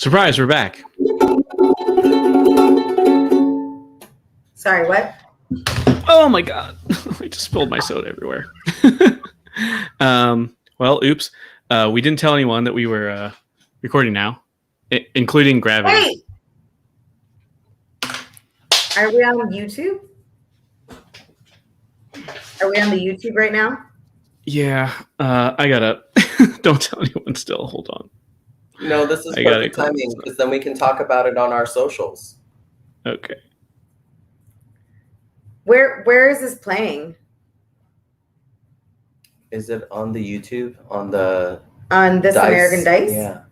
Surprise, we're back. Sorry, what? Oh my god. I just spilled my soda everywhere. Well, oops. We didn't tell anyone that we were recording now, including Gravity. Hey! Are we on YouTube? Are we on the YouTube right now? Yeah, I gotta. Don't tell anyone still. Hold on. No, this is perfect timing because then we can talk about it on our socials. Okay. Where is this playing? Is it on the YouTube? On This Dice? American Dice? Yeah.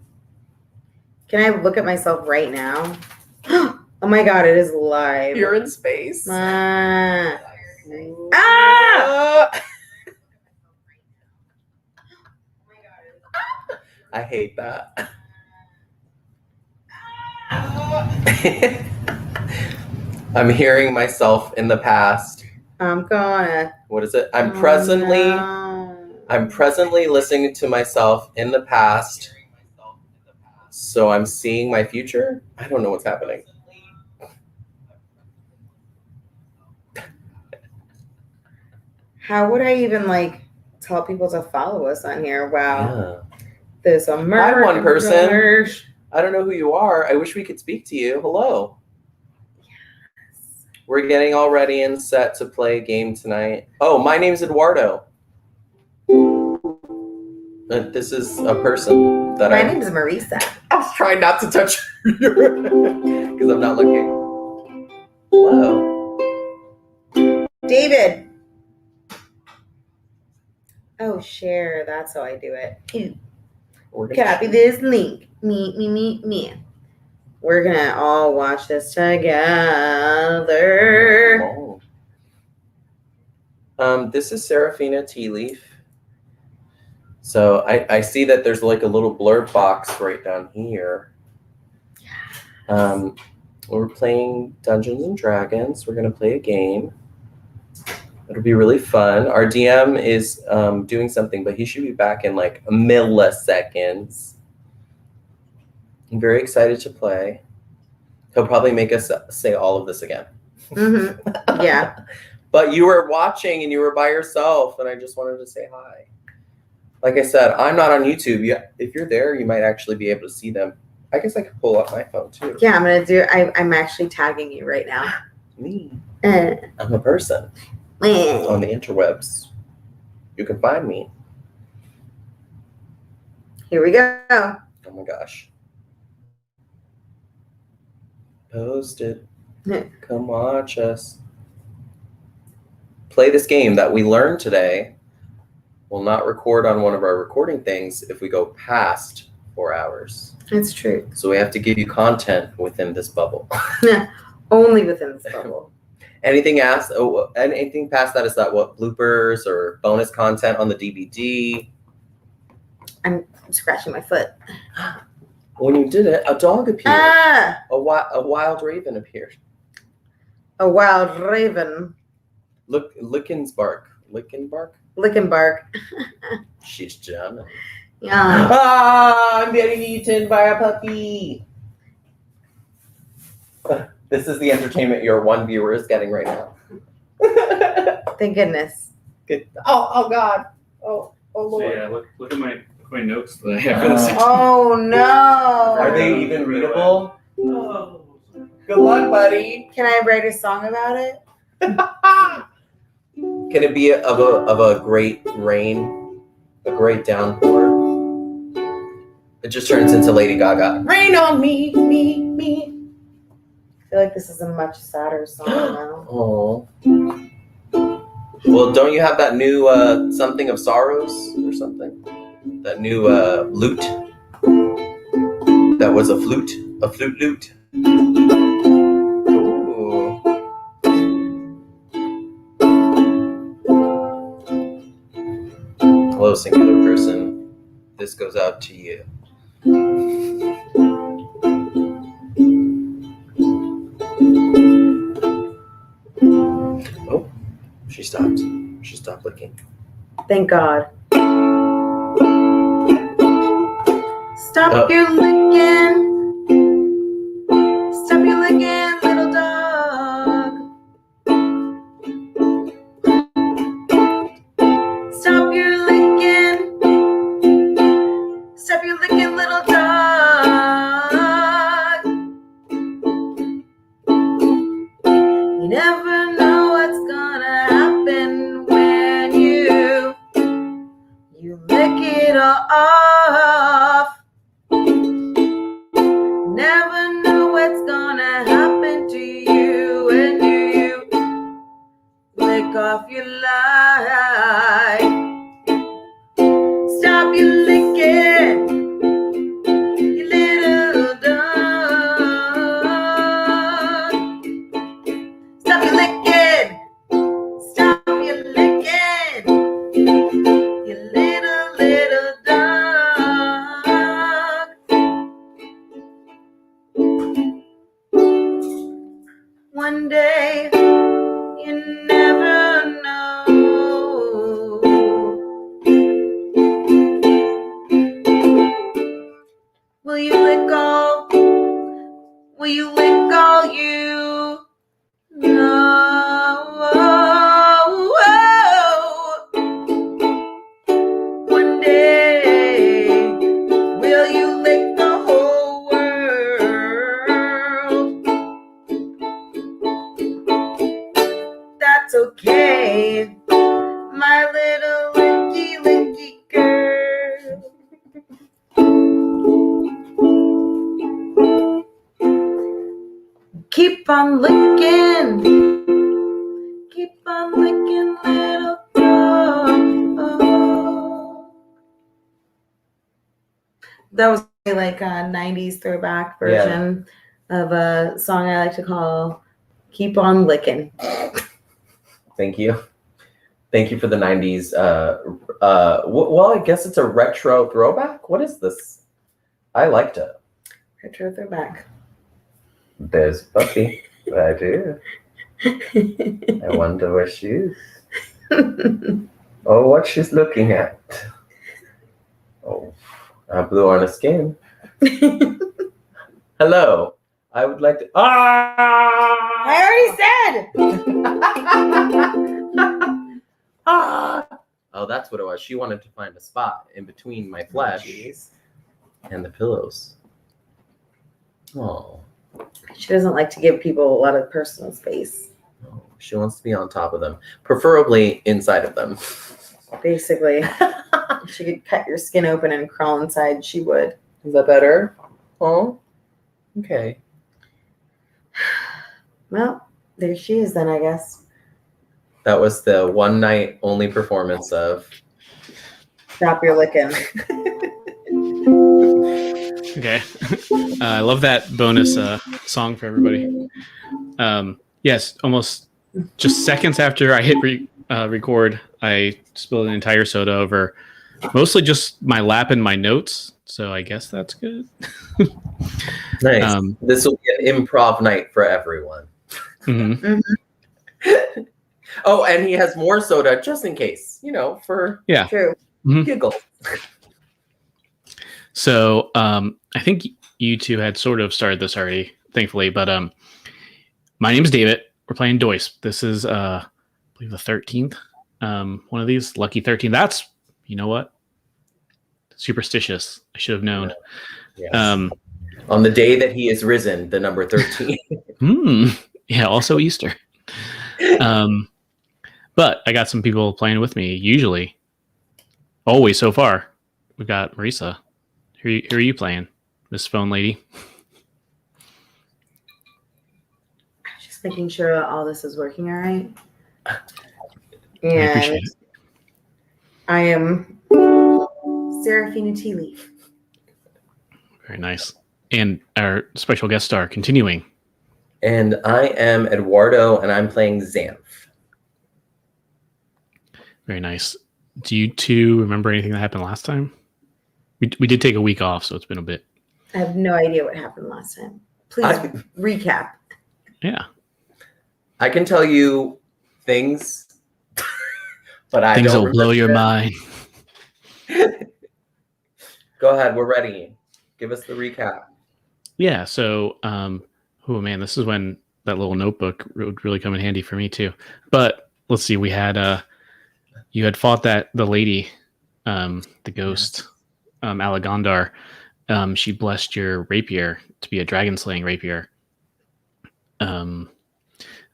Can I look at myself right now? Oh my god, it is live. You're in space. Ah! I hate that. I'm hearing myself in the past. I'm gonna. What is it? I'm presently listening to myself in the past. So I'm seeing my future? I don't know what's happening. How would I even tell people to follow us on here? Wow. Yeah. This American Hi, one person. Gunners. I don't know who you are. I wish we could speak to you. Hello. Yes. We're getting all ready and set to play a game tonight. Oh, my name's Eduardo. This is a person that My name's Marisa. I was trying not to touch her because I'm not looking. Hello. David. Oh, share. That's how I do it. Copy this link. Me. We're gonna all watch this together. This is Serafina Tea Leaf. So I see that there's like a little blurb box right down here. We're playing Dungeons and Dragons. We're gonna play a game. It'll be really fun. Our DM is doing something, but he should be back in like milliseconds. I'm very excited to play. He'll probably make us say all of this again. Mm-hmm. Yeah. But you were watching and you were by yourself, and I just wanted to say hi. Like I said, I'm not on YouTube. If you're there, you might actually be able to see them. I guess I could pull up my phone too. Yeah, I'm gonna do. I'm actually tagging you right now. Me. I'm a person. On the interwebs. You can find me. Here we go. Oh my gosh. Post it. Come watch us. Play this game that we learned today. We'll not record on one of our recording things if we go past 4 hours. It's true. So we have to give you content within this bubble. Only within this bubble. Anything past that is that what bloopers or bonus content on the DVD? I'm scratching my foot. When you did it, a dog appeared. Ah! A wild raven appeared. A wild raven. Lickenbark. Lickenbark. She's jamming. Yeah. I'm getting eaten by a puppy. This is the entertainment your one viewer is getting right now. Thank goodness. Good. Oh God. Oh Lord. So yeah, look at my notes that I have for this. Oh no. Are they even readable? Oh. Good luck, buddy. Can I write a song about it? Can it be of a great rain, a great downpour? It just turns into Lady Gaga. Rain on me. I feel like this is a much sadder song now. Oh. Well, don't you have that new something of sorrows or something? That new lute? That was a flute lute. Ooh. Hello, singular person. This goes out to you. Oh, she stopped. She stopped licking. Thank God. Stop your licking off. Never know what's gonna happen to you when you lick off your life. Stop your licking, you little dog. Stop your licking. Stop your licking, you little dog. One day, you never know. Will you lick all? Will you lick all you? No. One day, will you lick the whole world? That's okay, my little licky girl. Keep on licking, little dog. That was like a 90s throwback version of a song I like to call Keep On Licking. Thank you. Thank you for the 90s. Well, I guess it's a retro throwback. What is this? I liked it. Retro throwback. There's Buffy. I do. I wonder where she is. Oh, what she's looking at. Oh, blue on her skin. Hello. I would like to. I already said. Oh, that's what it was. She wanted to find a spot in between my flesh and the pillows. Oh. She doesn't like to give people a lot of personal space. Oh, she wants to be on top of them, preferably inside of them. Basically, if she could cut your skin open and crawl inside, she would. Is that better? Oh, okay. Well, there she is then, I guess. That was the one night only performance of Stop your licking. Okay. I love that bonus song for everybody. Yes, almost just seconds after I hit record, I spilled an entire soda over mostly just my lap and my notes. So I guess that's good. Nice. This will be an improv night for everyone. Mm-hmm. Oh, and he has more soda just in case, for True. giggle. So I think you two had sort of started this already, thankfully. But my name's David. We're playing Doisp. This is, I believe, the 13th. One of these, lucky 13. That's, you know what? Superstitious. I should have known. Yes. On the day that he is risen, the number 13. Yeah, also Easter. But I got some people playing with me, usually. Always so far. We've got Marisa. Who are you playing, Miss Phone Lady? Just making sure all this is working all right. I And appreciate it. I am Serafina Tea Leaf. Very nice. And our special guest star continuing. And I am Eduardo, and I'm playing Xanth. Very nice. Do you two remember anything that happened last time? We did take a week off, so it's been a bit. I have no idea what happened last time. Please recap. Yeah. I can tell you things, but I Things don't will blow your remember. mind. Go ahead, we're ready. Give us the recap. Yeah. So, oh man, this is when that little notebook would really come in handy for me too. But let's see, we had you had fought the lady, the ghost, Alagondar. She blessed your rapier to be a dragon slaying rapier.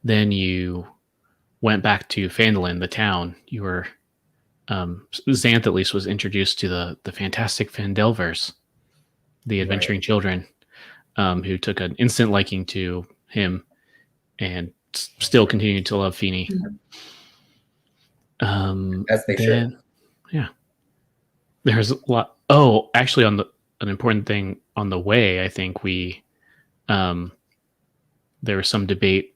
Then you went back to Phandalin, the town. You were Xanth at least was introduced to the fantastic Fandelvers, the adventuring children, who took an instant liking to him and still continued to love Feeny. As they should. Yeah. There's a lot. Oh, actually, an important thing on the way, I think there was some debate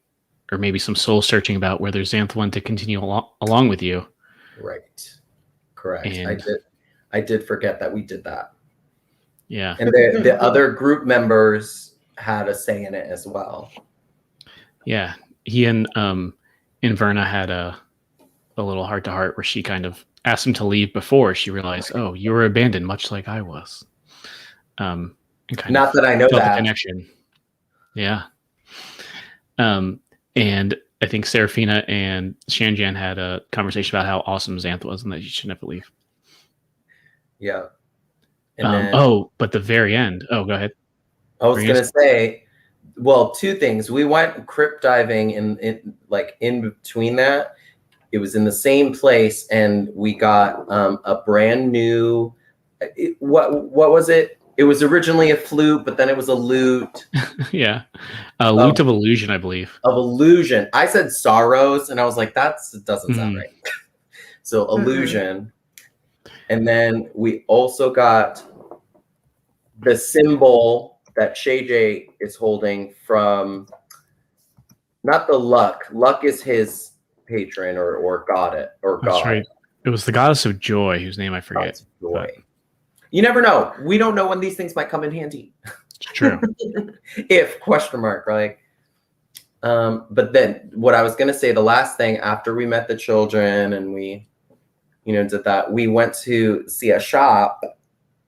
or maybe some soul searching about whether Xanth wanted to continue along with you. Right. Correct. And I did forget that we did that. Yeah. And the other group members had a say in it as well. Yeah. He and Inverna had a little heart-to-heart where she kind of asked him to leave before she realized, oh, you were abandoned, much like I was. And kind Not of that I know felt that. the connection. Yeah. And I think Serafina and Shanjan had a conversation about how awesome Xanth was and that you should never leave. Yeah. And then, but the very end. Oh, go ahead. I was going to say, well, two things. We went crypt diving in between that. It was in the same place, and we got a brand new. What was it? It was originally a flute, but then it was a lute. Yeah, a lute of illusion, I believe. Of illusion. I said sorrows, and I was like, that doesn't sound right. So illusion, and then we also got the symbol that Shay J is holding from. Not the luck. Luck is his patron or god or god. That's right. It was the goddess of joy, whose name I forget. Joy. You never know. We don't know when these things might come in handy. It's true. If ? Like, but then what I was gonna say, the last thing after we met the children and we, did that, we went to see a shop,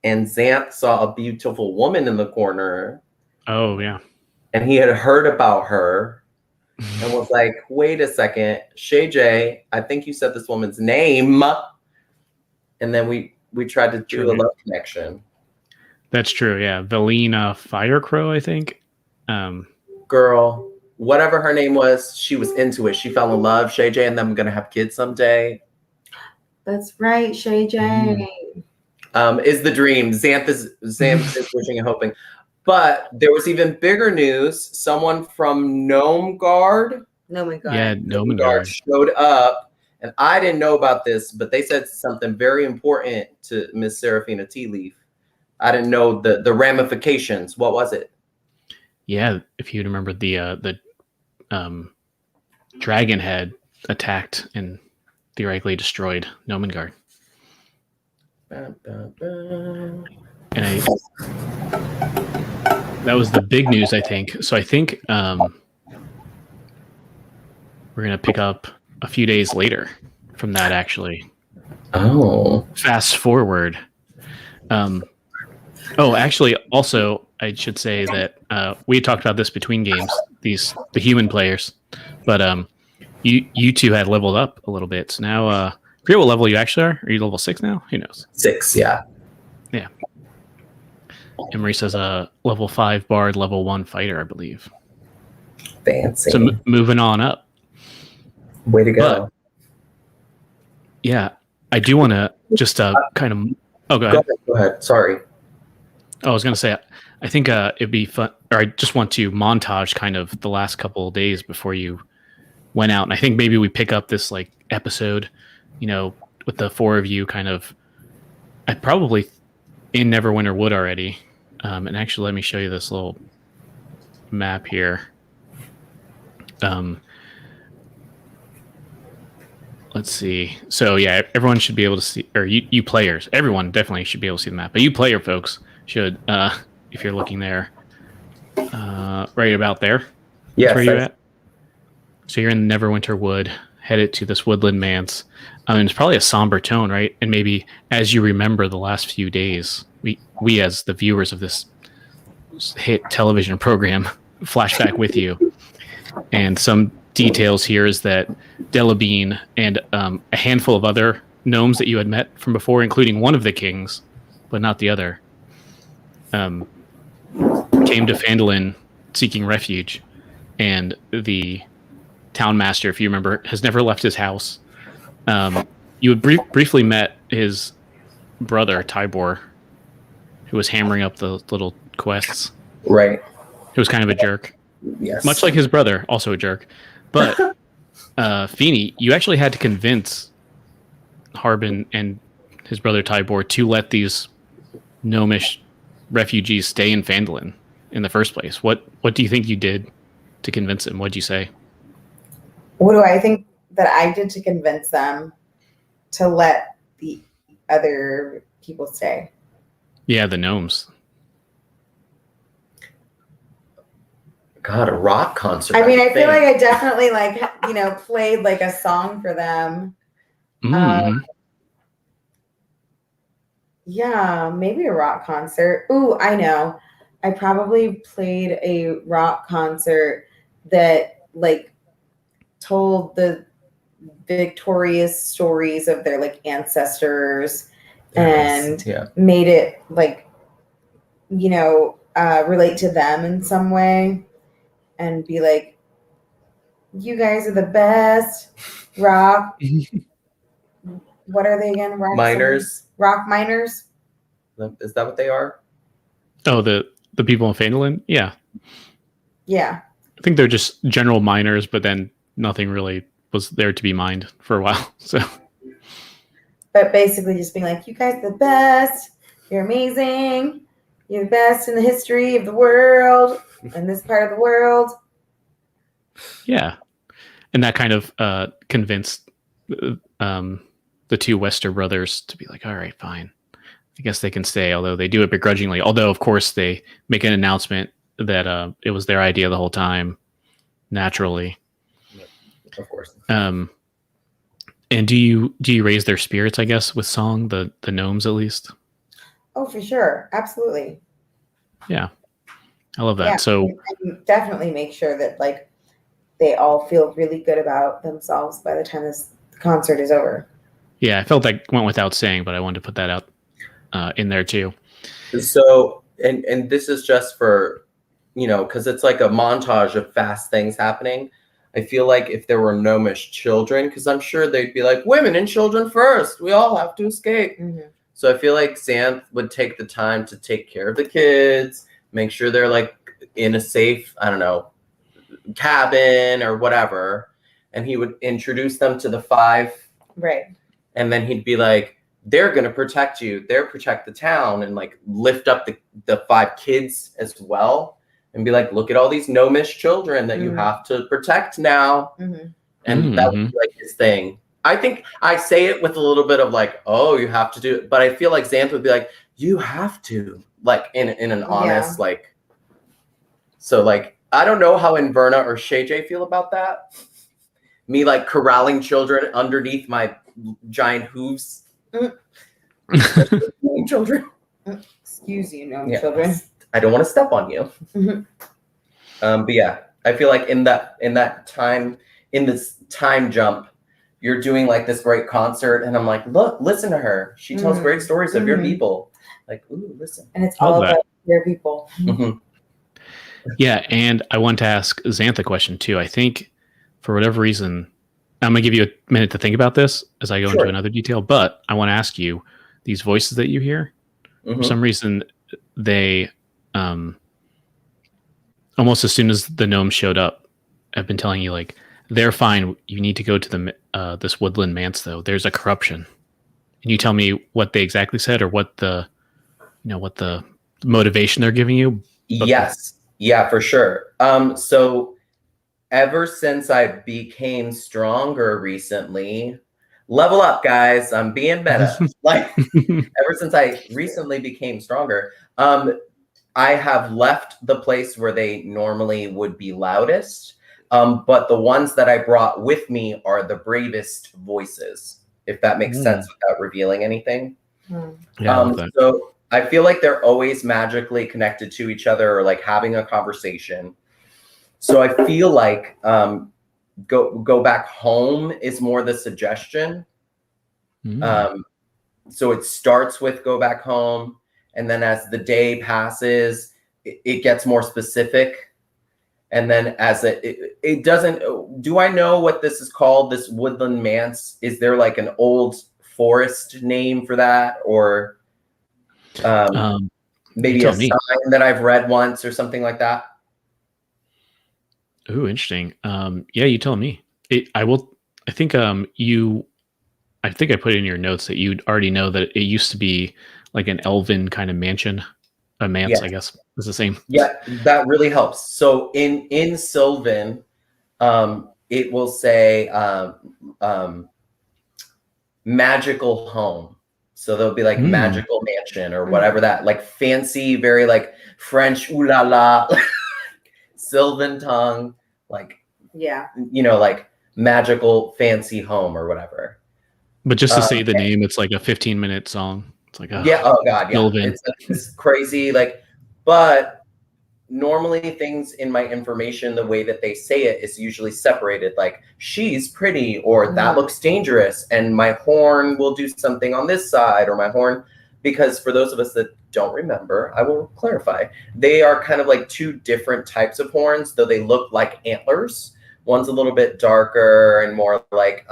and Xanth saw a beautiful woman in the corner. Oh yeah. And he had heard about her. And was like, wait a second, Shay J, I think you said this woman's name. And then we tried to do a love connection. That's true, yeah. Velina Firecrow, I think. Girl, whatever her name was, she was into it. She fell in love. Shay J and them are going to have kids someday. That's right, Shay J. Is the dream. Xanth is wishing and hoping. But there was even bigger news. Someone from Gnome Guard. Yeah, Gnome Guard showed up. And I didn't know about this, but they said something very important to Miss Serafina Tea Leaf. I didn't know the ramifications. What was it? Yeah, if you remember, the dragon had attacked and theoretically destroyed Nomengard. And that was the big news, I think. So I think we're going to pick up a few days later from that, actually. Oh. Fast forward. Actually, also, I should say that we had talked about this between games, the human players. But you two had leveled up a little bit. So now, I forget what level you actually are. Are you level 6 now? Who knows? 6, yeah. Yeah. And Marissa's a level 5 bard, level 1 fighter, I believe. Fancy. So moving on up. Way to go. But, yeah, I do want to just kind of... Oh, go ahead. Go ahead. Sorry. I was going to say, I think it'd be fun, or I just want to montage kind of the last couple of days before you went out. And I think maybe we pick up this like episode, with the 4 of you kind of, I probably in Neverwinter Wood already. And actually, let me show you this little map here. Let's see. So yeah, everyone should be able to see, or you players, everyone definitely should be able to see the map. But you player folks should, if you're looking there, right about there. Yes. Where you at? So you're in Neverwinter Wood, headed to this woodland manse. It's probably a somber tone, right? And maybe as you remember the last few days, we as the viewers of this hit television program flash back with you. And some details here is that Delabine and a handful of other gnomes that you had met from before, including one of the kings, but not the other, came to Phandalin seeking refuge. And the town master, if you remember, has never left his house. You had briefly met his brother Tybor, who was hammering up the little quests. Right. He was kind of a jerk, Yes. much like his brother, also a jerk. But Feeny, you actually had to convince Harbin and his brother Tybor to let these gnomish refugees stay in Phandalin in the first place. What do you think you did to convince him? What'd you say? What do I think that I did to convince them to let the other people stay? Yeah, the gnomes. God, a rock concert. I mean, I feel like I definitely played like a song for them. Yeah, maybe a rock concert. Ooh, I know. I probably played a rock concert that like told the victorious stories of their like ancestors and made it like relate to them in some way and be like, you guys are the best rock. What are they again? Miners. Rock miners. Is that what they are? Oh, the people in Phandalin? Yeah. Yeah. I think they're just general miners, but then nothing really was there to be mined for a while. So, but basically just being like, you guys are the best. You're amazing. You're the best in the history of the world and this part of the world. Yeah. And that kind of convinced the two Wester brothers to be like, all right, fine. I guess they can stay, although they do it begrudgingly. Although, of course, they make an announcement that it was their idea the whole time, naturally. Of course. And do you raise their spirits, I guess, with song, the gnomes at least? Oh, for sure. Absolutely. Yeah. I love that. Yeah, so I definitely make sure that like they all feel really good about themselves by the time this concert is over. Yeah, I felt that went without saying, but I wanted to put that out in there too. So, and this is just for, because it's like a montage of fast things happening. I feel like if there were gnomish children, because I'm sure they'd be like, women and children first. We all have to escape. Mm-hmm. So I feel like Xanth would take the time to take care of the kids, make sure they're like in a safe, I don't know, cabin or whatever. And he would introduce them to the 5. Right. And then he'd be like, they're going to protect you. They're protect the town, and like lift up the 5 kids as well and be like, look at all these gnomish children that you have to protect now. Mm-hmm. And that would be like his thing. I think I say it with a little bit of like, oh, you have to do it. But I feel like Xanth would be like, you have to, like in an honest, like, so like, I don't know how Inverna or Shay J feel about that. Me like corralling children underneath my giant hooves. Children. Excuse you, children. I don't want to step on you. But yeah, I feel like in that time, in this time jump, you're doing like this great concert, and I'm like, look, listen to her. She tells great stories of your people. Like, ooh, listen. And it's all about your people. Yeah, and I want to ask Xanth a question too. I think for whatever reason, I'm going to give you a minute to think about this as I go into another detail, but I want to ask you, these voices that you hear, for some reason, they, almost as soon as the gnomes showed up, I've been telling you, like, they're fine. You need to go to the this woodland manse, though. There's a corruption. Can you tell me what they exactly said, or what the motivation they're giving you? Yes. Yeah, for sure. So ever since I became stronger recently, level up, guys. I'm being meta. Like ever since I recently became stronger, I have left the place where they normally would be loudest. But the ones that I brought with me are the bravest voices, if that makes sense without revealing anything. Yeah, so I feel like they're always magically connected to each other, or like having a conversation. So I feel like go back home is more the suggestion. So it starts with go back home, and then as the day passes, it gets more specific. And then it doesn't, do I know what this is called? This woodland manse? Is there like an old forest name for that? Or maybe a sign that I've read once or something like that? Ooh, interesting. Yeah, you tell me. I think I think I put in your notes that you'd already know that it used to be like an elven kind of mansion. A manse, Yeah. I guess, is the same. Yeah, that really helps. So in Sylvan, it will say magical home. So there'll be like magical mansion or whatever that, like fancy, very like French ooh la la, Sylvan tongue, like like magical fancy home or whatever. But just to say the name, it's like a 15-minute song. It's like, oh god, yeah, it's crazy. Like, but normally things in my information, the way that they say it is usually separated, like she's pretty or that looks dangerous, and my horn will do something on this side, or my horn, because for those of us that don't remember, I will clarify, they are kind of like two different types of horns, though they look like antlers. One's a little bit darker and more like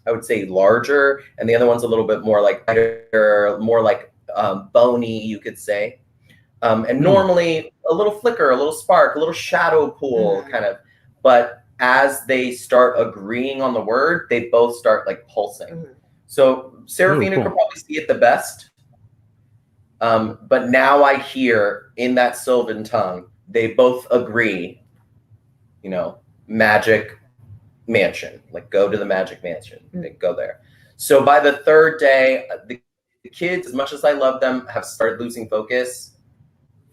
I would say larger, and the other one's a little bit more like lighter, more like bony, you could say. And normally a little flicker, a little spark, a little shadow pool kind of. But as they start agreeing on the word, they both start like pulsing. So Serafina could probably see it the best. But now I hear in that Sylvan tongue, they both agree, magic mansion, like go to the magic mansion, they go there. So by the third day, the kids, as much as I love them, have started losing focus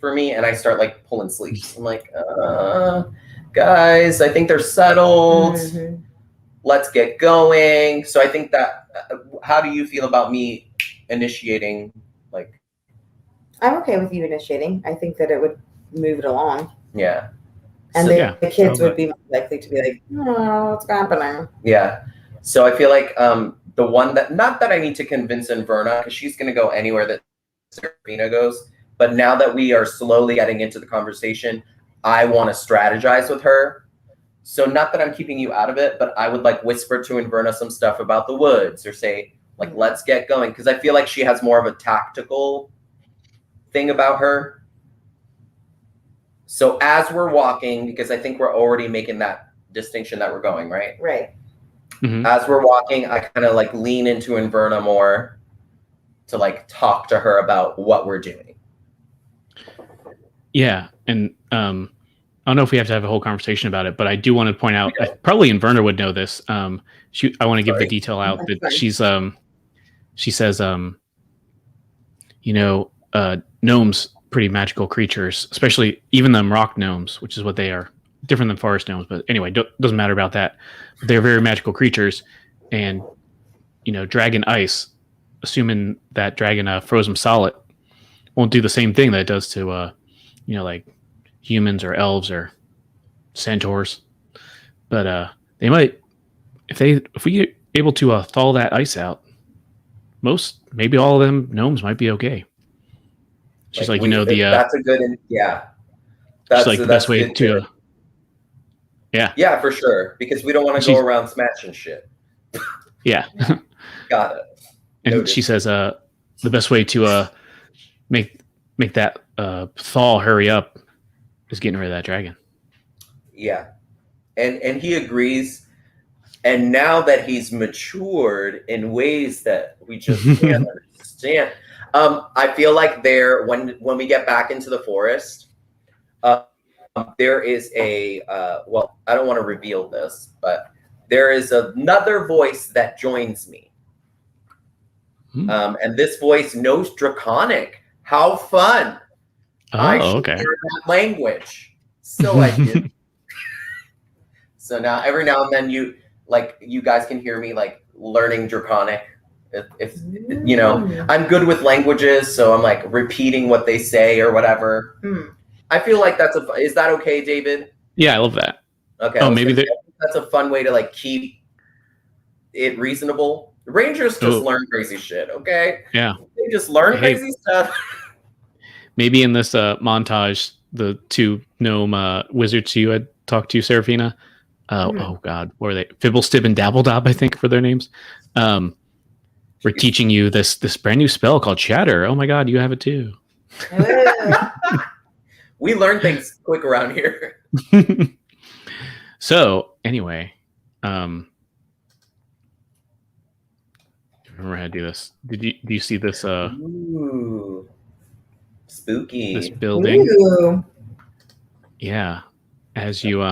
for me, and I start like pulling sleeves. I'm like, guys, I think they're settled. Let's get going. So I think that, how do you feel about me initiating? Like, I'm okay with you initiating. I think that it would move it along. Yeah. And the kids would be likely to be like, oh, what's happening? Yeah. So I feel like the one that, not that I need to convince Inverna, because she's going to go anywhere that Serafina goes, but now that we are slowly getting into the conversation, I want to strategize with her. So not that I'm keeping you out of it, but I would like whisper to Inverna some stuff about the woods, or say, like, let's get going. Because I feel like she has more of a tactical thing about her. So as we're walking, because I think we're already making that distinction that we're going, right? Right. As we're walking, I kind of like lean into Inverna more to like talk to her about what we're doing. Yeah. And I don't know if we have to have a whole conversation about it, but I do want to point out, probably Inverna would know this. I want to give the detail out that she says, gnomes, pretty magical creatures, especially even them rock gnomes, which is what they are, different than forest gnomes. But anyway, doesn't matter about that. They're very magical creatures, and dragon ice, assuming that dragon froze them solid, won't do the same thing that it does to like humans or elves or centaurs. But they might, if we get able to thaw that ice out, maybe all of them gnomes might be okay. She's like, that's a good, that's like the best way to. Yeah, for sure. Because we don't want to go around smashing shit. Yeah. Got it. And Noted. She says, the best way to make that thaw hurry up is getting rid of that dragon. Yeah. And he agrees. And now that he's matured in ways that we just can't understand, I feel like when we get back into the forest, there is a I don't want to reveal this, but there is another voice that joins me. And this voice knows Draconic. How fun! I should hear that language. So I did. So now every now and then you guys can hear me like learning Draconic. If I'm good with languages, so I'm like repeating what they say or whatever. I feel like is that okay, David? Yeah, I love that. Okay. Oh, maybe that's a fun way to like keep it reasonable. Rangers just learn crazy shit, okay? Yeah. They just learn crazy stuff. Maybe in this montage, the two gnome wizards you had talked to, Serafina. Mhm. Oh God, what are they? Fibblestib and Dabbledob, I think, for their names. We're teaching you this brand new spell called Shatter. Oh my God, you have it too. We learn things quick around here. So anyway, remember how to do this. Do you see this Ooh, spooky. this building? Ooh. Yeah. As you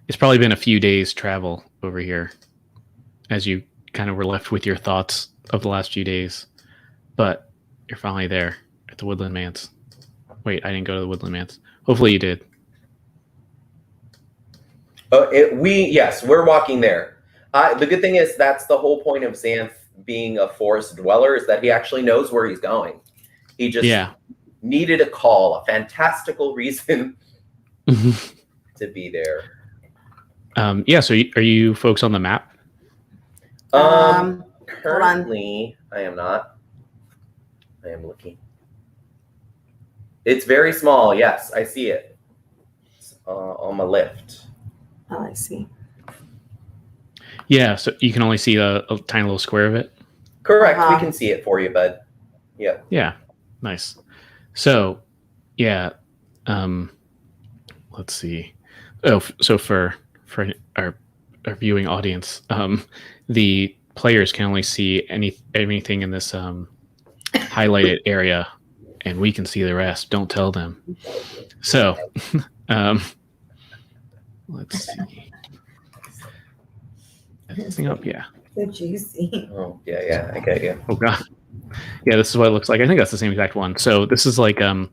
it's probably been a few days travel over here as you kind of were left with your thoughts of the last few days. But you're finally there at the Woodland Manse. Wait, I didn't go to the Woodland Manse. Hopefully you did. Yes, we're walking there. The good thing is that's the whole point of Xanth being a forest dweller, is that he actually knows where he's going. He just needed a call, a fantastical reason to be there. Yeah, so are you folks on the map? Currently, I am not. I am looking. It's very small. Yes, I see it. It's on my left. Oh, I see. Yeah, so you can only see a tiny little square of it? Correct. We can see it for you, bud. Yeah. Yeah, nice. So, yeah, let's see. Oh, so for our viewing audience, the players can only see anything in this highlighted area, and we can see the rest. Don't tell them. So, let's see. This thing up, yeah. So juicy. Oh, yeah. I get you. Oh God. Yeah, this is what it looks like. I think that's the same exact one. So this is like an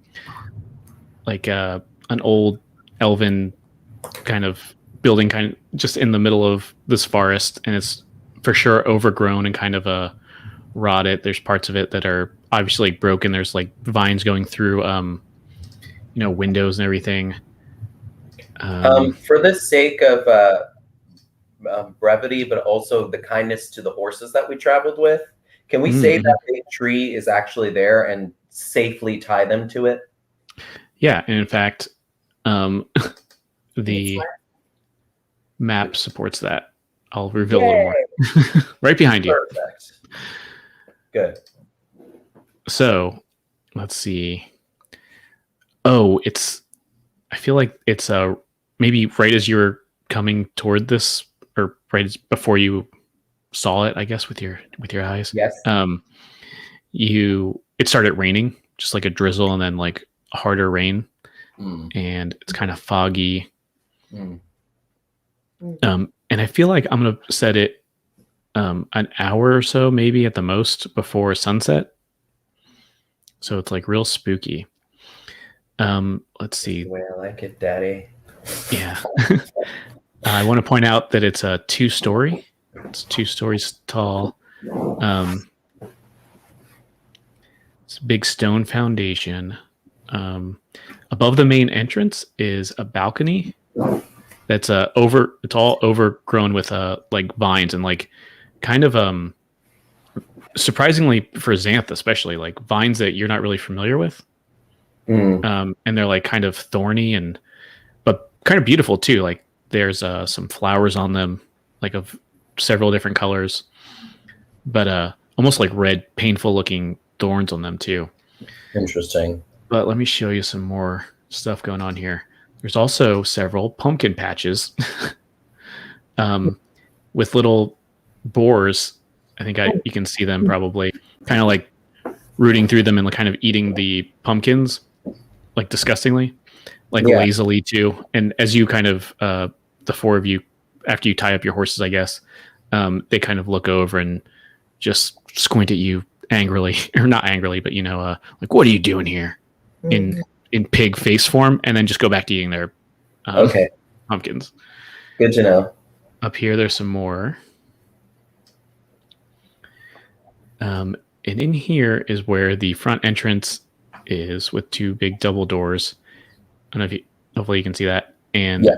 old elven kind of building, kind of just in the middle of this forest, and it's for sure overgrown and kind of rotted. There's parts of it that are obviously like broken. There's like vines going through windows and everything. For the sake of brevity, but also the kindness to the horses that we traveled with, can we say that big tree is actually there and safely tie them to it? Yeah, and in fact, the map supports that. I'll reveal a little more. Right behind you. Perfect. Good. So, let's see. Oh, I feel like it's maybe right as you were coming toward this, or right before you saw it, I guess, with your eyes. Yes. It started raining, just like a drizzle, and then like a harder rain, and it's kind of foggy. And I feel like I'm gonna set it an hour or so, maybe at the most, before sunset. So it's like real spooky. Let's see. That's the way I like it, Daddy. Yeah. I want to point out that it's a 2-story. It's 2 stories tall. It's a big stone foundation. Above the main entrance is a balcony that's it's all overgrown with like vines and like kind of surprisingly for Xanth especially, like vines that you're not really familiar with. And they're like kind of thorny but kind of beautiful too. Like there's some flowers on them, like of several different colors, but almost like red, painful looking thorns on them too. Interesting. But let me show you some more stuff going on here. There's also several pumpkin patches with little boars. I think you can see them probably kind of like rooting through them and kind of eating the pumpkins, like disgustingly, like lazily too. And as you kind of, the 4 of you, after you tie up your horses, I guess, they kind of look over and just squint at you angrily, or not angrily, but like, what are you doing here? In pig face form, and then just go back to eating their pumpkins. Good to know. Up here, there's some more. And in here is where the front entrance is, with 2 big double doors. I don't know if hopefully you can see that. And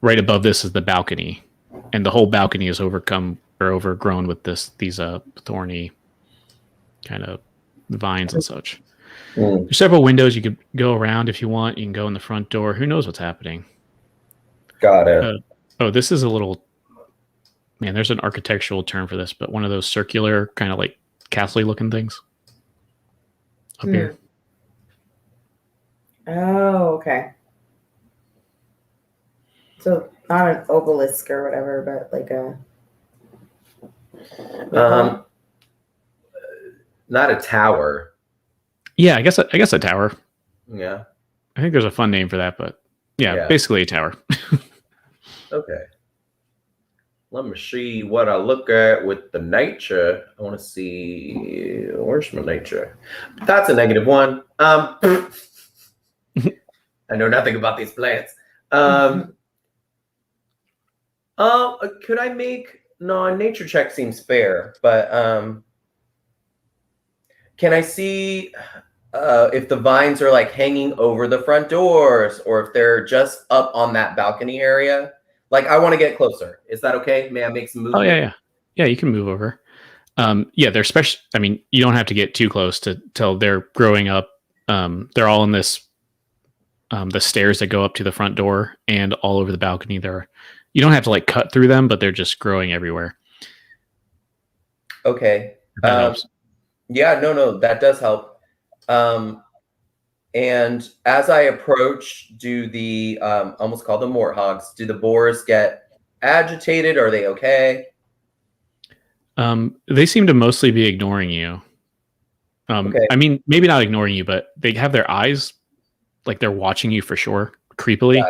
right above this is the balcony, and the whole balcony is overgrown with these thorny kind of vines and such. There's several windows you could go around if you want. You can go in the front door. Who knows what's happening? Got it. Oh, this is a little, man, there's an architectural term for this, but one of those circular kind of like castle looking things up here. Oh, okay. So not an obelisk or whatever, but like a not a tower. Yeah, I guess a tower. Yeah. I think there's a fun name for that, but yeah. Basically a tower. Okay. Let me see what I look at with the nature. I want to see, where's my nature? That's a -1. I know nothing about these plants. Could I make, no, nature check seems fair, but can I see if the vines are like hanging over the front doors or if they're just up on that balcony area? Like, I want to get closer. Is that okay? May I make some movement? Oh, yeah. Yeah, you can move over. Yeah, they're special. I mean, you don't have to get too close to tell they're growing up. They're all in this, the stairs that go up to the front door and all over the balcony. You don't have to like cut through them, but they're just growing everywhere. Okay. That helps. Yeah, no, that does help. And as I approach, do the almost call them warthogs, do the boars get agitated? Are they okay? They seem to mostly be ignoring you. Okay. I mean, maybe not ignoring you, but they have their eyes like they're watching you for sure, creepily.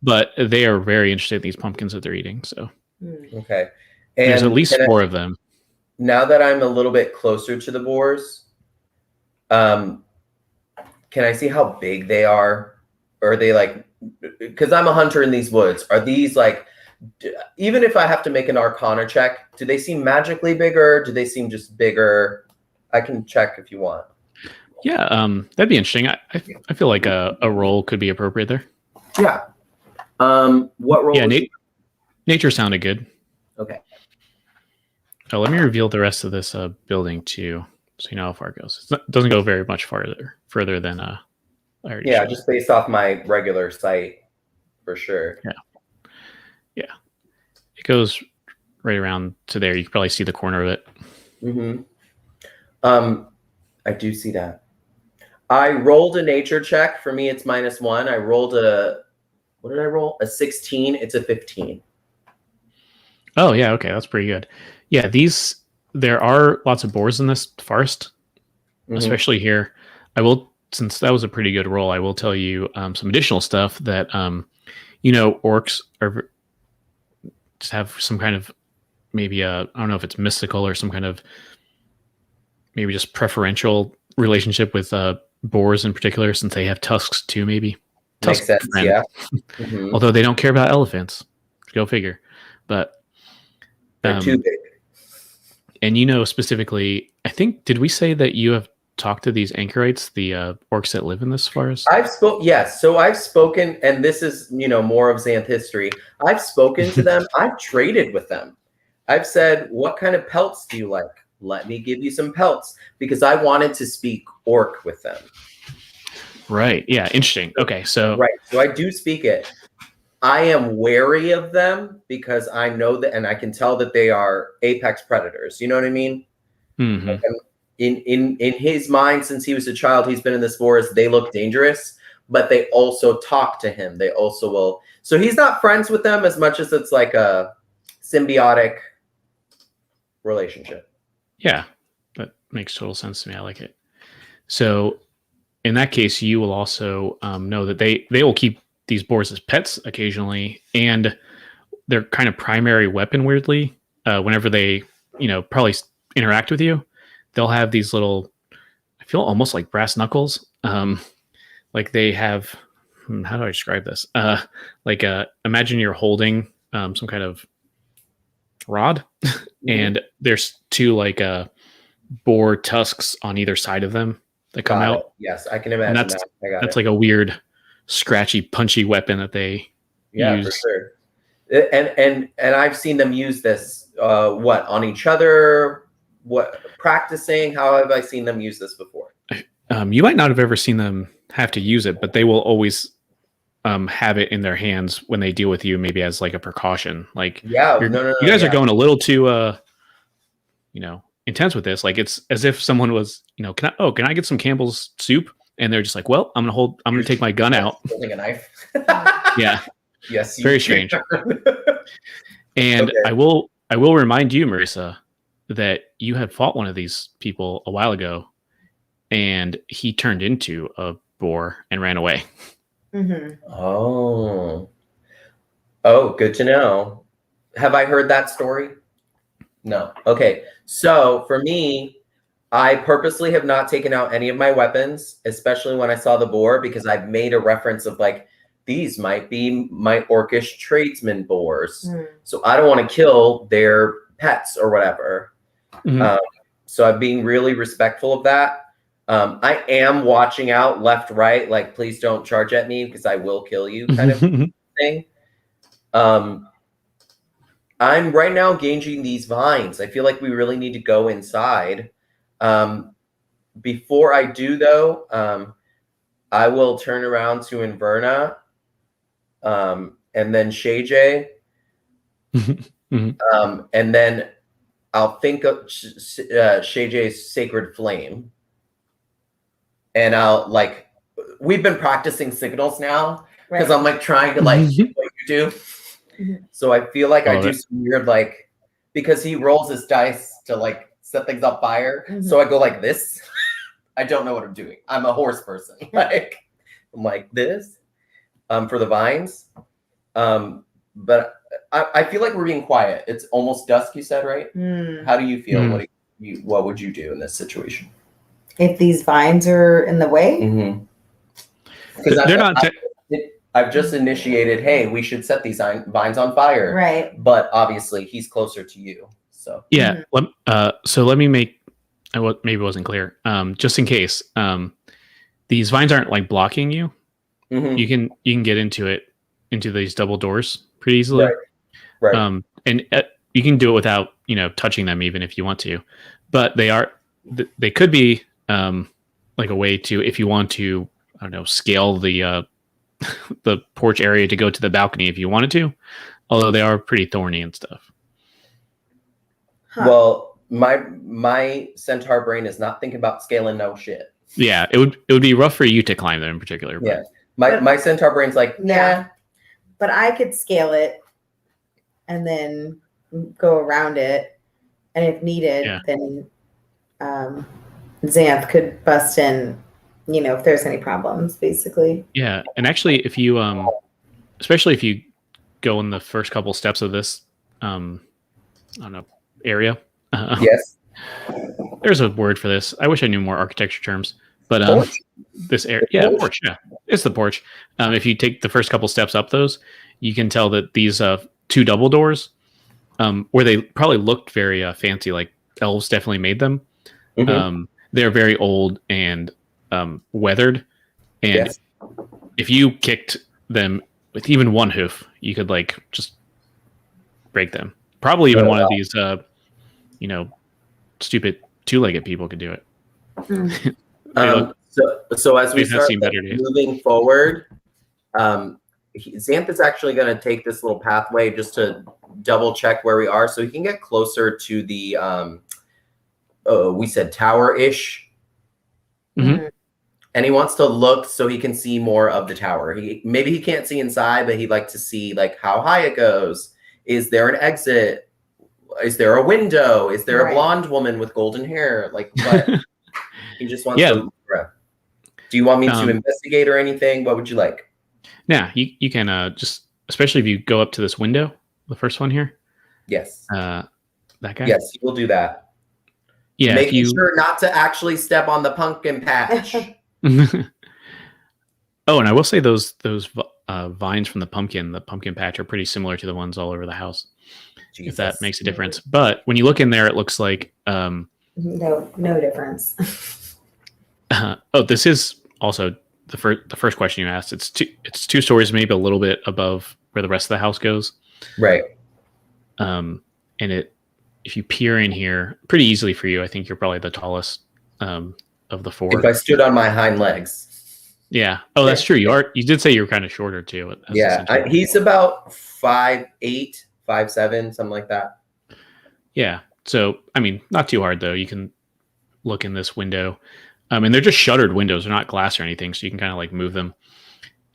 But they are very interested in these pumpkins that they're eating. So okay. And there's at least 4 of them. Now that I'm a little bit closer to the boars, can I see how big they are? Or are they like, because I'm a hunter in these woods, are these like, even if I have to make an Arcana check, do they seem magically bigger? Do they seem just bigger? I can check if you want. Yeah, that'd be interesting. I feel like a roll could be appropriate there. Yeah. What roll? Yeah, nature sounded good. Okay. Oh, let me reveal the rest of this building too, so you know how far it goes. It doesn't go very much further than I already showed. Just based off my regular site, for sure. Yeah. It goes right around to there. You can probably see the corner of it. I do see that. I rolled a nature check. For me, it's -1. I rolled what did I roll? A 16. It's a 15. Oh, yeah. Okay. That's pretty good. Yeah. There are lots of boars in this forest, especially here. Since that was a pretty good roll, I will tell you some additional stuff that, orcs just have some kind of maybe I don't know if it's mystical or some kind of maybe just preferential relationship with boars in particular, since they have tusks too, maybe. Makes sense, yeah. Although they don't care about elephants. Go figure. But they're too big. And specifically, I think, did we say that you have talked to these anchorites, the orcs that live in this forest? Yes. So I've spoken, and this is, more of Xanth history. I've spoken to them. I've traded with them. I've said, what kind of pelts do you like? Let me give you some pelts, because I wanted to speak orc with them. Right. Yeah. Interesting. Okay. So I do speak it. I am wary of them because I know that, and I can tell that they are apex predators. You know what I mean? Mm-hmm. In his mind, since he was a child, he's been in this forest. They look dangerous, but they also talk to him. They also will. So he's not friends with them as much as it's like a symbiotic relationship. Yeah, that makes total sense to me. I like it. So in that case, you will also know that they will keep these boars as pets occasionally, and their kind of primary weapon, weirdly, whenever they probably interact with you, they'll have these little, I feel almost like brass knuckles. Like they have, how do I describe this? Imagine you're holding some kind of rod, and there's 2 boar tusks on either side of them that come out. Yes, I can imagine that. That's like a weird, scratchy, punchy weapon that they use. For sure. And I've seen them use this. On each other? What, practicing? How have I seen them use this before? You might not have ever seen them have to use it, but they will always have it in their hands when they deal with you, maybe as like a precaution. Like, Yeah, you guys are going a little too, intense with this. Like, it's as if someone was, can I get some Campbell's soup? And they're just like, well, I'm gonna take my gun out. Holding a knife. Yeah. Yes. Very strange. And Okay. I will remind you, Marissa, that you had fought one of these people a while ago, and he turned into a boar and ran away. Mm-hmm. Oh, good to know. Have I heard that story? No. Okay. So for me, I purposely have not taken out any of my weapons, especially when I saw the boar, because I've made a reference of like, these might be my orcish tradesman boars. So I don't want to kill their pets or whatever. Mhm. So I'm being really respectful of that. I am watching out left, right, like, please don't charge at me because I will kill you kind of thing. I'm right now gauging these vines. I feel like we really need to go inside. Before I do, though, I will turn around to Inverna, and then Shay J, and then I'll think of Shay J's Sacred Flame. And I'll like, we've been practicing signals now because I'm like trying to like do what you do. So I feel like I do some weird like, because he rolls his dice to like set things on fire. So I go like this. I don't know what I'm doing. I'm a horse person. Like I'm like this for the vines. But I feel like we're being quiet. It's almost dusk, you said, right? How do you feel? What would you do in this situation? If these vines are in the way? Because I've just initiated, hey, we should set these vines on fire. Right. But obviously he's closer to you. So yeah. So let me make, maybe it wasn't clear. Just in case, these vines aren't like blocking you. You can get into these double doors pretty easily. Right. And you can do it without, touching them even if you want to, but they could be like a way to, if you want to, I don't know, scale the the porch area to go to the balcony if you wanted to, although they are pretty thorny and stuff. Well, my centaur brain is not thinking about scaling no shit. Yeah, it would be rough for you to climb them in particular. Yeah. My centaur brain's like, nah. But I could scale it and then go around it. And if needed, then Xanth could bust in, if there's any problems, basically. Yeah. And actually, if you, especially if you go in the first couple steps of this, I don't know, area. Yes. There's a word for this. I wish I knew more architecture terms, but this area, porch. Yeah, it's the porch. If you take the first couple steps up those, you can tell that these two double doors, where they probably looked very fancy, like elves definitely made them. They're very old and weathered, and if you kicked them with even one hoof, you could like just break them. Probably even one of these, stupid two-legged people could do it. So as we start moving forward, Xanth is actually going to take this little pathway just to double check where we are, so he can get closer to the we said tower-ish. And he wants to look so he can see more of the tower. Maybe he can't see inside, but he'd like to see like how high it goes. Is there an exit? Is there a window? Is there a blonde woman with golden hair? Like what? He just wants to look around. Do you want me to investigate or anything? What would you like? Yeah, you can just, especially if you go up to this window, the first one here. Yes. That guy? Yes, you'll do that. Yeah. Making sure not to actually step on the pumpkin patch. Oh, and I will say those vines from the pumpkin patch are pretty similar to the ones all over the house. Jesus. If that makes a difference. But when you look in there, it looks like no difference. This is also the first question you asked. It's two stories, maybe a little bit above where the rest of the house goes. Right. And if you peer in here pretty easily for you, I think you're probably the tallest of of the four. If I stood on my hind legs. Yeah. Oh, that's true. You did say you were kind of shorter too. Yeah, he's about 5'8", 5'7", something like that. Yeah. So, I mean, not too hard though. You can look in this window. And they're just shuttered windows. They're not glass or anything. So you can kind of like move them.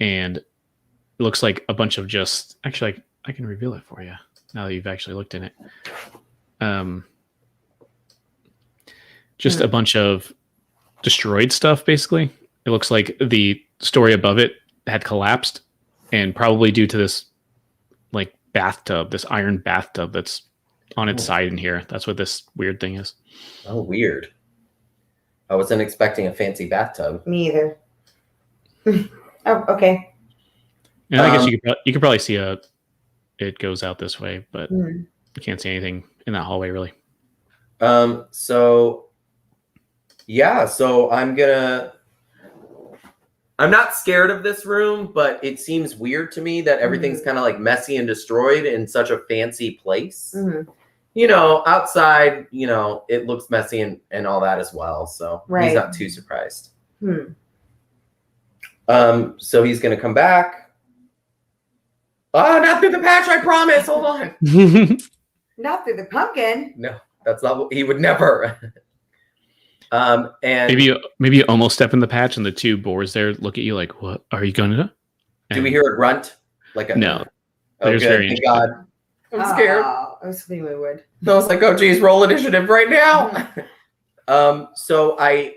And it looks like a bunch of just, actually, I can reveal it for you now that you've actually looked in it. Just a bunch of destroyed stuff, basically. It looks like the story above it had collapsed, and probably due to this like bathtub, this iron bathtub that's on its side in here. That's what this weird thing is. Oh, weird. I wasn't expecting a fancy bathtub. Me either. Oh, okay. And I guess you could probably see it goes out this way, but you can't see anything in that hallway really. So I'm not scared of this room, but it seems weird to me that everything's kind of like messy and destroyed in such a fancy place. You know, outside, you know, it looks messy and all that as well. So he's not too surprised. So he's going to come back. Oh, not through the patch, I promise. Hold on. Not through the pumpkin. No, that's not what he would never. And maybe you almost step in the patch and the two boars there look at you like, what are you going to do? Do we hear a grunt? Like a no. Oh, good. Thank God. I'm scared. I was hoping we would. I was like, oh geez, roll initiative right now. So I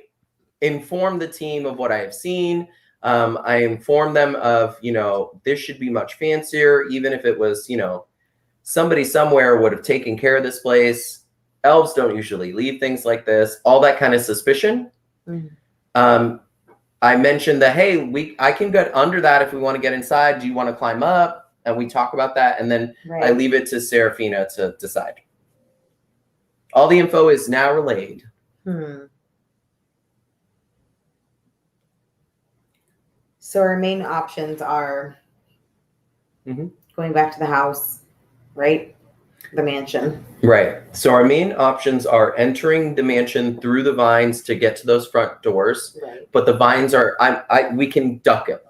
informed the team of what I have seen. I informed them of, you know, this should be much fancier, even if it was, you know, somebody somewhere would have taken care of this place. Elves don't usually leave things like this, all that kind of suspicion. I mentioned that, hey, I can get under that if we want to get inside. Do you want to climb up? And we talk about that. And then I leave it to Serafina to decide. All the info is now relayed. So our main options are going back to the house, right? The mansion. Right. So our main options are entering the mansion through the vines to get to those front doors. But the vines are, we can duck it.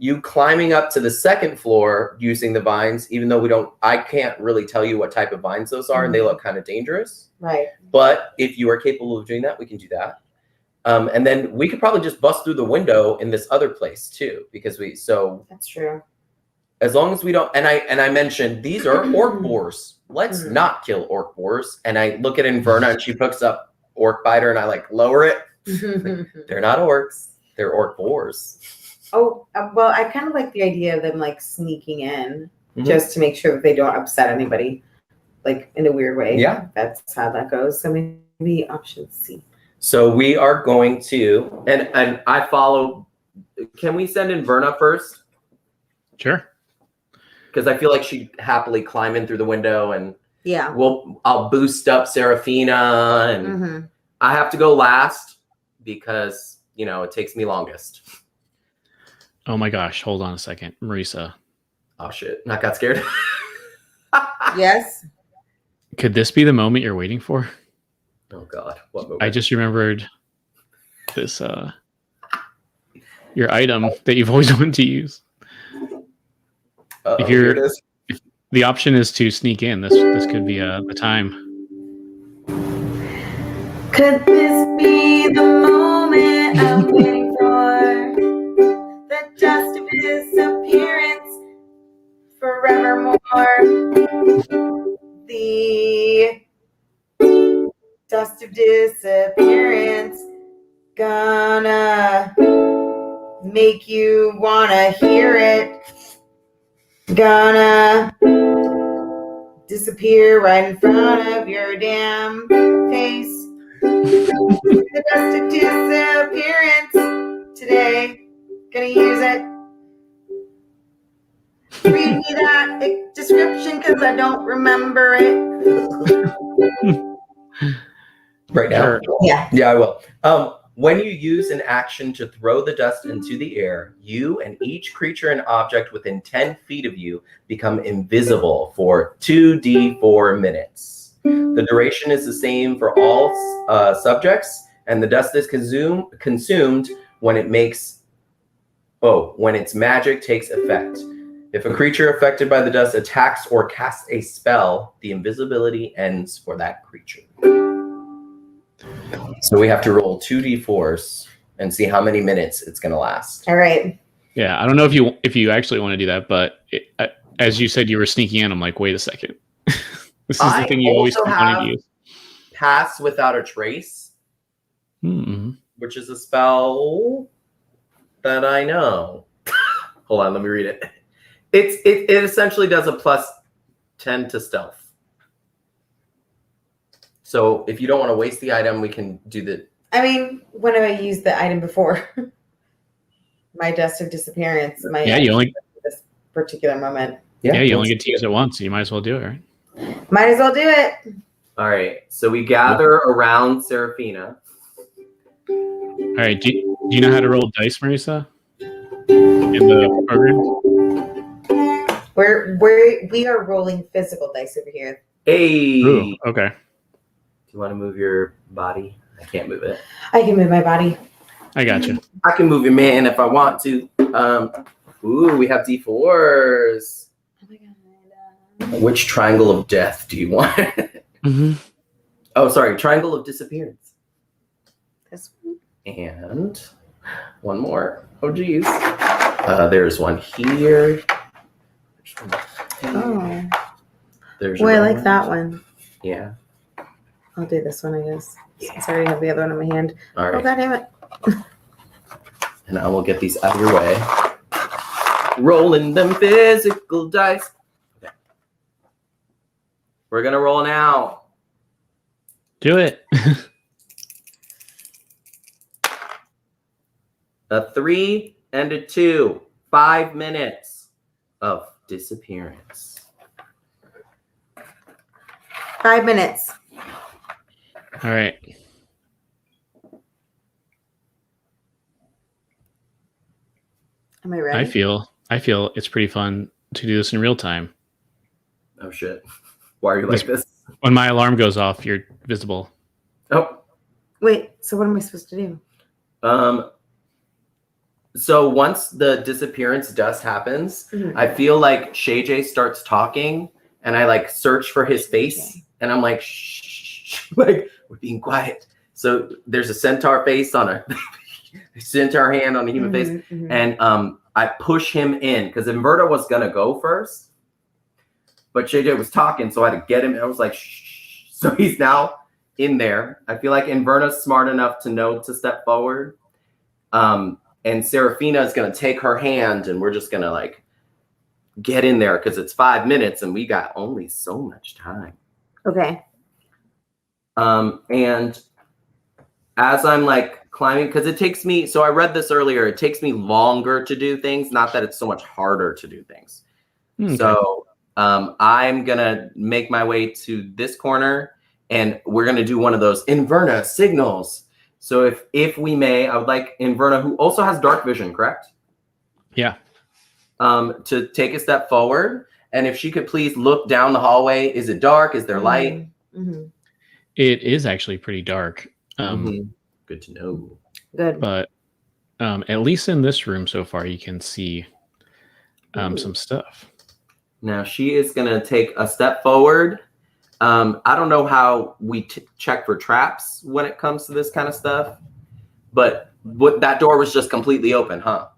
You climbing up to the second floor using the vines, even though I can't really tell you what type of vines those are, and they look kind of dangerous. But if you are capable of doing that, we can do that. And then we could probably just bust through the window in this other place too, because that's true. As long as we don't, and I mentioned these are orc boars. Let's not kill orc boars. And I look at Inverna and she picks up orc biter and I like lower it. They're not orcs. They're orc boars. Oh, well, I kind of like the idea of them like sneaking in just to make sure that they don't upset anybody, like in a weird way. Yeah. That's how that goes. So maybe option C. So we are going to, and I follow, can we send Inverna first? Sure. Because I feel like she'd happily climb in through the window and yeah, I'll boost up Serafina and I have to go last because, you know, it takes me longest. Oh my gosh. Hold on a second. Marisa. Oh shit. Not got scared. Yes. Could this be the moment you're waiting for? Oh God. What moment? I just remembered this, your item that you've always wanted to use. If the option is to sneak in, this could be the time. Could this be the moment I'm waiting for? The dust of disappearance forevermore. The dust of disappearance gonna make you wanna hear it. Gonna disappear right in front of your damn face. The dust of disappearance today. Gonna use it. Read me that description because I don't remember it. Right now? Sure. Yeah. Yeah, I will. When you use an action to throw the dust into the air, you and each creature and object within 10 feet of you become invisible for 2d4 minutes. The duration is the same for all subjects, and the dust is consumed when when its magic takes effect. If a creature affected by the dust attacks or casts a spell, the invisibility ends for that creature. So we have to roll 2d4s and see how many minutes it's going to last. All right. Yeah, I don't know if you actually want to do that, but as you said, you were sneaking in. I'm like, wait a second. This is the thing you always keep wanting to use. Pass Without a Trace, which is a spell that I know. Hold on, let me read it. It essentially does a +10 to stealth. So if you don't want to waste the item, we can do the... I mean, when have I used the item before? My dust of disappearance. You only... This particular moment. Yeah, you only get to use it once, so you might as well do it, right? Might as well do it. All right, so we gather around Seraphina. All right, do you know how to roll dice, Marisa? In the program? We are rolling physical dice over here. Hey! Ooh, okay. Do you want to move your body? I can't move it. I can move my body. I got you. I can move your man if I want to. Ooh, we have D4s. Oh my god. Which triangle of death do you want? Oh, sorry, triangle of disappearance. This one? And one more. Oh, geez. There's one here. Oh. There's I like that one. Yeah. I'll do this one, I guess. Since I already have the other one in my hand. All right. Oh, god damn it. And I will get these out of your way. Rolling them physical dice. Okay. We're going to roll now. Do it. A 3 and a 2. 5 minutes of disappearance. 5 minutes. All right. Am I ready? I feel it's pretty fun to do this in real time. Oh shit. Why are you like this? When my alarm goes off, you're visible. Oh. Wait, so what am I supposed to do? So once the disappearance dust happens, I feel like Shay J starts talking and I like search for his face and I'm like, shh, like we're being quiet. So there's a centaur face on a centaur hand on a human face. And I push him in because Inverta was going to go first, but Shay J was talking. So I had to get him. And I was like, shh. So he's now in there. I feel like Inverna's smart enough to know to step forward. And Seraphina is going to take her hand and we're just going to like get in there because it's 5 minutes and we got only so much time. Okay. And as I'm like climbing, because it takes me, so I read this earlier, it takes me longer to do things, not that it's so much harder to do things. Okay. So I'm going to make my way to this corner and we're going to do one of those Inverna signals. So if we may, I would like Inverna, who also has dark vision, correct? Yeah. To take a step forward. And if she could please look down the hallway. Is it dark? Is there light? It is actually pretty dark. Good to know. Good. But at least in this room so far, you can see some stuff. Now she is going to take a step forward. I don't know how we check for traps when it comes to this kind of stuff, but that door was just completely open, huh?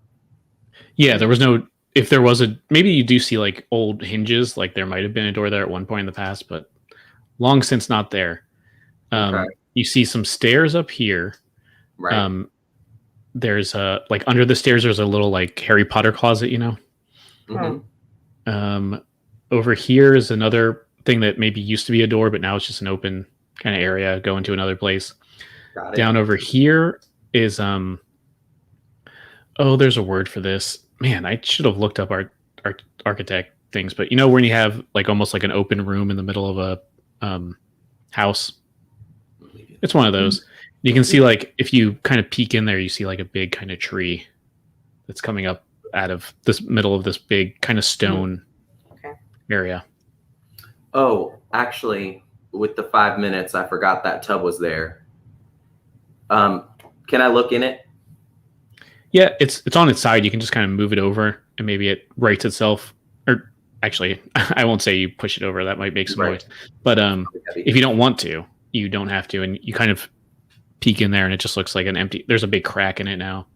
Yeah, there was no, if there was maybe you do see like old hinges, like there might have been a door there at one point in the past, but long since not there. Okay. You see some stairs up here. Right. There's like under the stairs, there's a little like Harry Potter closet, you know? Over here is another thing that maybe used to be a door, but now it's just an open kind of area going to another place. Got it. Down over here is there's a word for this. Man, I should have looked up our architect things, but you know when you have like almost like an open room in the middle of a house. It's one of those. You can see like if you kind of peek in there, you see like a big kind of tree that's coming up out of this middle of this big kind of stone area. Oh, actually, with the 5 minutes, I forgot that tub was there. Can I look in it? Yeah, it's on its side. You can just kind of move it over, and maybe it rights itself. Or actually, I won't say you push it over. That might make some noise. But if you don't want to, you don't have to, and you kind of peek in there, and it just looks like an empty. There's a big crack in it now.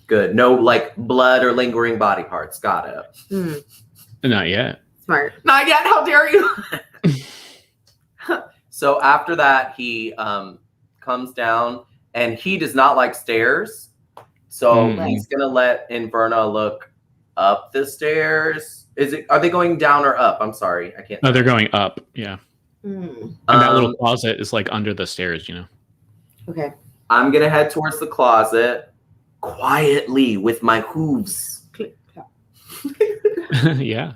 Good. No like blood or lingering body parts. Got it. Not yet. Smart. Not yet. How dare you? So after that, he comes down, and he does not like stairs. So he's gonna let Inverna look up the stairs. Are they going down or up? I'm sorry, I can't. No, they're going up. Yeah. Mm. And that little closet is like under the stairs, Okay. I'm gonna head towards the closet quietly with my hooves. Click, clap. Yeah.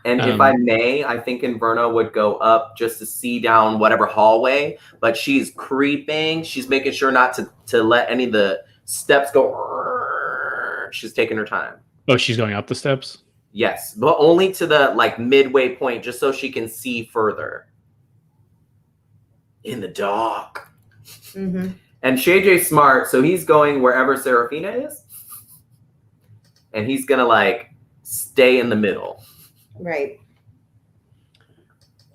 And if I may, I think Inverna would go up just to see down whatever hallway, but she's creeping. She's making sure not to let any of the steps go. She's taking her time. Oh, she's going up the steps? Yes, but only to the like midway point, just so she can see further. In the dark. Mm-hmm. And Shay J's smart, so he's going wherever Serafina is. And he's gonna like stay in the middle. Right.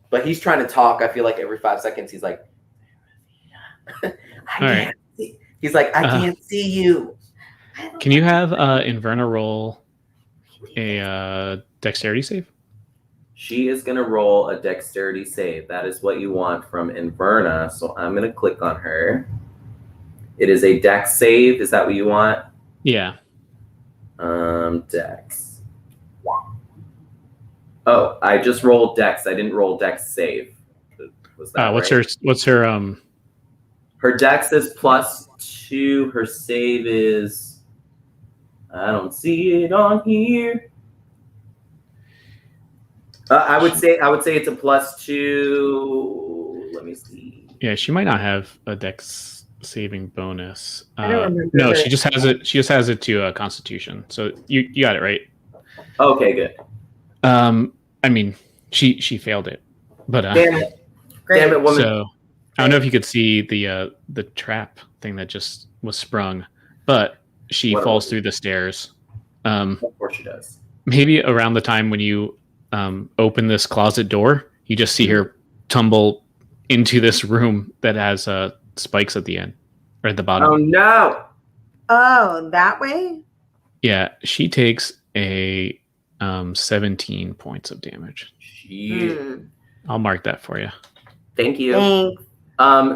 But he's trying to talk. I feel like every 5 seconds he's like, I can't see. He's like, I can't see you. Can you have Inverna roll a dexterity save? She is going to roll a dexterity save. That is what you want from Inverna. So I'm going to click on her. It is a dex save. Is that what you want? Yeah. Dex. Oh, I just rolled dex. I didn't roll dex save. Was that what's right? her Her dex is +2. Her save is, I don't see it on here. I would say it's a +2. Let me see. Yeah, she might not have a dex saving bonus. I don't remember. No, she just has it. She just has it to Constitution. So you got it right. Okay, good. I mean, she failed it, but Damn it, woman. So I don't know if you could see the trap thing that just was sprung, but she falls through the stairs. Of course she does. Maybe around the time when you open this closet door, you just see her tumble into this room that has spikes at the end or at the bottom. Oh no! Oh, that way? Yeah, she takes a 17 points of damage. I'll mark that for you. Thank you. Thanks.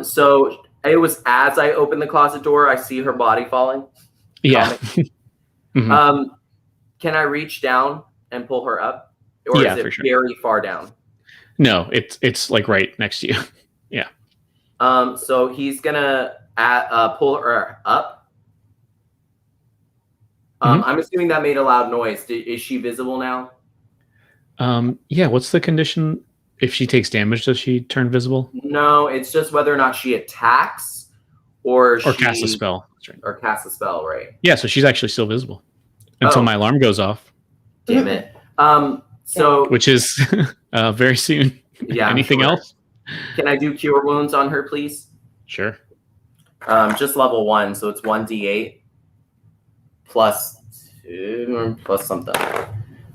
So it was as I opened the closet door, I see her body falling. Yeah. Mm-hmm. Can I reach down and pull her up? Or is it very far down? No, it's like right next to you. Yeah. So he's gonna pull her up. I'm assuming that made a loud noise. Is she visible now? Yeah. What's the condition? If she takes damage, does she turn visible? No, it's just whether or not she attacks or cast a spell. Or cast a spell, right? Yeah, so she's actually still visible until my alarm goes off. Damn it. So which is very soon. Yeah. Anything else? Can I do cure wounds on her, please? Sure. Just level 1, so it's 1d8 +2 or plus something.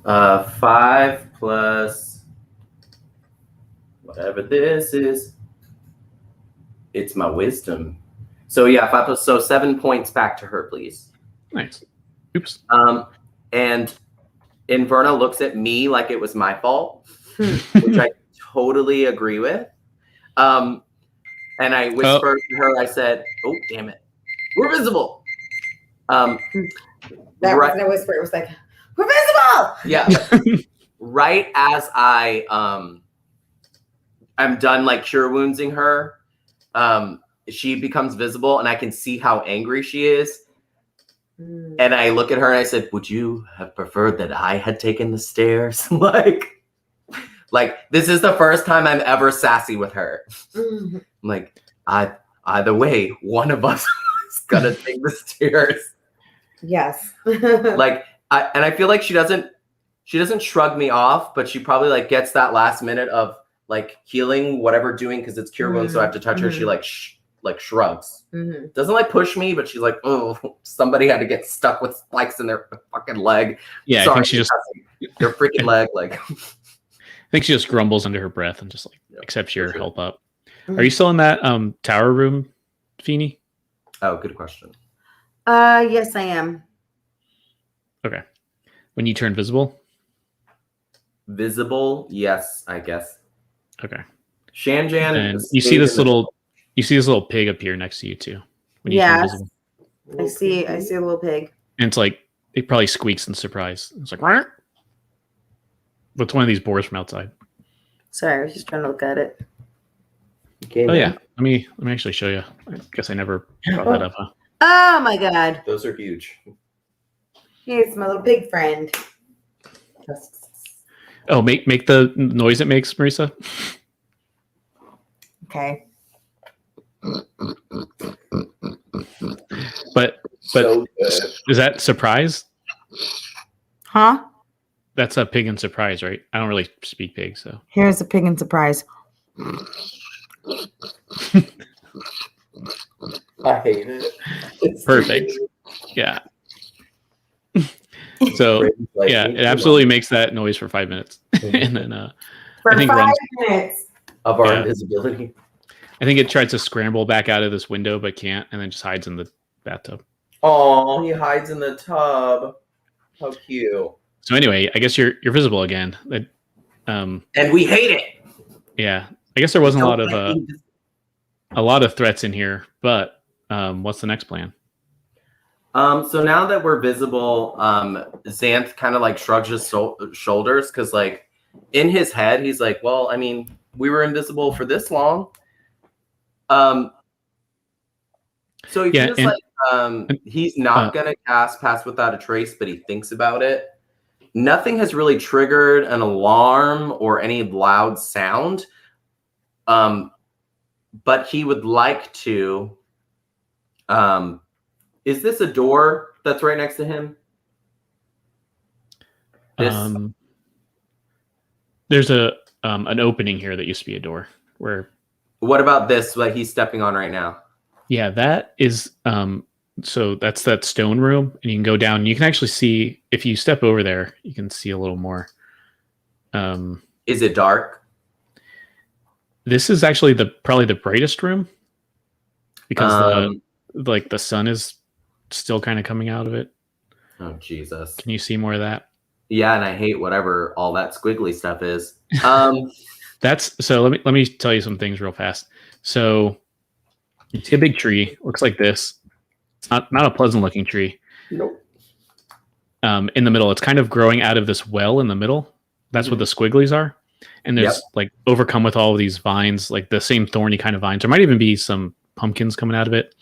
5 plus whatever this is. It's my wisdom. So yeah, 5 plus 7 points back to her, please. Nice. Oops. And Inverna looks at me like it was my fault, which I totally agree with. And I whispered to her, I said, "Oh, damn it. We're visible." That wasn't a whisper. It was like, "We're visible!" Yeah. Right as I'm done like cure woundsing her, she becomes visible and I can see how angry she is. And I look at her and I said, "Would you have preferred that I had taken the stairs?" like this is the first time I'm ever sassy with her. I'm like, either way, one of us is gonna take the stairs. Yes. I feel like she doesn't shrug me off, but she probably like gets that last minute of like healing, whatever doing, because it's cure wounds, so I have to touch her. She like, shh, like shrugs. Mm-hmm. Doesn't like push me, but she's like, oh, somebody had to get stuck with spikes in their fucking leg. Yeah, Sorry, I think she just their freaking leg. Like, I think she just grumbles under her breath and just like Yep, accepts your for sure. help up. Are you still in that tower room, Feeny? Oh, good question. Yes, I am. Okay. When you turn visible? Visible, yes, I guess. Okay. Shanjan. And you see this little pig appear next to you too. When you turn Yes. visible. I see a little pig. And it's like it probably squeaks in surprise. It's like "Rrrt." What's one of these boars from outside? Sorry, I was just trying to look at it. Oh yeah. Let me actually show you. I guess I never brought that up, huh? Oh my god. Those are huge. Here's my little pig friend. Oh, make the noise it makes, Marisa. Okay. But So good. is that surprise? Huh? That's a pig in surprise, right? I don't really speak pig, so Here's a pig in surprise. I hate it. It's perfect. Yeah. So like, yeah, it absolutely makes that noise for 5 minutes, and then For I think 5 minutes. of our Yeah. invisibility. I think it tries to scramble back out of this window but can't, and then just hides in the bathtub. Oh, he hides in the tub. How cute. So anyway, I guess you're visible again. That And we hate it. yeah, I guess there wasn't Don't a like being lot of threats in here, but what's the next plan? So now that we're visible, Xanth kind of like shrugs his shoulders because, like, in his head, he's like, "Well, I mean, we were invisible for this long." So he feels like he's not gonna cast Pass Without a Trace, but he thinks about it. Nothing has really triggered an alarm or any loud sound. But he would like to. Is this a door that's right next to him? There's an opening here that used to be a door. Where? What about this? What he's stepping on right now? Yeah, that is. So that's that stone room, and you can go down. You can actually see if you step over there. You can see a little more. Is it dark? This is actually probably the brightest room because the sun is still kind of coming out of it. Oh Jesus! Can you see more of that? Yeah, and I hate whatever all that squiggly stuff is. That's so. Let me tell you some things real fast. So you see a big tree. Looks like this. It's not a pleasant looking tree. Nope. In the middle, it's kind of growing out of this well in the middle. That's what the squigglies are. And there's like overcome with all of these vines, like the same thorny kind of vines. There might even be some pumpkins coming out of it.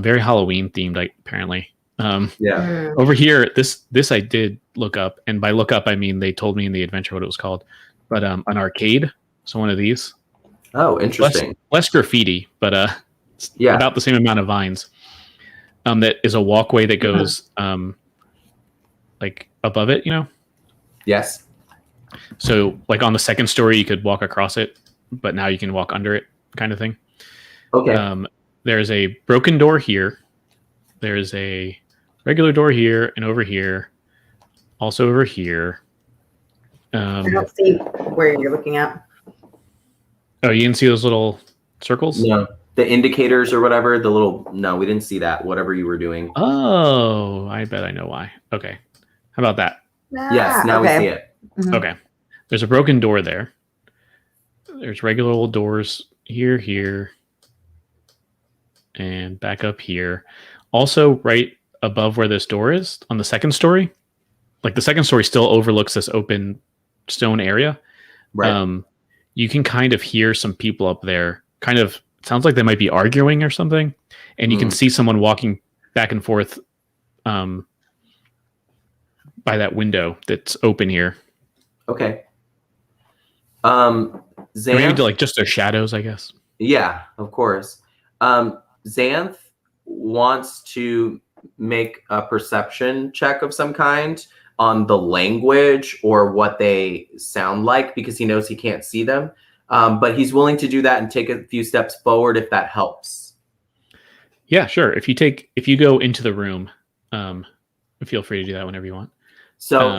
Very Halloween themed, apparently. Over here, this I did look up, and by look up I mean they told me in the adventure what it was called. But an arcade, so one of these. Oh, interesting. Less graffiti, but about the same amount of vines. That is a walkway that goes like above it, you know? Yes. So like on the second story you could walk across it, but now you can walk under it, kind of thing. Okay. There's a broken door here. There's a regular door here and over here. Also over here. I don't see where you're looking at. Oh, you didn't see those little circles? No. The indicators or whatever, no, we didn't see that, whatever you were doing. Oh, I bet I know why. Okay. How about that? Yes, now we see it. Mm-hmm. Okay. There's a broken door there. There's regular old doors here, and back up here. Also, right above where this door is, on the second story, like the second story still overlooks this open stone area. Right. You can kind of hear some people up there, kind of sounds like they might be arguing or something, and you can see someone walking back and forth by that window that's open here. Okay. Maybe like just their shadows, I guess. Yeah, of course. Xanth wants to make a perception check of some kind on the language or what they sound like because he knows he can't see them. But he's willing to do that and take a few steps forward if that helps. Yeah, sure. If you go into the room, feel free to do that whenever you want. So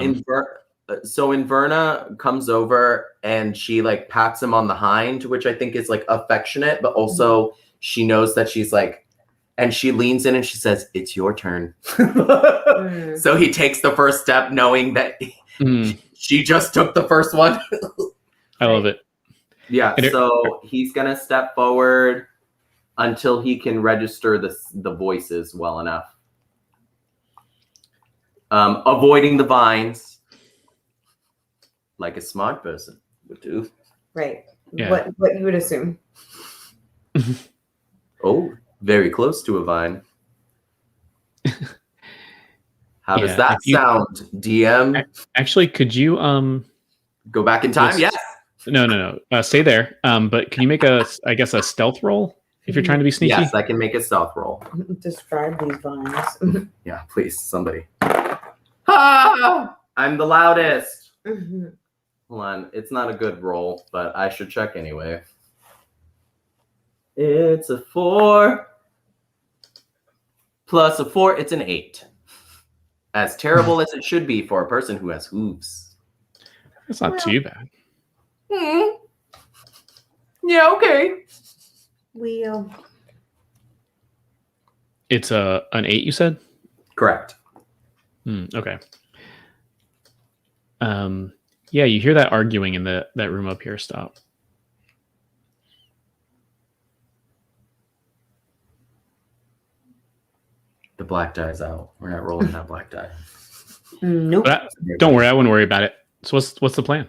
Inverna comes over and she like pats him on the hind, which I think is like affectionate, but also she knows that she's like, and she leans in and she says, "It's your turn." So he takes the first step knowing that she just took the first one. I love it. Yeah, so he's going to step forward until he can register the voices well enough. Avoiding the vines like a smart person would do. Right. Yeah. What you would assume. Oh, very close to a vine. How does that sound, DM? Actually, could you go back in time? Yes. No. Stay there. But can you make a stealth roll if you're trying to be sneaky? Yes, I can make a stealth roll. Describe these vines. Yeah, please, somebody. Ah! I'm the loudest. Hold on, it's not a good roll, but I should check anyway. It's a 4 plus a 4. It's an 8. As terrible as it should be for a person who has hooves. That's not too bad. Yeah, okay. It's an 8, you said? Correct. Okay. Yeah, you hear that arguing in that room up here. Stop. The black die's out. We're not rolling that black die. Nope. Don't worry, I wouldn't worry about it. So what's the plan?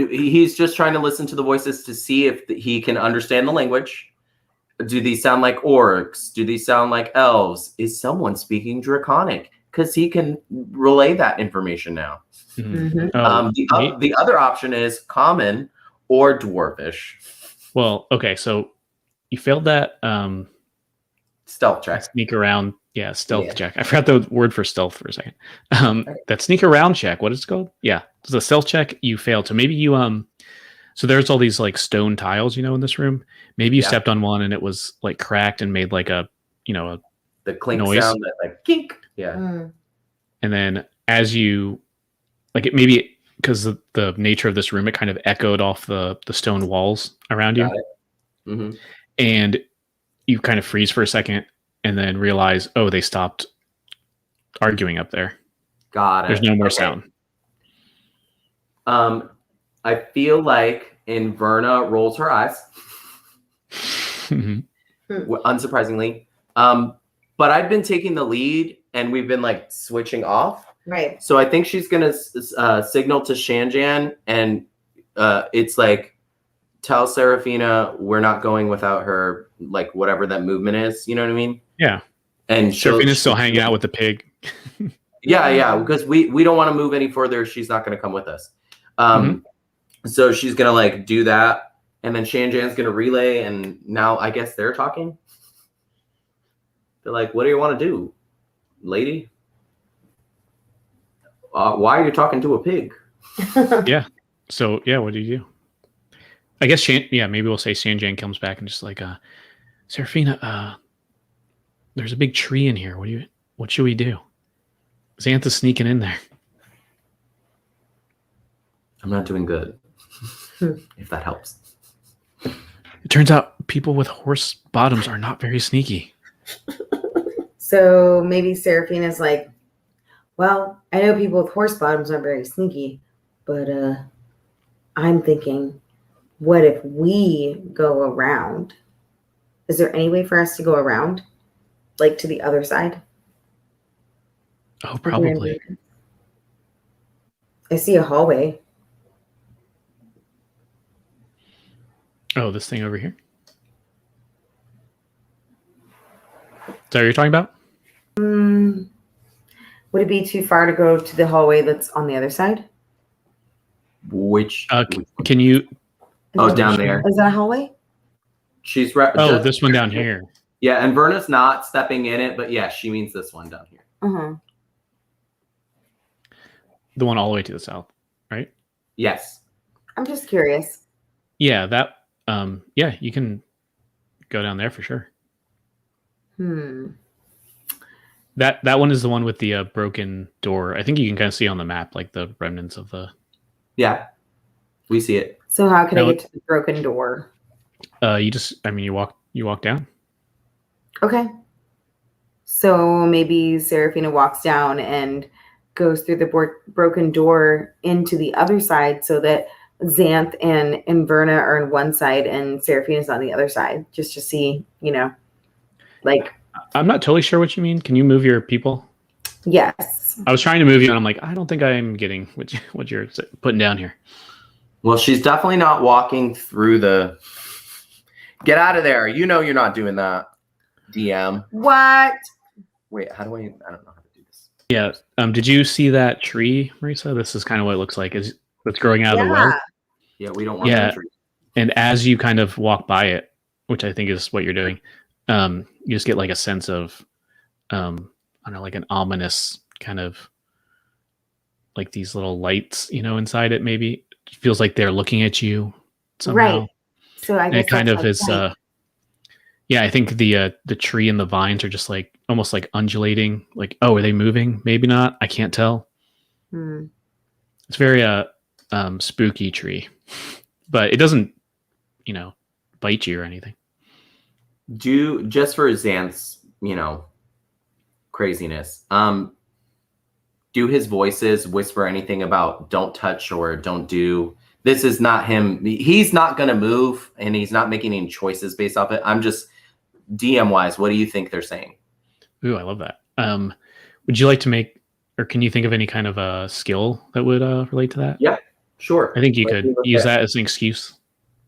He's just trying to listen to the voices to see if he can understand the language. Do these sound like orcs? Do these sound like elves? Is someone speaking Draconic? Because he can relay that information now. The other option is common or dwarfish. Well, okay, so you failed that stealth check. Sneak around. Yeah, stealth check. I forgot the word for stealth for a second. That sneak around check, what is it called? Yeah. It's a stealth check, you failed. So maybe you so there's all these like stone tiles, in this room. Maybe you stepped on one and it was like cracked and made like a the clink noise. Sound, that like kink. Yeah. And then as you like it maybe because the nature of this room, it kind of echoed off the stone walls around you. And you kind of freeze for a second and then realize, oh, they stopped arguing up there. Got it. There's no more sound. I feel like Inverna rolls her eyes. Unsurprisingly. But I've been taking the lead and we've been like switching off. Right. So I think she's going to signal to Shanjan and it's like, tell Seraphina we're not going without her, like whatever that movement is. You know what I mean? Yeah. And Seraphina's still hanging out with the pig. Yeah. Because we don't want to move any further. She's not going to come with us. So she's going to like do that. And then Shanjan's going to relay. And now I guess they're talking. They're like, what do you want to do, lady? Why are you talking to a pig? Yeah. So, yeah, what do you do? I guess, maybe we'll say Shanjan comes back and just like, Seraphina, there's a big tree in here. What should we do? Xantha's sneaking in there. I'm not doing good. If that helps. It turns out people with horse bottoms are not very sneaky. So maybe Seraphina's like, well, I know people with horse bottoms aren't very sneaky, but I'm thinking, what if we go around? Is there any way for us to go around? Like to the other side? Oh, probably. I see a hallway. Oh, this thing over here? Is that what you're talking about? Would it be too far to go to the hallway that's on the other side? Which? Can you... Oh, down there. Is that a hallway? She's right. Oh, this one down here. Yeah, and Verna's not stepping in it, but yeah, she means this one down here. The one all the way to the south, right? Yes. I'm just curious. Yeah, that yeah, you can go down there for sure. That one is the one with the broken door. I think you can kind of see on the map like the remnants of the. Yeah, we see it. So how can I No, get to the broken door? You just, I mean, you walk down. Okay. So maybe Seraphina walks down and goes through the broken door into the other side so that Xanth and Inverna are on one side and Seraphina's on the other side, just to see, like. I'm not totally sure what you mean. Can you move your people? Yes. I was trying to move you, and I'm like, I don't think I'm getting what you're putting down here. Well, she's definitely not walking through the. Get out of there! You know you're not doing that, DM. What? Wait, how do I don't know how to do this. Yeah. Did you see that tree, Marisa? This is kind of what it looks like. Is it's growing out of the well? Yeah, we don't want Yeah. that tree. And as you kind of walk by it, which I think is what you're doing, you just get like a sense of, I don't know, like an ominous kind of like these little lights, inside it. Maybe it feels like they're looking at you somehow. Right. So I guess it kind of like is. Yeah, I think the tree and the vines are just like almost like undulating. Like, oh, are they moving? Maybe not. I can't tell. It's very spooky tree, but it doesn't, bite you or anything. Just for Xanth's, craziness. Do his voices whisper anything about don't touch or don't do? This is not him. He's not going to move, and he's not making any choices based off it. I'm just DM wise. What do you think they're saying? Ooh, I love that. Would you like to make, or can you think of any kind of a skill that would relate to that? Yeah, sure. I think you could use that as an excuse.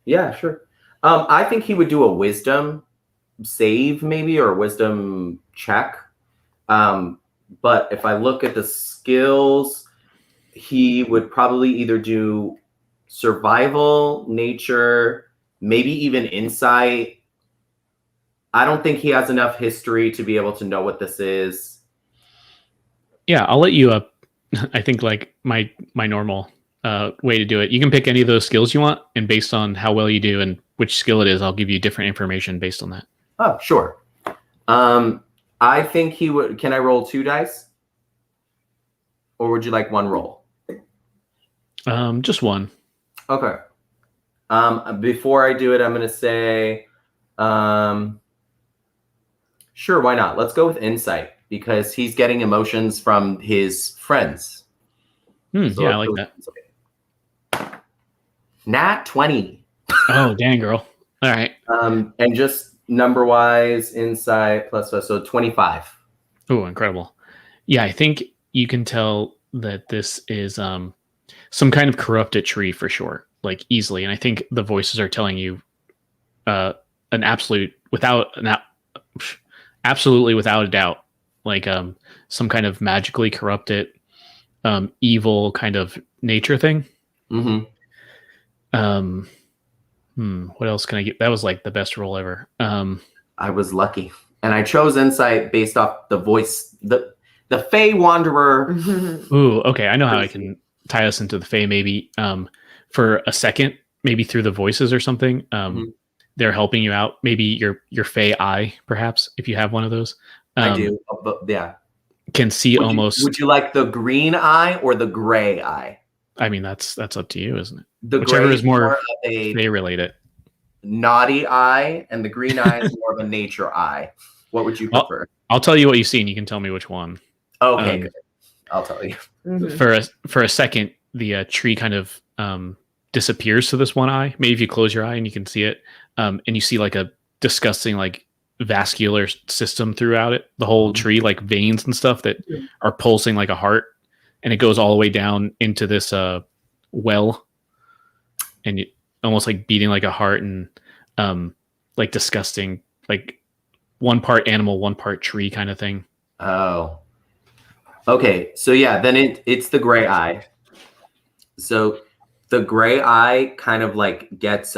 Yeah, sure. I think he would do a wisdom save maybe, or a wisdom check. But if I look at the skills, he would probably either do survival, nature, maybe even insight. I don't think he has enough history to be able to know what this is. Yeah, I'll let you up. I think like my normal way to do it. You can pick any of those skills you want, and based on how well you do and which skill it is, I'll give you different information based on that. Oh, sure. I think he would. Can I roll 2 dice? Or would you like 1 roll? Just 1. Okay. Before I do it, I'm going to say, sure, why not? Let's go with insight, because he's getting emotions from his friends. So yeah, I like that. Nat 20. Oh, dang, girl. All right. And just number-wise, insight plus, so 25. Oh, incredible. Yeah, I think you can tell that this is some kind of corrupted tree for sure, like easily. And I think the voices are telling you an absolutely without a doubt, like some kind of magically corrupted, evil kind of nature thing. What else can I get? That was like the best roll ever. I was lucky, and I chose insight based off the voice, the Fey Wanderer. Ooh, okay. I know how I can tie us into the Fey. Maybe for a second, maybe through the voices or something. They're helping you out. Maybe your Fey eye, perhaps, if you have one of those. I do, but yeah. Can see almost. Would you like the green eye or the gray eye? I mean, that's up to you, isn't it? The whichever gray is more a Fey related. Naughty eye, and the green eye is more of a nature eye. What would you prefer? I'll tell you what you see, and you can tell me which one. Okay, good. I'll tell you. For a second, the tree kind of disappears to this one eye. Maybe if you close your eye and you can see it, and you see like a disgusting like vascular system throughout it. The whole tree, like veins and stuff that are pulsing like a heart, and it goes all the way down into this well, and almost like beating like a heart, and like disgusting, like 1 part animal, 1 part tree kind of thing. Oh. Okay, so yeah, then it's the gray eye. So the gray eye kind of like gets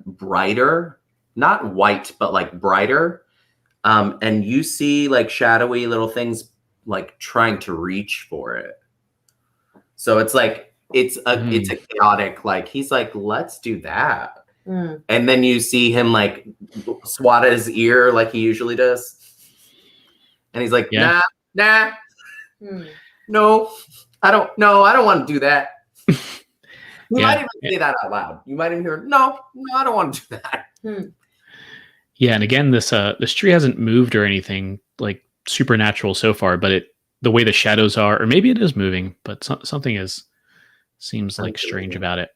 brighter, not white, but like brighter. And you see like shadowy little things like trying to reach for it. So it's like it's a chaotic, like he's like, let's do that. Mm. And then you see him like swat at his ear like he usually does. And he's like, Yeah. nah, Mm. no, I don't want to do that. You Yeah. might even say that out loud. You might even hear, no, I don't want to do that. Mm. Yeah, and again, this tree hasn't moved or anything like supernatural so far, but the way the shadows are, or maybe it is moving, but something seems like strange about it.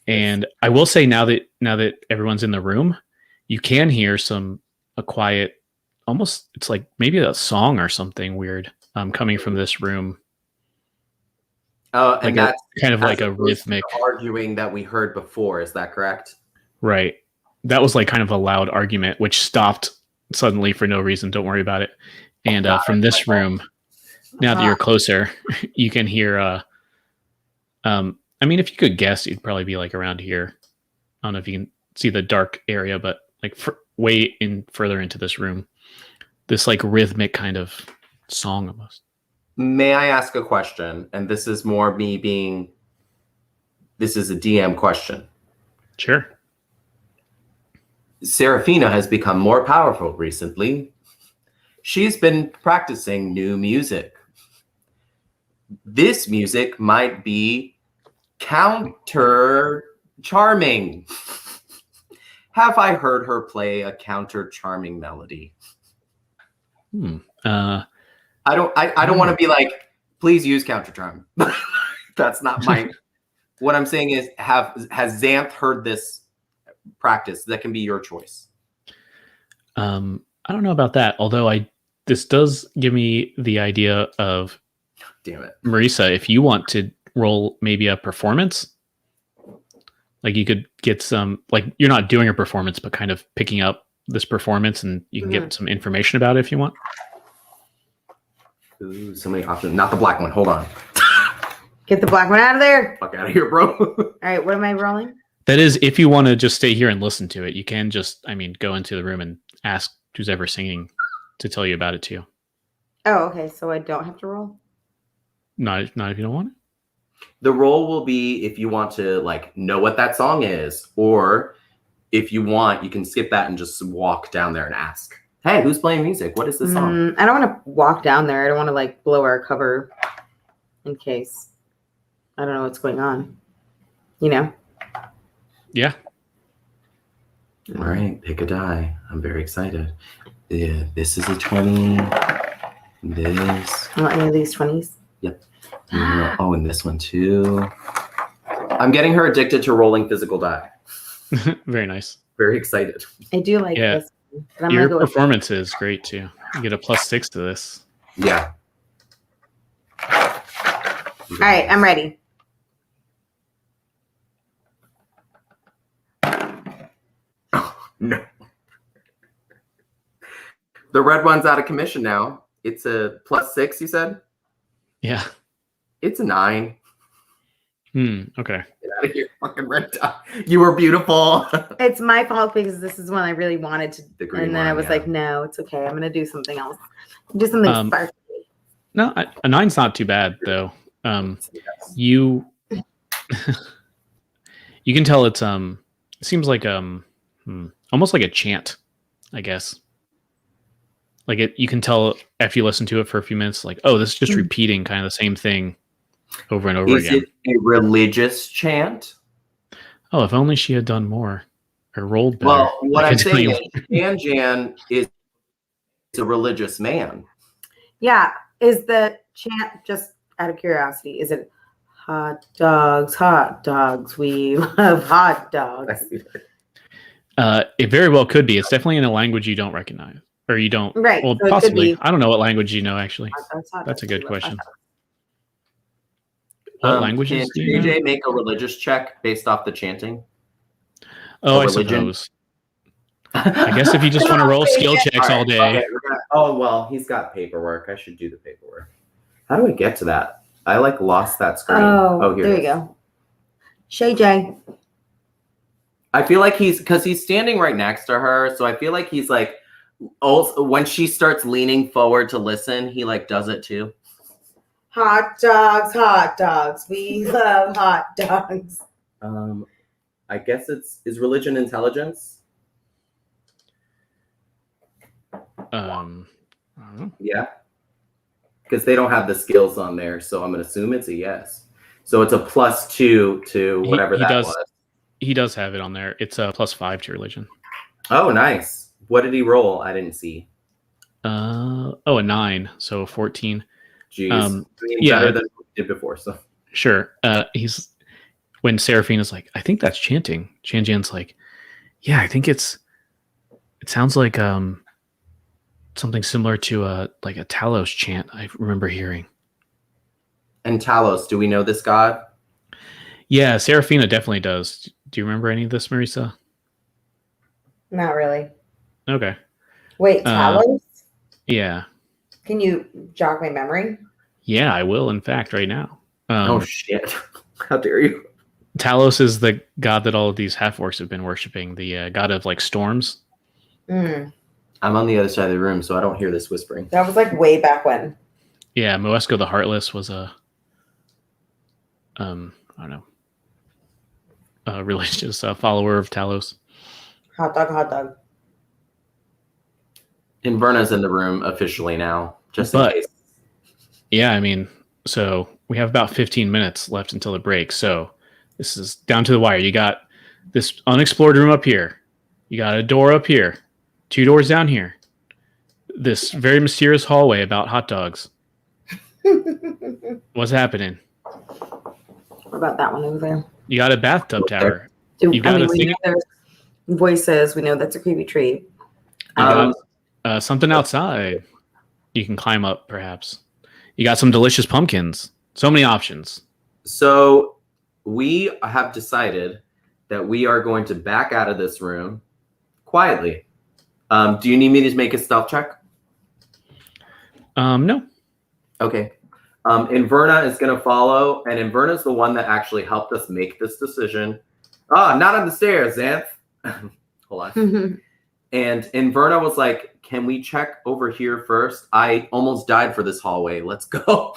And I will say now that everyone's in the room, you can hear a quiet, almost it's like maybe a song or something weird coming from this room. Oh, and that's kind of like a opposed to rhythmic the arguing that we heard before. Is that correct? Right. That was like kind of a loud argument, which stopped suddenly for no reason. Don't worry about it. And from this room, now that you're closer, you can hear. I mean, if you could guess, you'd probably be like around here. I don't know if you can see the dark area, but like way further into this room, this like rhythmic kind of song almost. May I ask a question? And this is more me being. This is a DM question. Sure. Serafina has become more powerful recently. She's been practicing new music. This music might be counter charming. Have I heard her play a counter charming melody? I don't want to be like, please use counter charm. That's not my. What I'm saying is, has Xanth heard this practice? That can be your choice. I don't know about that. Although this does give me the idea of, damn it, Marisa, if you want to roll maybe a performance, like you could get some, like you're not doing a performance, but kind of picking up this performance, and you can get some information about it if you want. Ooh, so many options. Not the black one. Hold on. Get the black one out of there. Fuck out of here, bro. All right, what am I rolling? That is, if you want to just stay here and listen to it, you can just, go into the room and ask who's ever singing to tell you about it too. Oh, okay. So I don't have to roll? Not if you don't want it. The roll will be if you want to like know what that song is, or if you want, you can skip that and just walk down there and ask, hey, who's playing music? What is this song? I don't want to walk down there. I don't want to like blow our cover in case I don't know what's going on. You know? Yeah. All right, pick a die. I'm very excited. Yeah, this is a 20. This. Want any of these 20s? Yep. Oh, and this one too. I'm getting her addicted to rolling physical die. Very nice. Very excited. I do like this. But I'm Your gonna go performance is great too. You get a +6 to this. Yeah. All right, I'm ready. No. The red one's out of commission now. It's a +6, you said? Yeah. It's a 9. Okay. Get out of here, fucking red dot. You were beautiful. It's my fault because this is one I really wanted to. The green and then one, I was yeah. like, no, it's okay. I'm going to do something else. Do something sparkly. No, a 9's not too bad though. You you can tell it's it seems like almost like a chant, I guess. Like you can tell if you listen to it for a few minutes, like, oh, this is just repeating kind of the same thing over and over again. Is it a religious chant? Oh, if only she had done more or rolled better. Well, what I'm saying is Jan is a religious man. Yeah. Is the chant, just out of curiosity, is it hot dogs, we love hot dogs? It very well could be. It's definitely in a language you don't recognize. Or you don't. Right. Well, so possibly. I don't know what language you know, actually. Hot dogs, That's a good question. hot What languages Can do you know? AJ make a religious check based off the chanting? Oh, I religion? suppose. I guess if you just want to roll skill checks all day. Okay, oh, well, he's got paperwork. I should do the paperwork. How do I get to that? I like lost that screen. Oh, here there it you is. go. Shay J. I feel like because he's standing right next to her. So I feel like he's like, also, when she starts leaning forward to listen, he like does it too. Hot dogs, we love hot dogs. I guess is religion intelligence? I don't know. Yeah. Because they don't have the skills on there, so I'm gonna assume it's a yes. So it's a +2 to whatever He that does. was. He does have it on there. It's a +5 to religion. Oh, nice. What did he roll? I didn't see. A 9, so 14. Jeez. Yeah, better than we did before. So sure. He's when Seraphina's like, I think that's chanting. Janjan's like, yeah, I think it sounds like something similar to like a Talos chant I remember hearing. And Talos, do we know this god? Yeah, Seraphina definitely does. Do you remember any of this, Marisa? Not really. Okay. Wait, Talos? Yeah. Can you jog my memory? Yeah, I will, in fact, right now. Oh, shit. How dare you? Talos is the god that all of these half-orcs have been worshipping, the god of like storms. Mm. I'm on the other side of the room, so I don't hear this whispering. That was like way back when. Yeah, Moesko the Heartless was a I don't know, a religious follower of Talos. Hot dog. Inverna's in the room officially now, just in case. Yeah, I mean, so we have about 15 minutes left until the break. So this is down to the wire. You got this unexplored room up here. You got a door up here. 2 doors down here. This very mysterious hallway about hot dogs. What's happening? What about that one over there? You got a bathtub tower. We know there's voices. We know that's a creepy tree. You got something outside. You can climb up, perhaps. You got some delicious pumpkins. So many options. So we have decided that we are going to back out of this room quietly. Do you need me to make a stealth check? No. Okay. Inverna is going to follow, and Inverna is the one that actually helped us make this decision. Not on the stairs, Xanth. Hold on. And Inverna was like, can we check over here first? I almost died for this hallway. Let's go.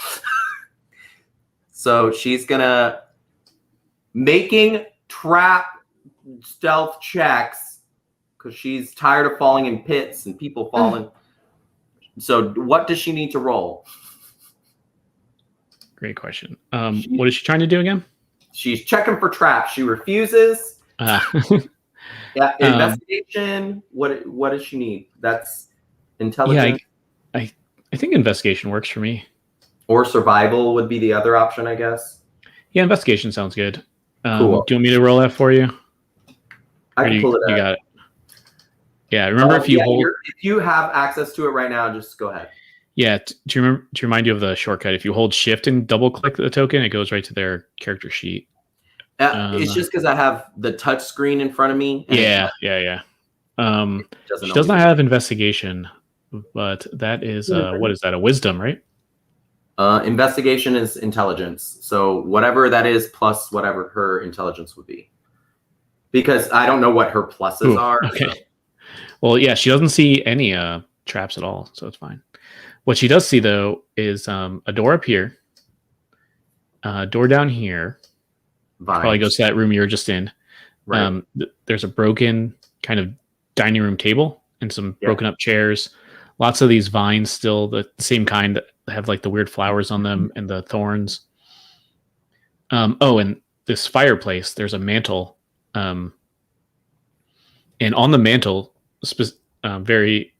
So she's going to making trap stealth checks because she's tired of falling in pits and people falling. So what does she need to roll? Great question. What is she trying to do again? She's checking for traps. She refuses. Yeah, investigation. What does she need? That's intelligence. Yeah, I think investigation works for me. Or survival would be the other option, I guess. Yeah, investigation sounds good. Cool. Do you want me to roll that for you? I can pull it out. You got it. Yeah, remember if you hold. If you have access to it right now, just go ahead. Yeah, to remind you of the shortcut, if you hold Shift and double click the token, it goes right to their character sheet. It's just because I have the touch screen in front of me. Yeah. She does not have investigation, but that is what is that? A wisdom, right? Investigation is intelligence. So whatever that is plus whatever her intelligence would be. Because I don't know what her pluses are. Okay. So. Well, yeah, she doesn't see any traps at all, so it's fine. What she does see, though, is a door up here, a door down here. Probably goes to that room you were just in. Right. There's a broken kind of dining room table and some broken up chairs. Lots of these vines still, the same kind that have like the weird flowers on them and the thorns. And this fireplace, there's a mantle. And on the mantle, very,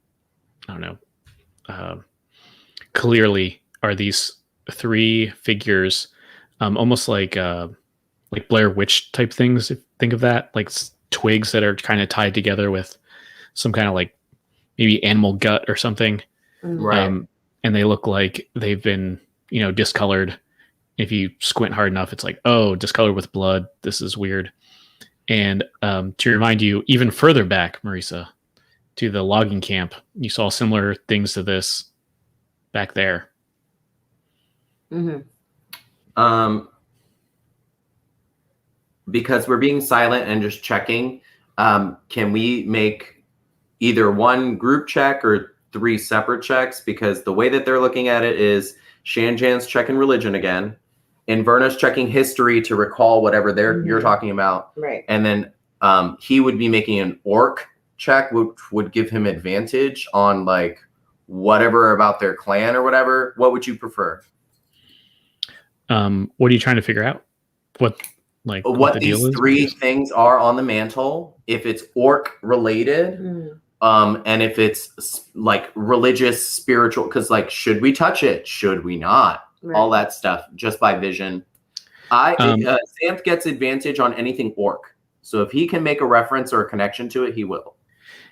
I don't know, clearly are these 3 figures, almost like Blair Witch type things. Think of that, like twigs that are kind of tied together with some kind of like maybe animal gut or something. Right. And they look like they've been, discolored. If you squint hard enough, it's like, oh, discolored with blood. This is weird. And to remind you, even further back, Marisa, to the logging camp, you saw similar things to this back there. Mm-hmm. Because we're being silent and just checking, can we make either one group check or 3 separate checks? Because the way that they're looking at it is Shanjan's checking religion again. Inverna's checking history to recall whatever you're Mhm. talking about, Right. and then he would be making an orc check, which would give him advantage on like whatever about their clan or whatever. What would you prefer? What are you trying to figure out? What What the these deal is? three Because- things are on the mantle, if it's orc related, and if it's like religious, spiritual, because like, should we touch it? Should we not? Right. All that stuff just by vision. Xanth gets advantage on anything orc. So if he can make a reference or a connection to it, he will.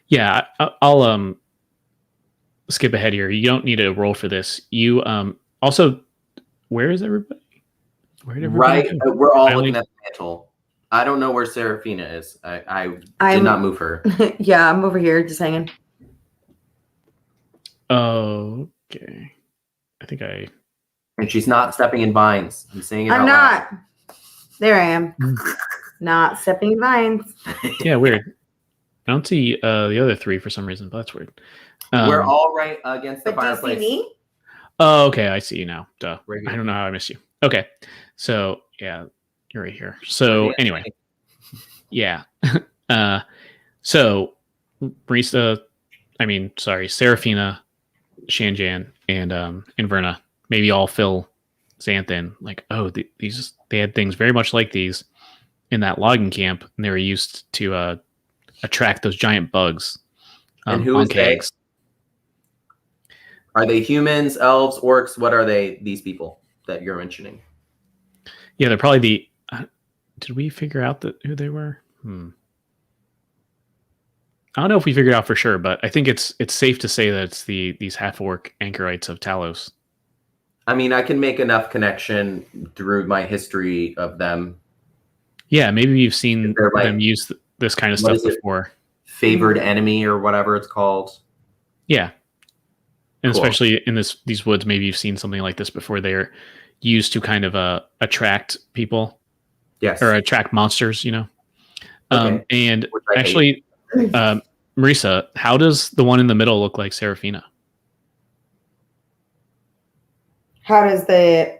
Yeah, I'll skip ahead here. You don't need a roll for this. You also, where is everybody? Where did everybody Right, go? we're all I looking only- at the mantle. I don't know where Seraphina is. I did I'm- not move her. Yeah, I'm over here just hanging. Oh, okay. I think I. And she's not stepping in vines. I'm saying it I'm out not. There I am. Not stepping in vines. Yeah, weird. I don't see the other three for some reason, but that's weird. We're all right against the But do you fireplace. see me? Oh, okay. I see you now. Duh. Right here. I don't know how I missed you. Okay. So, yeah, you're right here. So, anyway. Yeah. So, Seraphina, Shanjan, and Inverna maybe all fill Xanth in. Like, oh, they had things very much like these in that logging camp, and they were used to attract those giant bugs. And who on is they? kegs. Are they humans, elves, orcs? What are they? These people that you're mentioning? Yeah, they're probably the. Did we figure out who they were? I don't know if we figured out for sure, but I think it's safe to say that it's these half orc anchorites of Talos. I mean, I can make enough connection through my history of them. Yeah, maybe you've seen They're like- them use this kind of What stuff is it? before. Favored enemy or whatever it's called. Yeah, and Cool. especially in these woods, maybe you've seen something like this before. They're used to kind of attract people Yes. or attract monsters, you know. Okay. And Which I hate. actually, Marisa, how does the one in the middle look like Seraphina? How does the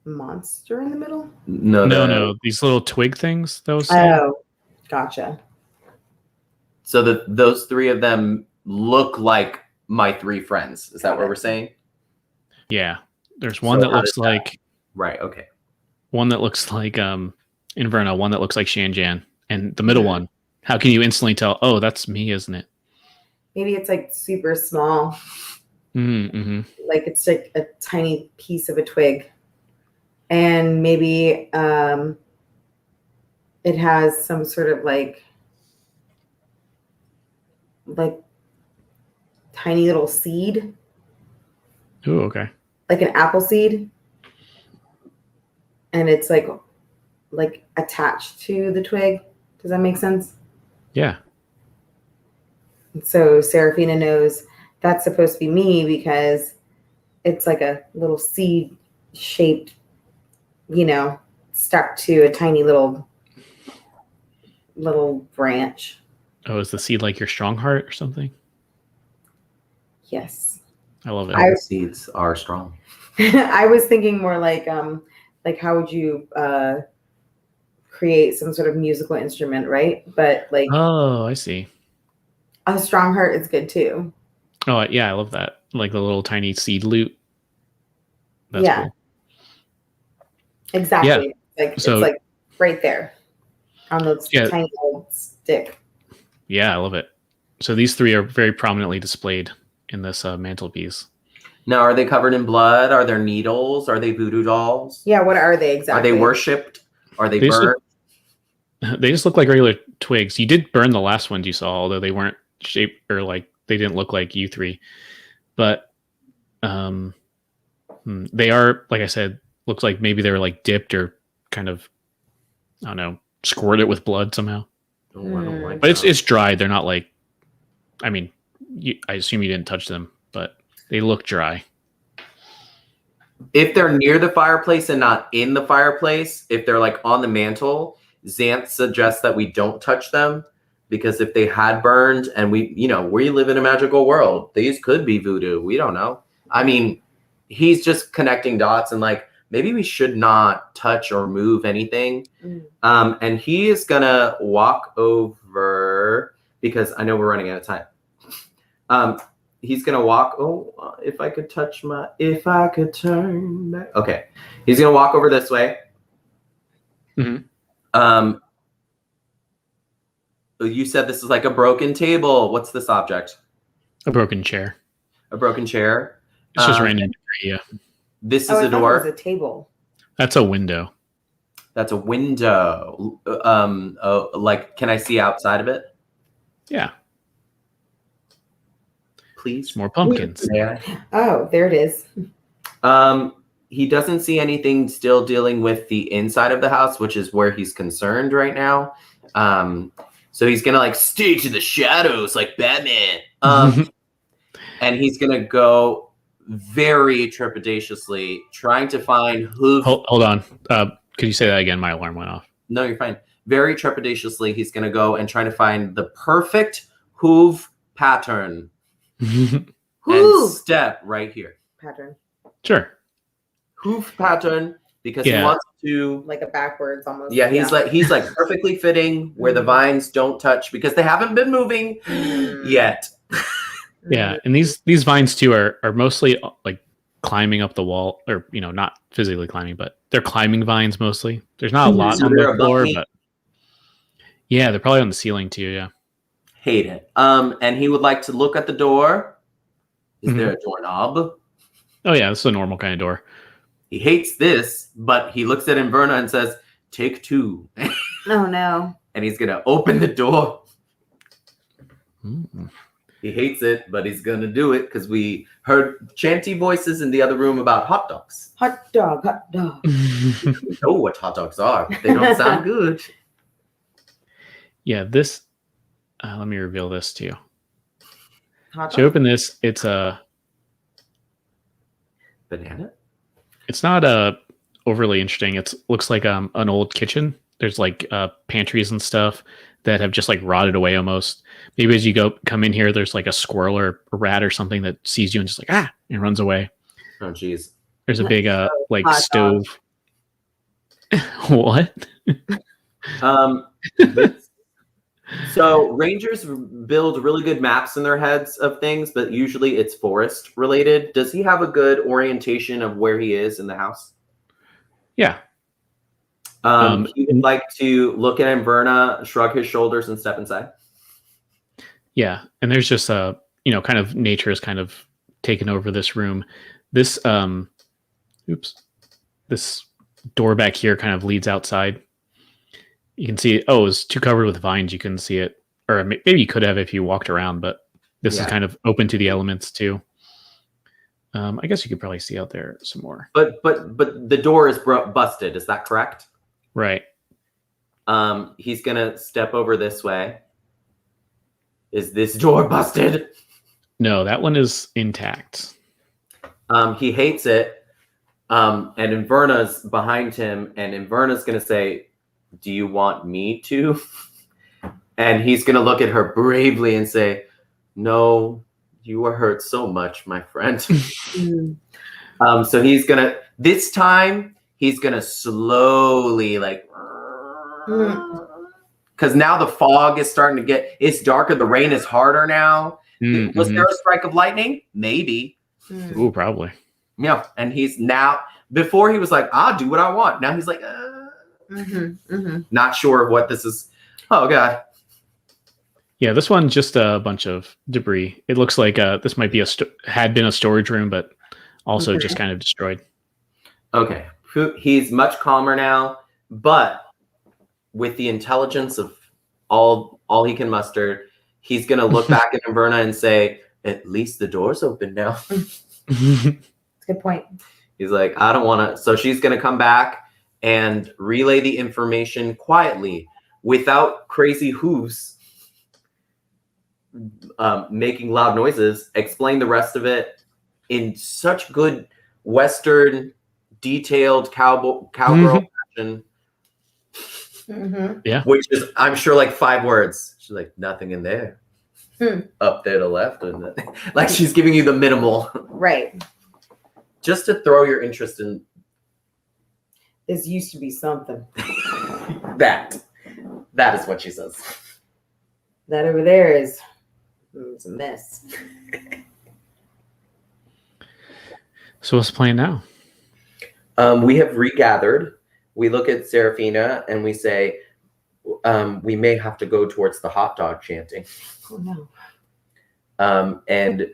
monster in the middle? No, these little twig things. Those. Oh, gotcha. So those three of them look like my three friends. Is that what we're saying? Yeah, there's one So that how looks does that- like Right. Okay. one that looks like Inverna, one that looks like Shanjan, and the middle one. How can you instantly tell? Oh, that's me, isn't it? Maybe it's like super small. Mm-hmm. Like it's like a tiny piece of a twig. And maybe it has some sort of like tiny little seed, Oh, okay. like an apple seed. And it's like attached to the twig. Does that make sense? Yeah. So Seraphina knows that's supposed to be me because it's like a little seed shaped, stuck to a tiny little branch. Oh, is the seed like your strong heart or something? Yes. I love it. The seeds are strong. I was thinking more like how would you create some sort of musical instrument, right? But like Oh, I see. a strong heart is good too. Oh, yeah, I love that. Like the little tiny seed lute. That's Yeah. cool. Exactly. So- it's like right there on those Yeah. tiny little stick. Yeah, I love it. So these three are very prominently displayed in this mantelpiece. Now, are they covered in blood? Are there needles? Are they voodoo dolls? Yeah, what are they exactly? Are they worshipped? Are they They just burned? They just look like regular twigs. You did burn the last ones you saw, although they weren't shaped or like they didn't look like you three. But they are, like I said, looks like maybe they were like dipped or kind of, I don't know, squirted with blood somehow. Oh, I don't like But that. it's dry. They're not like, I mean, I assume you didn't touch them, but they look dry. If they're near the fireplace and not in the fireplace, if they're like on the mantle, Xanth suggests that we don't touch them because if they had burned and we live in a magical world, these could be voodoo. We don't know. I mean, he's just connecting dots and like maybe we should not touch or move anything. And he is gonna walk over because I know we're running out of time. He's gonna walk. Oh, if I could turn back. Okay, he's gonna walk over this way. You said this is like a broken table. What's this object? A broken chair. A broken chair. It's just random debris. Yeah. This is a door. It was a table. That's a window. That's a window. Like, can I see outside of it? Yeah. Please. More pumpkins. Yeah. Oh, there it is. He doesn't see anything still dealing with the inside of the house, which is where he's concerned right now. So he's gonna like stay to the shadows like Batman. And he's gonna go very trepidatiously trying to find who. Hold on. Could you say that again? My alarm went off. No, you're fine. Very trepidatiously, he's gonna go and try to find the perfect hoof pattern. And step right here. Pattern. Sure. Hoof pattern because he wants to like a backwards almost. Yeah, he's like perfectly fitting where the vines don't touch because they haven't been moving yet. Yeah, and these vines too are mostly like climbing up the wall, or not physically climbing, but they're climbing vines mostly. There's not a lot on the floor, but yeah, they're probably on the ceiling too. Yeah. Hate it. And he would like to look at the door. Is there a doorknob? Oh yeah, this is a normal kind of door. He hates this, but he looks at Inverna and says, "Take two." Oh no. And he's gonna open the door. Mm. He hates it, but he's gonna do it because we heard chanty voices in the other room about hot dogs. Hot dog, hot dog. You know what hot dogs are. They don't sound good. Yeah, this. Let me reveal this to you. Hot So you open this. It's a banana. It's not overly interesting. It looks like an old kitchen. There's like pantries and stuff that have just like rotted away almost. Maybe as you come in here, there's like a squirrel or a rat or something that sees you and just like and runs away. Oh jeez. There's a big like stove. What? So rangers build really good maps in their heads of things, but usually it's forest related. Does he have a good orientation of where he is in the house? Yeah. He would like to look at Inverna, shrug his shoulders, and step inside. Yeah, and there's just kind of nature has kind of taken over this room. This this door back here kind of leads outside. You can see it's too covered with vines. You couldn't see it, or maybe you could have if you walked around. But this is kind of open to the elements too. I guess you could probably see out there some more. But the door is busted. Is that correct? Right. He's gonna step over this way. Is this door busted? No, that one is intact. He hates it. And Inverna's behind him, and Inverna's gonna say, "Do you want me to?" And he's going to look at her bravely and say, "No, you were hurt so much, my friend." So he's going to, this time, he's going to slowly like, because now the fog is starting to it's darker. The rain is harder now. Was there a strike of lightning? Maybe. Ooh, probably. Yeah. And he's now, before he was like, "I'll do what I want." Now he's like, not sure what this is. Oh god. Yeah, this one's just a bunch of debris. It looks like this might be had been a storage room, but also just kind of destroyed. Okay, he's much calmer now, but with the intelligence of all he can muster, he's gonna look back at Inverna and say, "At least the door's open now." That's a good point. He's like, "I don't want to." So she's gonna come back and relay the information quietly without crazy hooves making loud noises, explain the rest of it in such good Western detailed cowgirl fashion. Yeah. Which is, I'm sure, like 5 words. She's like, "Nothing in there. Up there to the left." And like she's giving you the minimal. Right. Just to throw your interest in This used to be something. That is what she says. That over there is it's a mess. So what's the plan now? We have regathered. We look at Serafina and we say, we may have to go towards the hot dog chanting. Oh no. And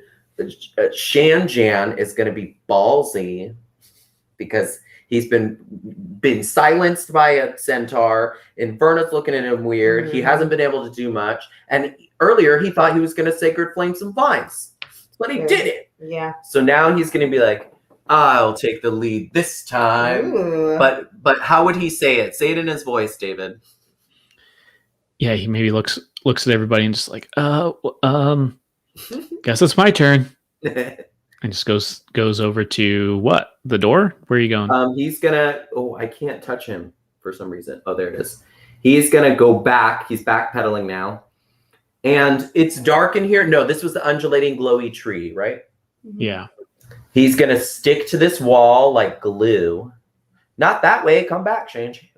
Shan Jan is going to be ballsy because he's been silenced by a centaur. Inferno's looking at him weird. He hasn't been able to do much. And earlier he thought he was going to sacred flame some vines, but he didn't. Yeah. So now he's going to be like, I'll take the lead this time. Ooh. But how would he say it? Say it in his voice, David. Yeah, he maybe looks at everybody and just like, guess it's my turn. And just goes over to what? The door? Where are you going? He's gonna. Oh, I can't touch him for some reason. Oh, there it is. He's gonna go back. He's backpedaling now, and it's dark in here. No, this was the undulating, glowy tree, right? Yeah. He's gonna stick to this wall like glue. Not that way. Come back, change.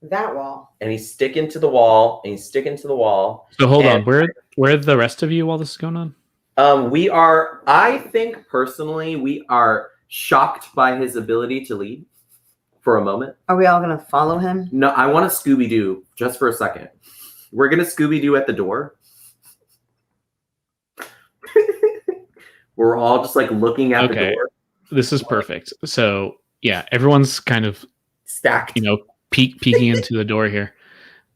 That wall. And he's sticking to the wall. And he's sticking to the wall. So hold on. Where are the rest of you while this is going on? We are. I think personally, we are shocked by his ability to lead for a moment. Are we all gonna follow him? No, I want to Scooby-Doo just for a second. We're gonna Scooby-Doo at the door. We're all just like looking at the door. This is perfect. So yeah, everyone's kind of Stacked. Peeking into the door here.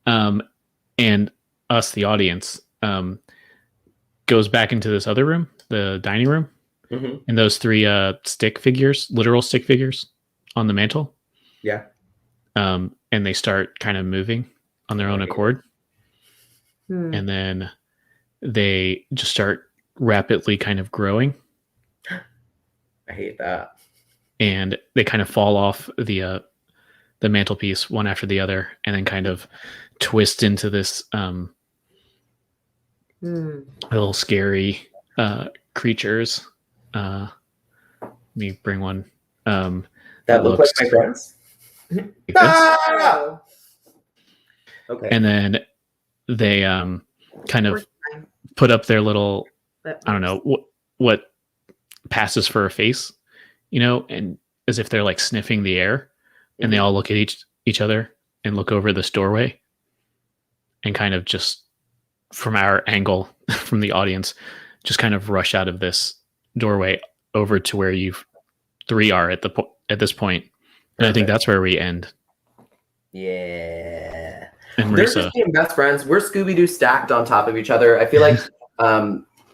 And us, the audience, goes back into this other room, the dining room, and those three stick figures, literal stick figures on the mantle. Yeah. And they start kind of moving on their own accord. And then they just start rapidly kind of growing. I hate that. And they kind of fall off the mantelpiece one after the other, and then kind of twist into this little scary creatures. Let me bring one. That look like my friends. Like Ah! Okay. And then they kind of put up their little, I don't know what passes for a face, and as if they're like sniffing the air. And they all look at each other and look over this doorway and kind of just from our angle, from the audience, just kind of rush out of this doorway over to where you three are at this point. And I think that's where we end. Yeah. And They're Marisa. just being best friends. We're Scooby-Doo stacked on top of each other. I feel like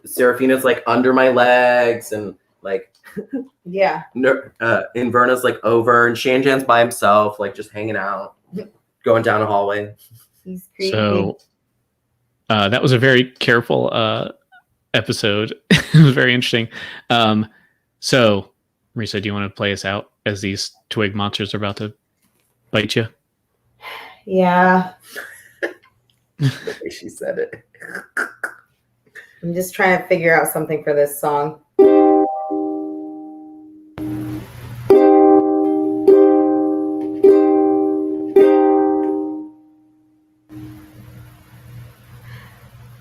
Serafina's like under my legs and like yeah. Inverna's like over and Shanjan's by himself, like just hanging out, going down a hallway. He's creepy. So that was a very careful episode. It was very interesting. So Marisa, do you want to play us out as these twig monsters are about to bite you? Yeah. The way she said it. I'm just trying to figure out something for this song.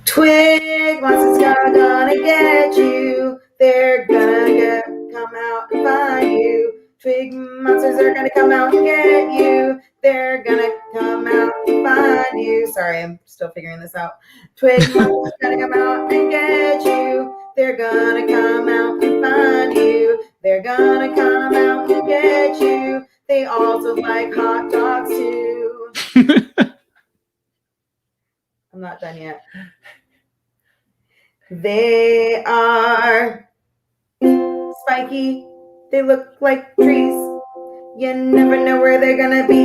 Twig monsters are gonna get you. They're gonna come out and find you. Twig monsters are gonna come out and get you. They're gonna come out and find you. Sorry, I'm still figuring this out. Twig monsters are gonna come out and get you. They're gonna come out and find you. They're gonna come out and get you. They also like hot dogs too. I'm not done yet. They are spiky. They look like trees. You never know where they're gonna be.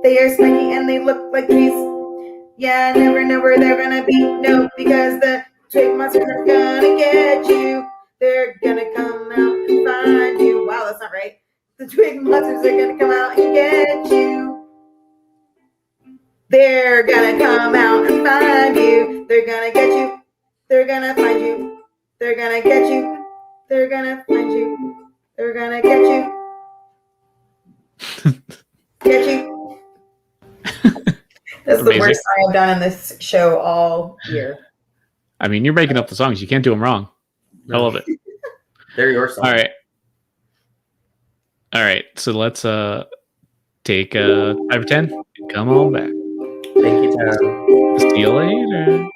They are spiky and they look like trees. Yeah, never know where they're gonna be. No, because the twig monsters are gonna get you. They're gonna come out and find you. Wow, that's not right. The twig monsters are gonna come out and get you. They're gonna come out and find you. They're gonna get you. They're gonna find you. They're gonna get you. They're gonna find you. They're gonna get you. sketchy. That's the Amazing. worst I have done in this show all year. I mean, you're making up the songs. You can't do them wrong. I love it. They're your songs. All right. So let's take 5 or 10. Come on back. Thank you, Tam. See you later.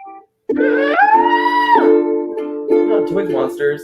Oh, Twig Monsters.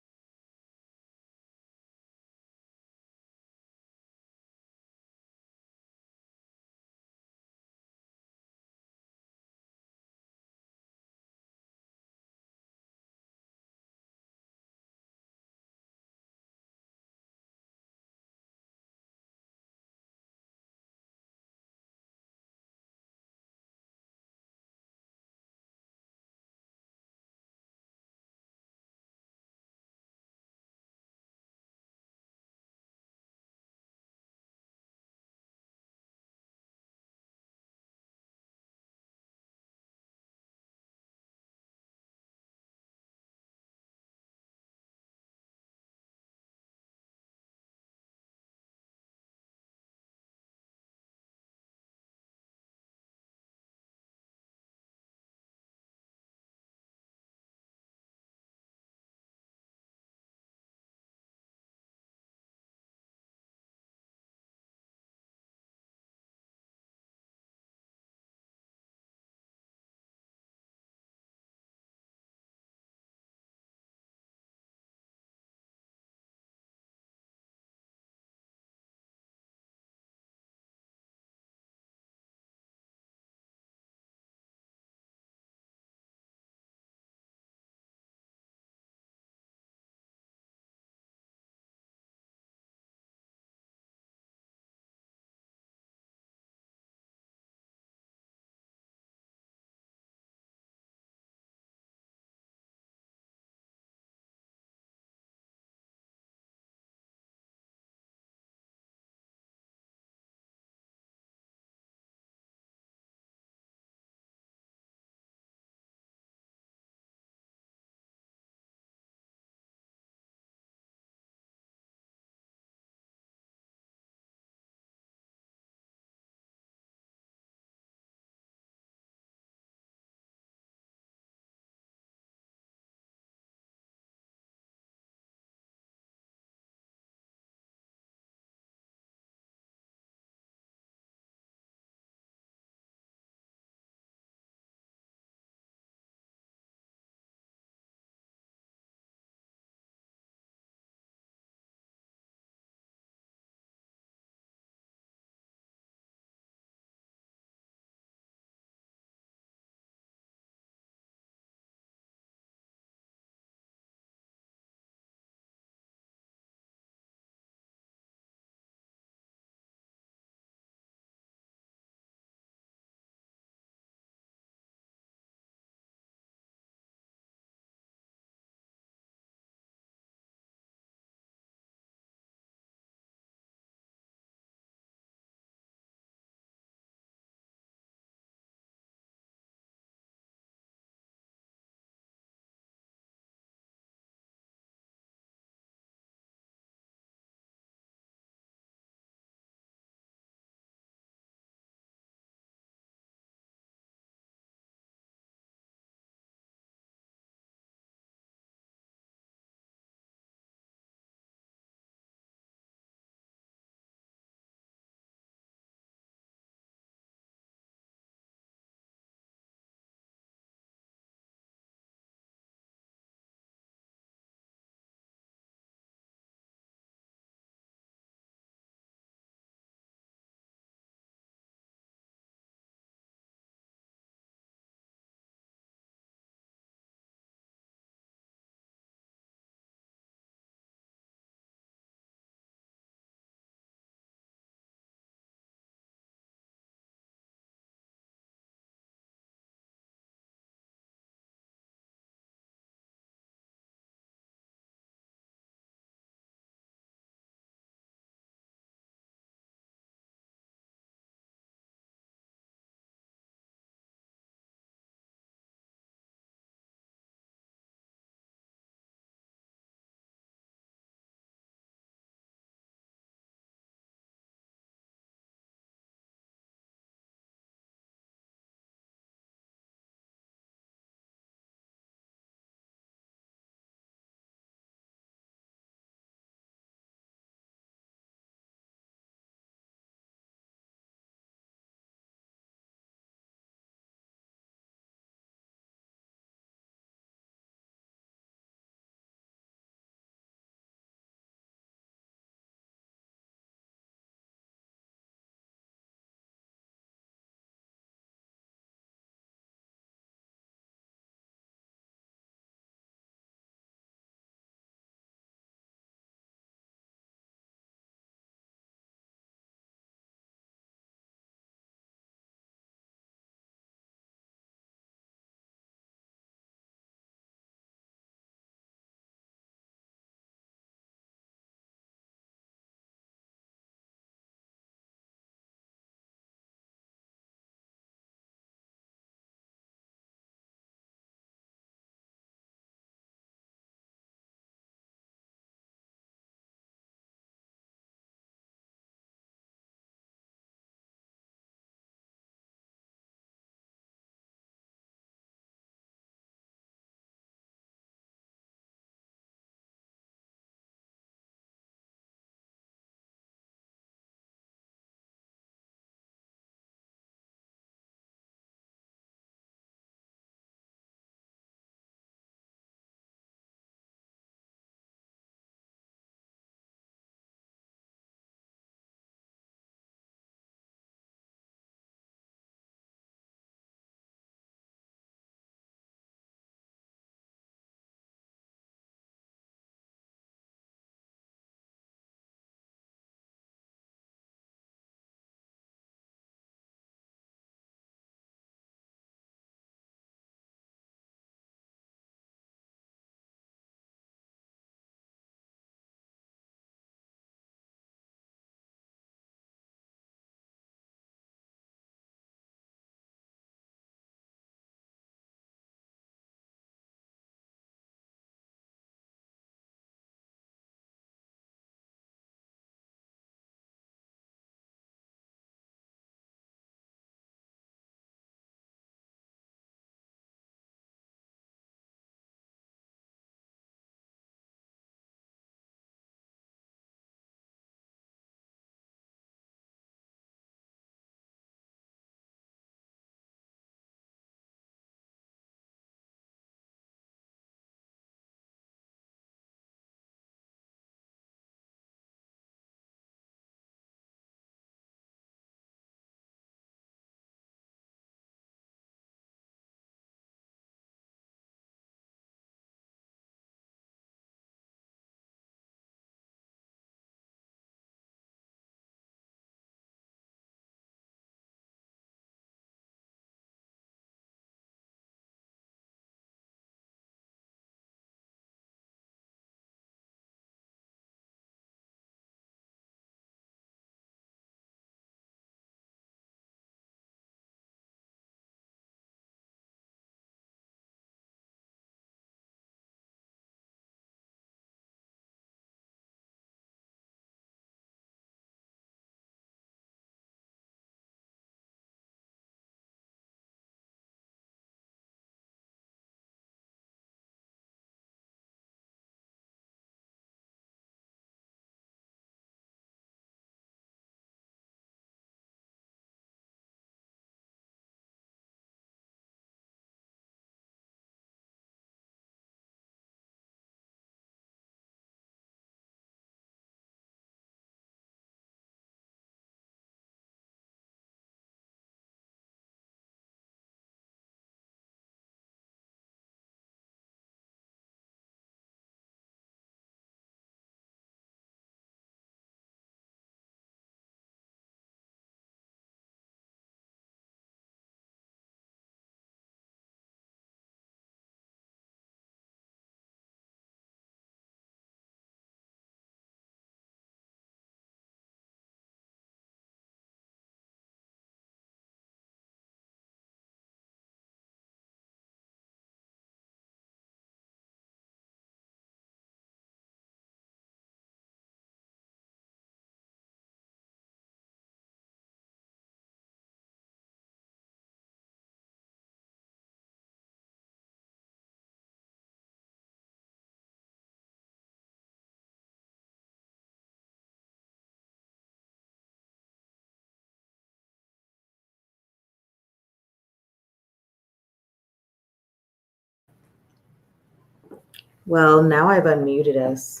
Well, now I've unmuted us.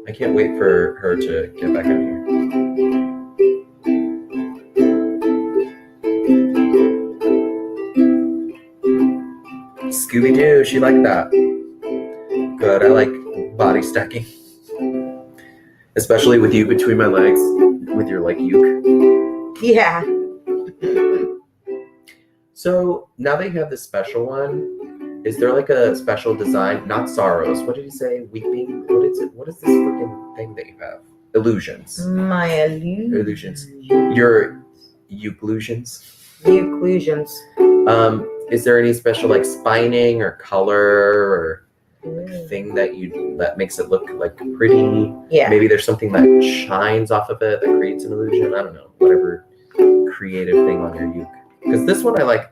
I can't wait for her to get back out here. Scooby-Doo, she liked that. Good, I like body stacking. Especially with you between my legs, with your like uke. Yeah. So now that you have this special one, is there like a special design? Not sorrows. What did you say? Weeping? What is it? What is this freaking thing that you have? Illusions. My Illusions. Your euclusions. Euclusions. Is there any special like spining or color or like thing that makes it look like pretty? Yeah. Maybe there's something that shines off of it that creates an illusion. I don't know. Whatever creative thing on your uke. Because this one I like.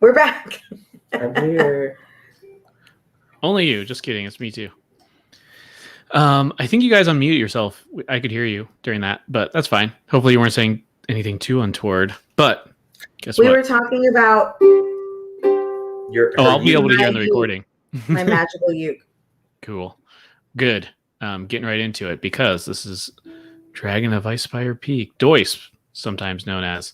We're back. I'm here. Only you. Just kidding. It's me too. I think you guys unmute yourself. I could hear you during that, but that's fine. Hopefully you weren't saying anything too untoward. But guess We what? were talking about I'll be able to hear on the magic. recording. my magical uke. Cool. Good. Getting right into it because this is Dragon of Icespire Peak, Doisp, sometimes known as.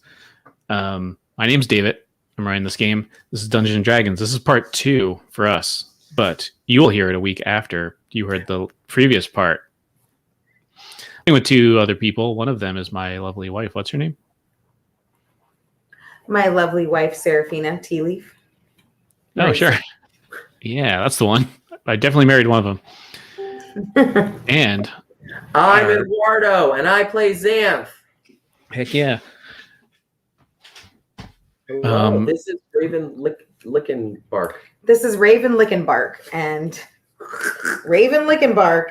My name's David. I'm running this game. This is Dungeons and Dragons. This is part 2 for us, but you will hear it a week after you heard the previous part. I'm with 2 other people. One of them is my lovely wife. What's her name? My lovely wife, Seraphina Tealeaf. Oh, Nice. sure. Yeah, that's the one. I definitely married one of them. And I'm Eduardo, and I play Xanth. heck yeah. Hello, this is Raven Lickenbark. This is Raven Lickenbark, and Raven Lickenbark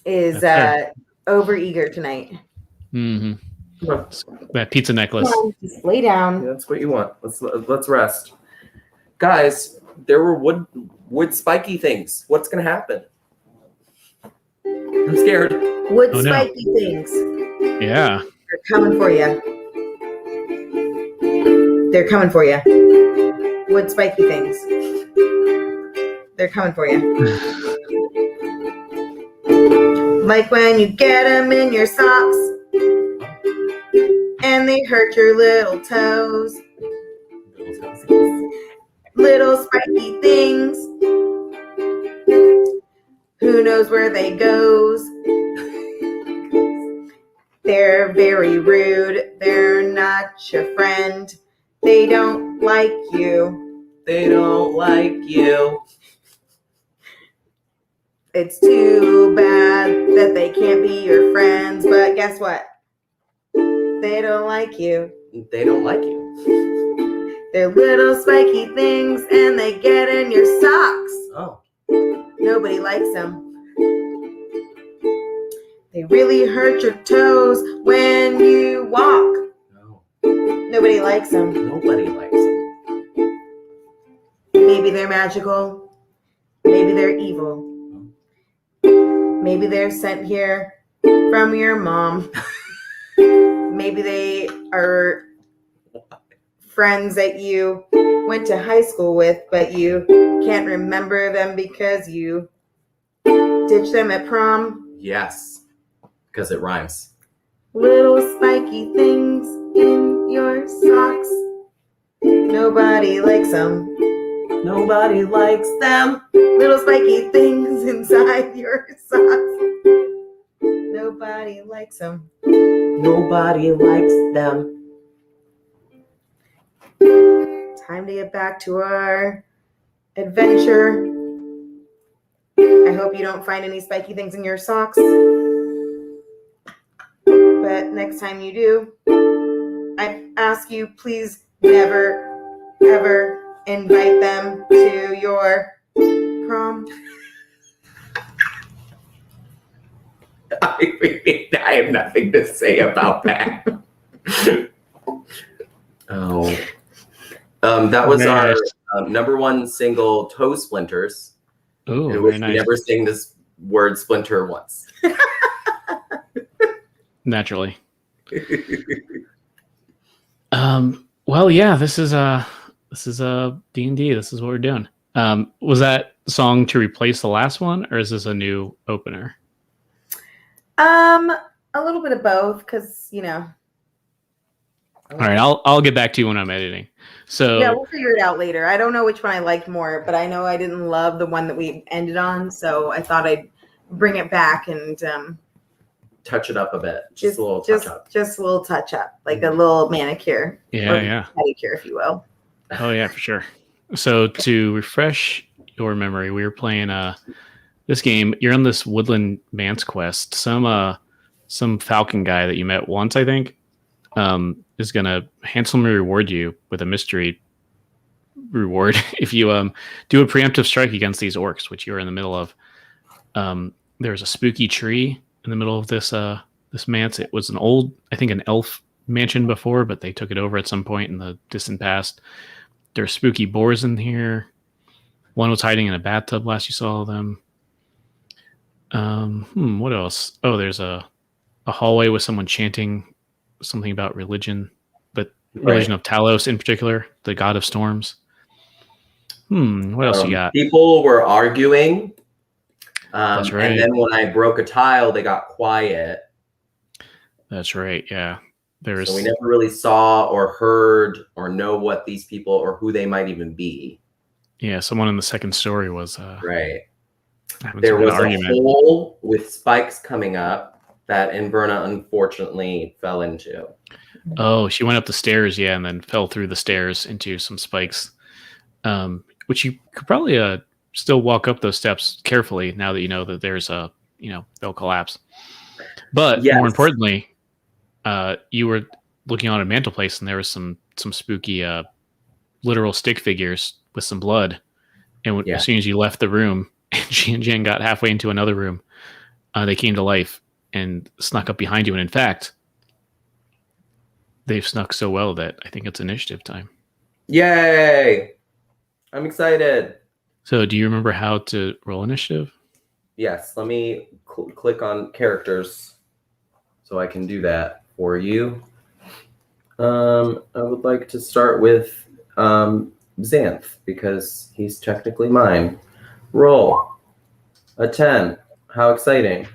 is overeager tonight. Mm-hmm. Come on. That pizza necklace. Come on, just lay down. That's what you want. Let's rest, guys. There were wood spiky things. What's gonna happen? I'm scared. Wood Oh, no. spiky things. Yeah. They're coming for you. They're coming for you. Wood spiky things. They're coming for you. Like when you get them in your socks and they hurt your little toes. Little spiky things. Who knows where they goes? They're very rude. They're not your friend. They don't like you. They don't like you. It's too bad that they can't be your friends, but guess what? They don't like you. They don't like you. They're little spiky things and they get in your socks. Oh. Nobody likes them. They really hurt your toes when you walk. No. Nobody likes them. Nobody likes them. Maybe they're magical. Maybe they're evil. Maybe they're sent here from your mom. Maybe they are friends that you went to high school with, but you can't remember them because you ditched them at prom. Yes, because it rhymes. Little spiky things in your socks. Nobody likes them. Nobody likes them. Little spiky things inside your socks. Nobody likes them. Nobody likes them. Time to get back to our adventure. I hope you don't find any spiky things in your socks. But next time you do, I ask you, please never, ever invite them to your prom. I have nothing to say about that. Oh. That was our number one single, Toe Splinters. Oh, in very which we nice. never sing this word splinter once. Naturally. Well, yeah, this is D&D. This is what we're doing. Was that song to replace the last one, or is this a new opener? A little bit of both, because All right, I'll get back to you when I'm editing. So yeah, we'll figure it out later. I don't know which one I liked more, but I know I didn't love the one that we ended on, so I thought I'd bring it back and touch it up a bit. Just a little touch up. Just a little touch up, like a little manicure. Yeah. Pedicure, if you will. Oh yeah, for sure. So to refresh your memory, we were playing this game. You're on this woodland man's quest. Some falcon guy that you met once, I think, is gonna handsomely reward you with a mystery reward if you do a preemptive strike against these orcs, which you're in the middle of. There's a spooky tree in the middle of this manse. It was an elf mansion before, but they took it over at some point in the distant past. There's spooky boars in here. One was hiding in a bathtub last you saw them. What else? Oh, there's a hallway with someone chanting something about religion, but religion of Talos in particular, the god of storms. What else you got? People were arguing. That's right. And then when I broke a tile, they got quiet. That's right. Yeah. So we never really saw or heard or know what these people or who they might even be. Yeah, someone in the second story was right. There was a hole with spikes coming up that Inverna unfortunately fell into. Oh, she went up the stairs, yeah, and then fell through the stairs into some spikes, which you could probably still walk up those steps carefully now that you know that there's they'll collapse. But more importantly, you were looking on a mantelpiece and there was some spooky literal stick figures with some blood. And as soon as you left the room and she and Jen got halfway into another room, they came to life and snuck up behind you. And in fact, they've snuck so well that I think it's initiative time. Yay! I'm excited. So do you remember how to roll initiative? Yes. Let me click on characters so I can do that for you. I would like to start with Xanth because he's technically mine. Roll a 10. How exciting.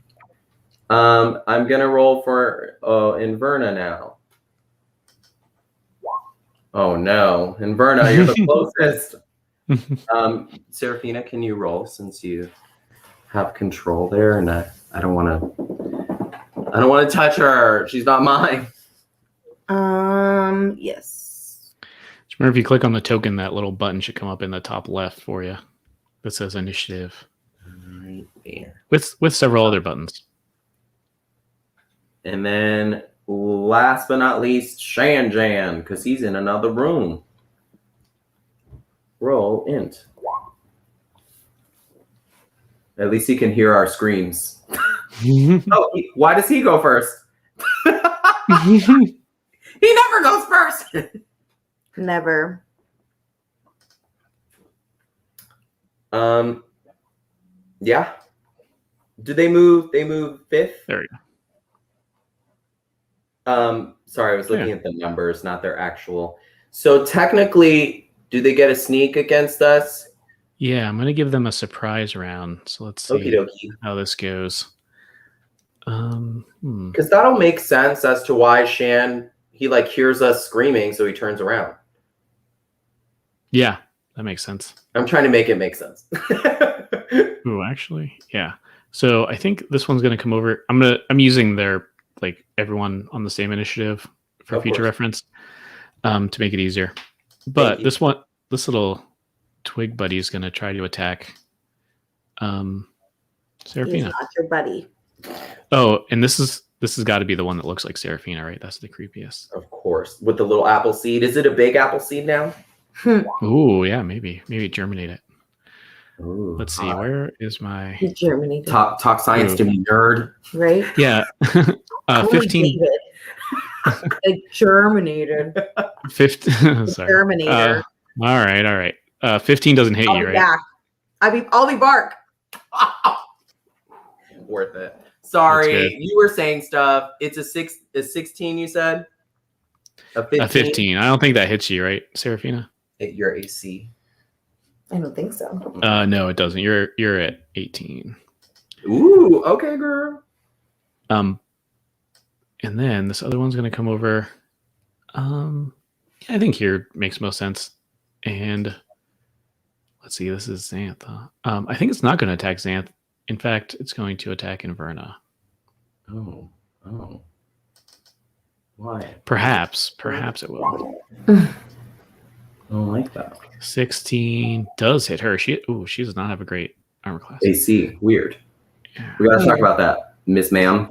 I'm going to roll for Inverna now. Oh, no. Inverna, you're the closest. Seraphina, can you roll since you have control there? And I don't want to touch her. She's not mine. Yes. Just remember, if you click on the token, that little button should come up in the top left for you that says initiative. Right there. With several other buttons. And then last but not least, Shanjan, because he's in another room. Roll int. At least he can hear our screams. Why does he go first? He never goes first. Never. Yeah. Do they move? They move fifth? There you go. Sorry, I was looking at the numbers, not their actual. So technically, do they get a sneak against us? Yeah, I'm going to give them a surprise round. So let's see how this goes. Because that'll make sense as to why Shan, he hears us screaming, so he turns around. Yeah, that makes sense. I'm trying to make it make sense. Ooh, actually, yeah. So I think this one's going to come over. I'm using their everyone on the same initiative for future reference to make it easier. But this little twig buddy is going to try to attack Seraphina. He's not your buddy. Oh, and this has got to be the one that looks like Seraphina, right? That's the creepiest. Of course, with the little apple seed. Is it a big apple seed now? Ooh, yeah, maybe germinate it. Ooh, Let's see. Where is my He germinated. talk science to me, nerd. Right? yeah? Call me 15. David. It germinated. 15. Sorry. Terminator. All right. 15 doesn't hit I'll you, be right? back. I'll be bark. Worth it. That's Sorry, good. you were saying stuff. It's a 16, you said? A 15? 15. I don't think that hits you, right, Serafina? Your AC. I don't think so. No, it doesn't. You're at 18. Ooh, okay, girl. And then this other one's gonna come over. I think here makes most sense. And let's see, this is Xanth. I think it's not going to attack Xanth. In fact, it's going to attack Inverna. Oh. Why? Perhaps it will. I don't like that. 16 does hit her. She does not have a great armor class. AC, weird. Yeah. We gotta talk about that, Miss Ma'am.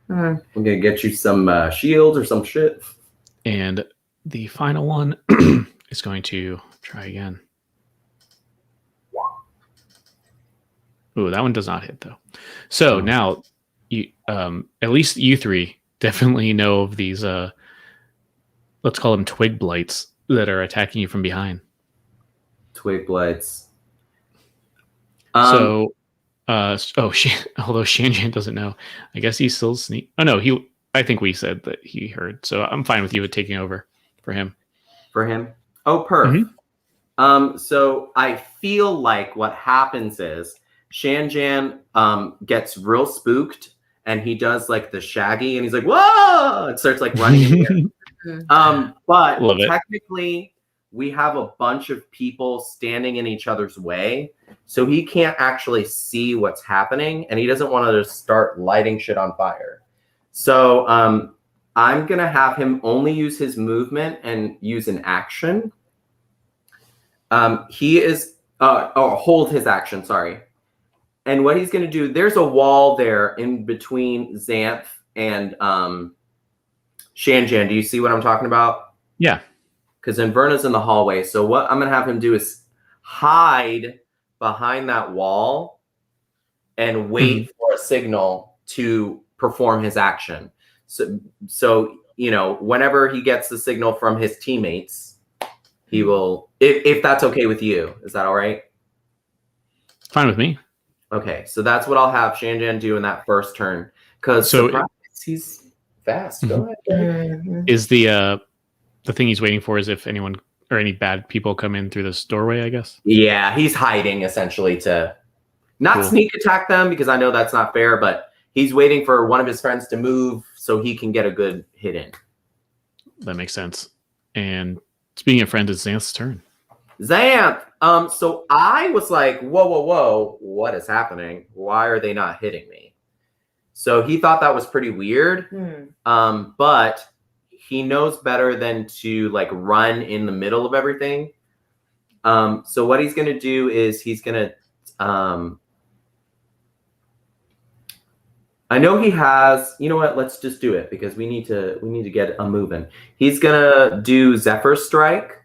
Mm. I'm gonna get you some shields or some shit. And the final one is going to try again. Ooh, that one does not hit though. So now you at least you three definitely know of these let's call them twig blights that are attacking you from behind. Twig blights. So although Shanjan doesn't know, I guess he's still sneak. Oh no, I think we said that he heard. So I'm fine with you taking over for him. For him? Oh, perf. Mm-hmm. So I feel like what happens is Shanjan gets real spooked and he does like the Shaggy and he's like, whoa! And starts like running in the air. But Love it. Technically, we have a bunch of people standing in each other's way. So he can't actually see what's happening and he doesn't want to just start lighting shit on fire. So I'm going to have him only use his movement and use an action. He is hold his action, sorry. And what he's going to do, there's a wall there in between Xanth and Shanjan. Do you see what I'm talking about? Yeah. Because Inverna's in the hallway. So what I'm going to have him do is hide behind that wall and wait for a signal to perform his action. So you know, whenever he gets the signal from his teammates, he will, if that's okay with you. Is that all right? Fine with me. Okay, so that's what I'll have Shanjan do in that first turn. Because he's fast. Go ahead. Mm-hmm. Is the thing he's waiting for is if anyone or any bad people come in through this doorway, I guess? Yeah, he's hiding essentially to not sneak attack them because I know that's not fair, but he's waiting for one of his friends to move so he can get a good hit in. That makes sense. And speaking of friends, it's Xanth's turn. Xanth! So I was like, whoa, what is happening? Why are they not hitting me? So he thought that was pretty weird. But he knows better than to like run in the middle of everything. So what he's gonna do is he's gonna I know he has, you know what, let's just do it because we need to get a moving. He's gonna do Zephyr Strike.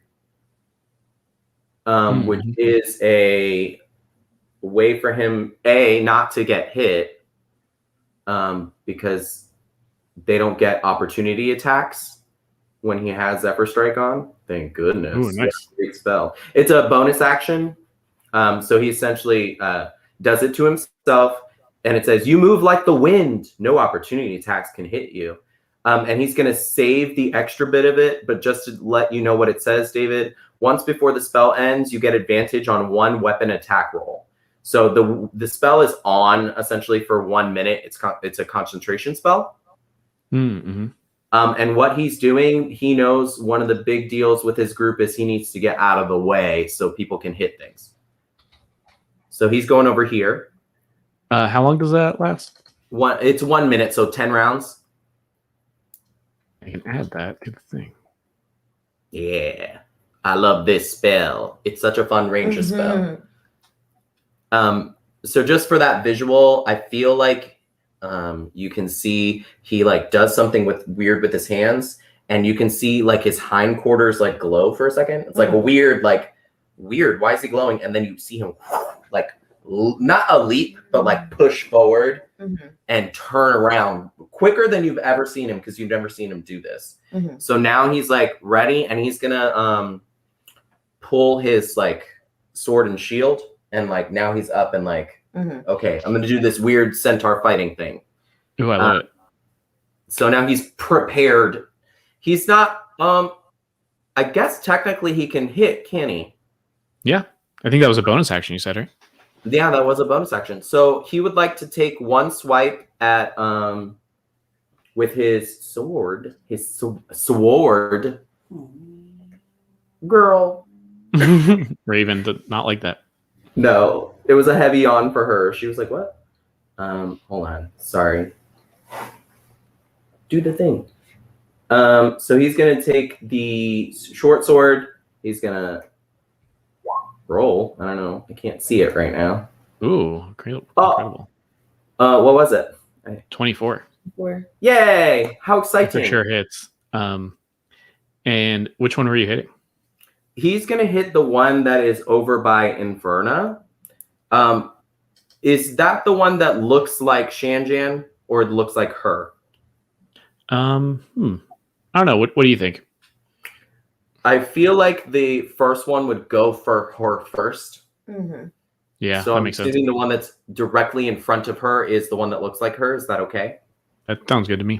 Which is a way for him not to get hit because they don't get opportunity attacks when he has Zephyr Strike on. Thank goodness. Ooh, nice. Great spell. It's a bonus action. So he essentially does it to himself and it says, you move like the wind. No opportunity attacks can hit you. And he's going to save the extra bit of it, but just to let you know what it says, David, once before the spell ends, you get advantage on one weapon attack roll. So the spell is on essentially for 1 minute. It's a concentration spell. Mm-hmm. And what he's doing, he knows one of the big deals with his group is he needs to get out of the way so people can hit things. So he's going over here. How long does that last? It's 1 minute, so 10 rounds. I can add that to the thing. Yeah. I love this spell. It's such a fun ranger spell. So just for that visual, I feel like you can see he like does something weird with his hands, and you can see like his hindquarters like glow for a second. It's like a weird. Why is he glowing? And then you see him like not a leap, but like push forward and turn around quicker than you've ever seen him, because you've never seen him do this. So now he's like ready, and he's gonna pull his like sword and shield, and like now he's up and like okay, I'm gonna do this weird centaur fighting thing. Ooh, I love it. So now he's prepared. He's not I guess technically he can hit, can he? Yeah, I think that was a bonus action you said, right? Yeah, that was a bonus action. So he would like to take one swipe at with his sword. Sword. Girl. Raven did not like that. No, it was a heavy yawn for her. She was like, what? Hold on. Sorry. Do the thing. So he's gonna take the short sword. He's gonna roll. I don't know. I can't see it right now. Ooh, incredible. What was it? 24. Yay! How exciting! For sure hits. And which one were you hitting? He's gonna hit the one that is over by Inferna. Is that the one that looks like Shanjan, or looks like her? I don't know. What do you think? I feel like the first one would go for her first. Yeah, so that I'm makes sense. assuming the one that's directly in front of her is the one that looks like her. Is that okay? That sounds good to me.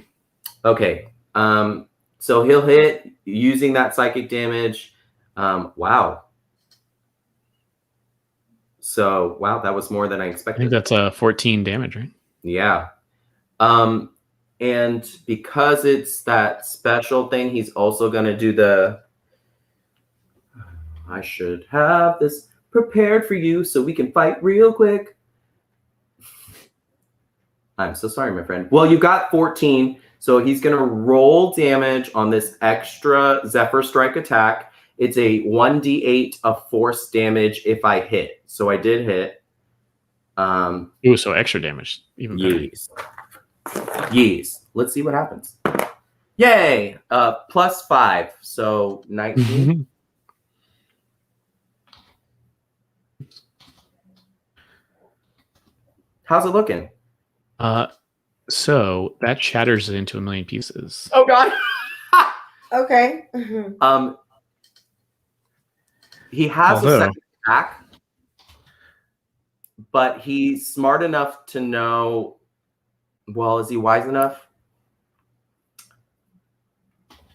Okay. So he'll hit using that psychic damage. Wow. So wow, that was more than I I expected. think that's 14 damage, right? Yeah. And because it's that special thing, he's also gonna do the. I should have this prepared for you so we can fight real quick. I'm so sorry, my friend. Well, you got 14, so he's going to roll damage on this extra Zephyr Strike attack. It's a 1d8 of force damage if I hit. So I did hit. Ooh, so extra damage. Even better. Yes. Let's see what happens. Yay! Plus 5, so 19. How's it looking? So that shatters it into 1,000,000 pieces. Oh God. Okay. He has a second attack, but he's smart enough to know. Well, is he wise enough?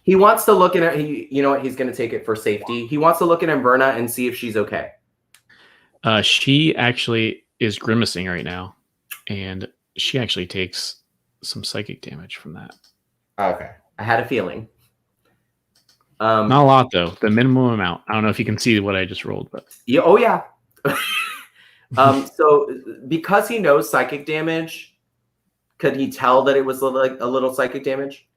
He wants to look at it. You know what? He's going to take it for safety. He wants to look at Inverna and see if she's okay. She actually is grimacing right now, and she actually takes some psychic damage from that. Okay. I had a feeling. Not a lot, though. The minimum amount. I don't know if you can see what I just rolled, but yeah, oh yeah. So because he knows psychic damage, could he tell that it was like a little psychic damage?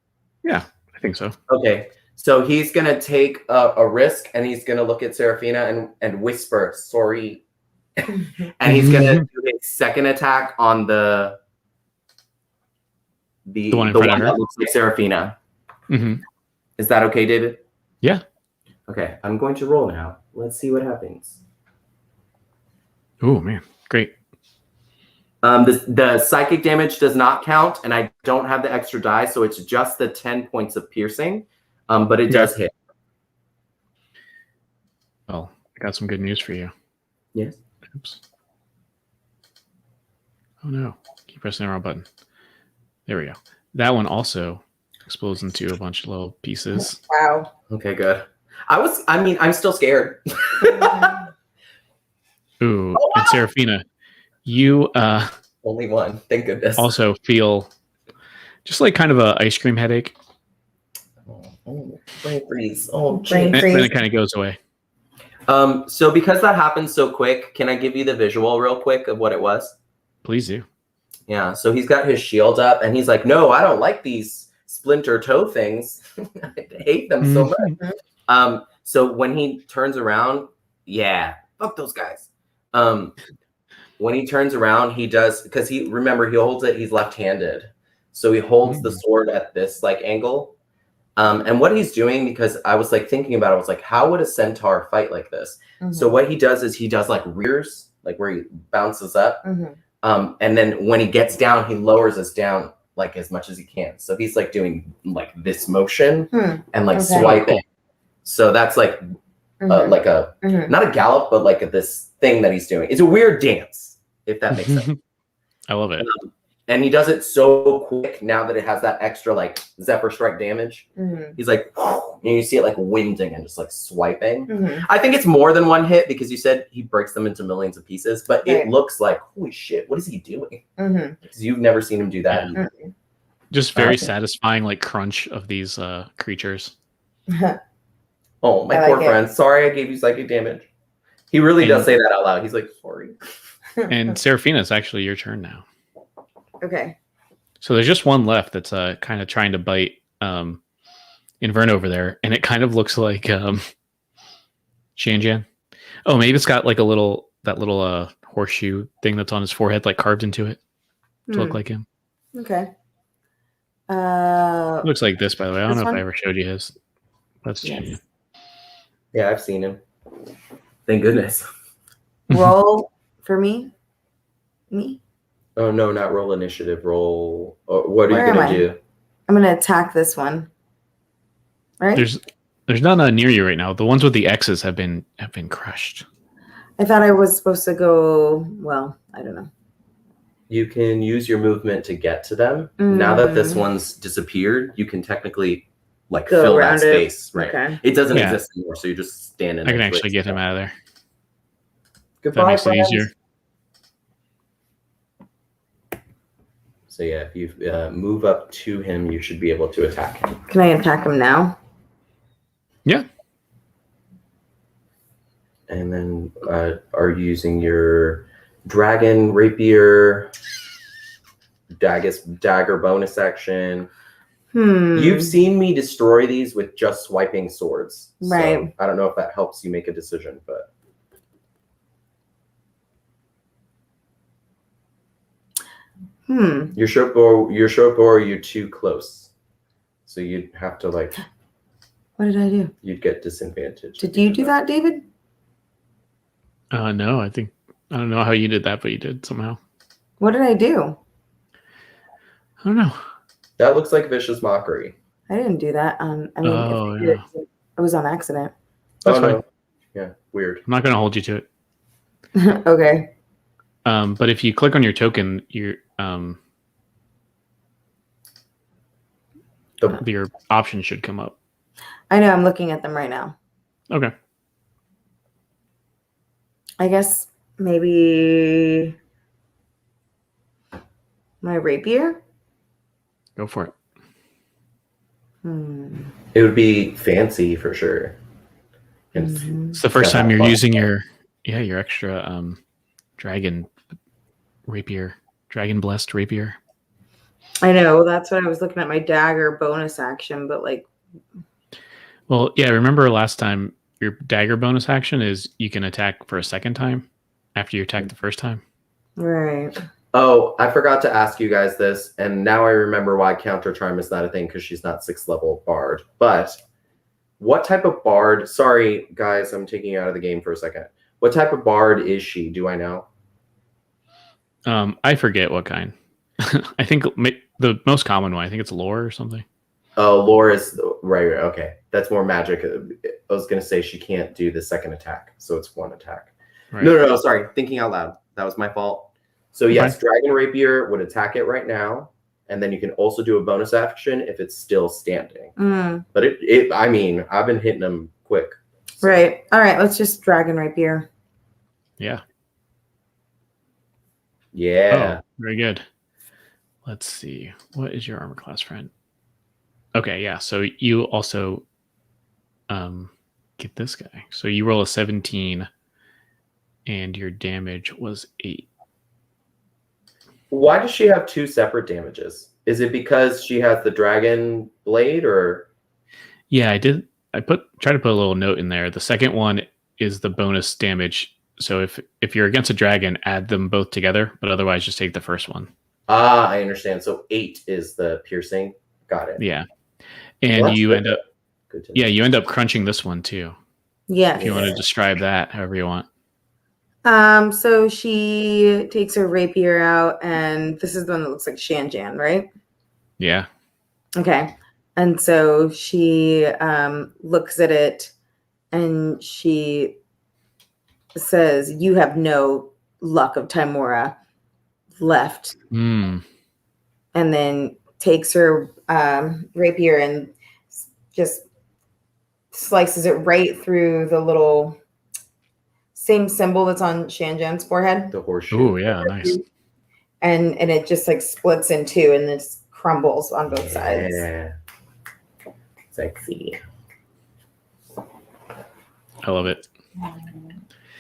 Yeah, I think so. Okay. So he's gonna take a risk, and he's gonna look at Seraphina and whisper, "Sorry," and he's gonna do his second attack on the one in front of her that looks like Seraphina. Is that okay, David? Yeah. Okay, I'm going to roll now. Let's see what happens. Oh man, great. The psychic damage does not count, and I don't have the extra die, so it's just the 10 points of piercing. But it does hit. Well, I got some good news for you. Yes. Oops. Oh no, keep pressing the wrong button. There we go. That one also explodes into a bunch of little pieces. Wow. Okay, good. I'm still scared. Ooh, and Seraphina, you only one. Thank goodness. Also feel just like kind of a ice cream headache. Brain freeze. Oh, brain freeze. Then it kind of goes away. So because that happened so quick, can I give you the visual real quick of what it was? Please do. Yeah. So he's got his shield up, and he's like, "No, I don't like these splinter toe things. I hate them so much." So when he turns around, yeah, fuck those guys. When he turns around, he does, because he holds it. He's left-handed, so he holds the sword at this like angle. And what he's doing, because I was like thinking about it, I was like, how would a centaur fight like this? So what he does is he does like rears, like where he bounces up. And then when he gets down, he lowers us down like as much as he can. So he's like doing like this motion and like swiping. So that's like like a not a gallop, but like this thing that he's doing. It's a weird dance, if that makes sense. I love it. And he does it so quick now that it has that extra like Zephyr Strike damage. He's like, and you see it like winding and just like swiping. I think it's more than one hit because you said he breaks them into millions of pieces, but it looks like, holy shit, what is he doing? Because you've never seen him do that. Just very satisfying, like crunch of these creatures. Oh, my poor friend. Sorry, I gave you psychic damage. He really does say that out loud. He's like, sorry. And Seraphina, it's actually your turn now. Okay. So there's just one left that's kind of trying to bite Invern over there, and it kind of looks like Shanjan. Oh, maybe it's got like that little horseshoe thing that's on his forehead, like carved into it to look like him. Okay. Looks like this, by the way. I don't know if I ever showed you his. That's Shanjan. Yeah, I've seen him. Thank goodness. Roll for me. Me? Oh no, not roll initiative. Roll. What are you gonna do? I'm gonna attack this one. Right? There's none near you right now. The ones with the X's have been crushed. I thought I was supposed to go. Well, I don't know. You can use your movement to get to them. Now that this one's disappeared, you can technically like go fill around that space. Right. Okay. It doesn't exist anymore, so you just stand in. I can actually get him out of there. Goodbye, that makes friends. it easier. So yeah, if you move up to him, you should be able to attack him. Can I attack him now? Yeah. And then are you using your dragon rapier, dagger bonus action? You've seen me destroy these with just swiping swords. Right. So I don't know if that helps you make a decision, but. Your short bow, you're too close. So you'd have to like. What did I do? You'd get disadvantage. Did you do that, David? No, I don't know how you did that, but you did somehow. What did I do? I don't know. That looks like vicious mockery. I didn't do that. I mean, it was on accident. That's fine. No. Yeah, weird. I'm not going to hold you to it. Okay. But if you click on your token, your options should come up. I know. I'm looking at them right now. Okay. I guess maybe my rapier. Go for it. It would be fancy for sure. It's the first time you're using your extra dragon rapier, dragon blessed rapier. I know, that's what I was looking at, my dagger bonus action, but like. Well, yeah. Remember last time your dagger bonus action is you can attack for a second time after you attack the first time. Right. Oh, I forgot to ask you guys this, and now I remember why counter charm is not a thing, because she's not 6th level bard. But what type of bard? Sorry, guys, I'm taking you out of the game for a second. What type of bard is she? Do I know? I forget what kind. I think the most common one. I think it's lore or something. Oh, lore is right. Okay, that's more magic. I was gonna say she can't do the second attack, so it's one attack. Right. No. Sorry, thinking out loud. That was my fault. So yes, Dragon Rapier would attack it right now, and then you can also do a bonus action if it's still standing. But I mean, I've been hitting them quick. So. Right. All right. Let's just Dragon Rapier. Yeah. Yeah. Oh, very good. Let's see. What is your armor class, friend? Okay. Yeah. So you also get this guy. So you roll a 17, and your damage was 8. Why does she have 2 separate damages? Is it because she has the dragon blade, or? Yeah, I did. I try to put a little note in there. The second one is the bonus damage. So if you're against a dragon, add them both together, but otherwise just take the first one. Ah, I understand. So 8 is the piercing. Got it. Yeah. And Well, you end up, good to know. yeah, you end up crunching this one too. Yes. If you want to describe that however you want. So she takes her rapier out, and this is the one that looks like Shanjan, right? Yeah. Okay. And so she looks at it, and she says, "You have no luck of Timora left." Mm. And then takes her rapier and just slices it right through the little same symbol that's on Shanjan's forehead. The horseshoe. Oh, yeah, nice. And it just like splits in two and it crumbles on both sides. Yeah. Sexy. I love it.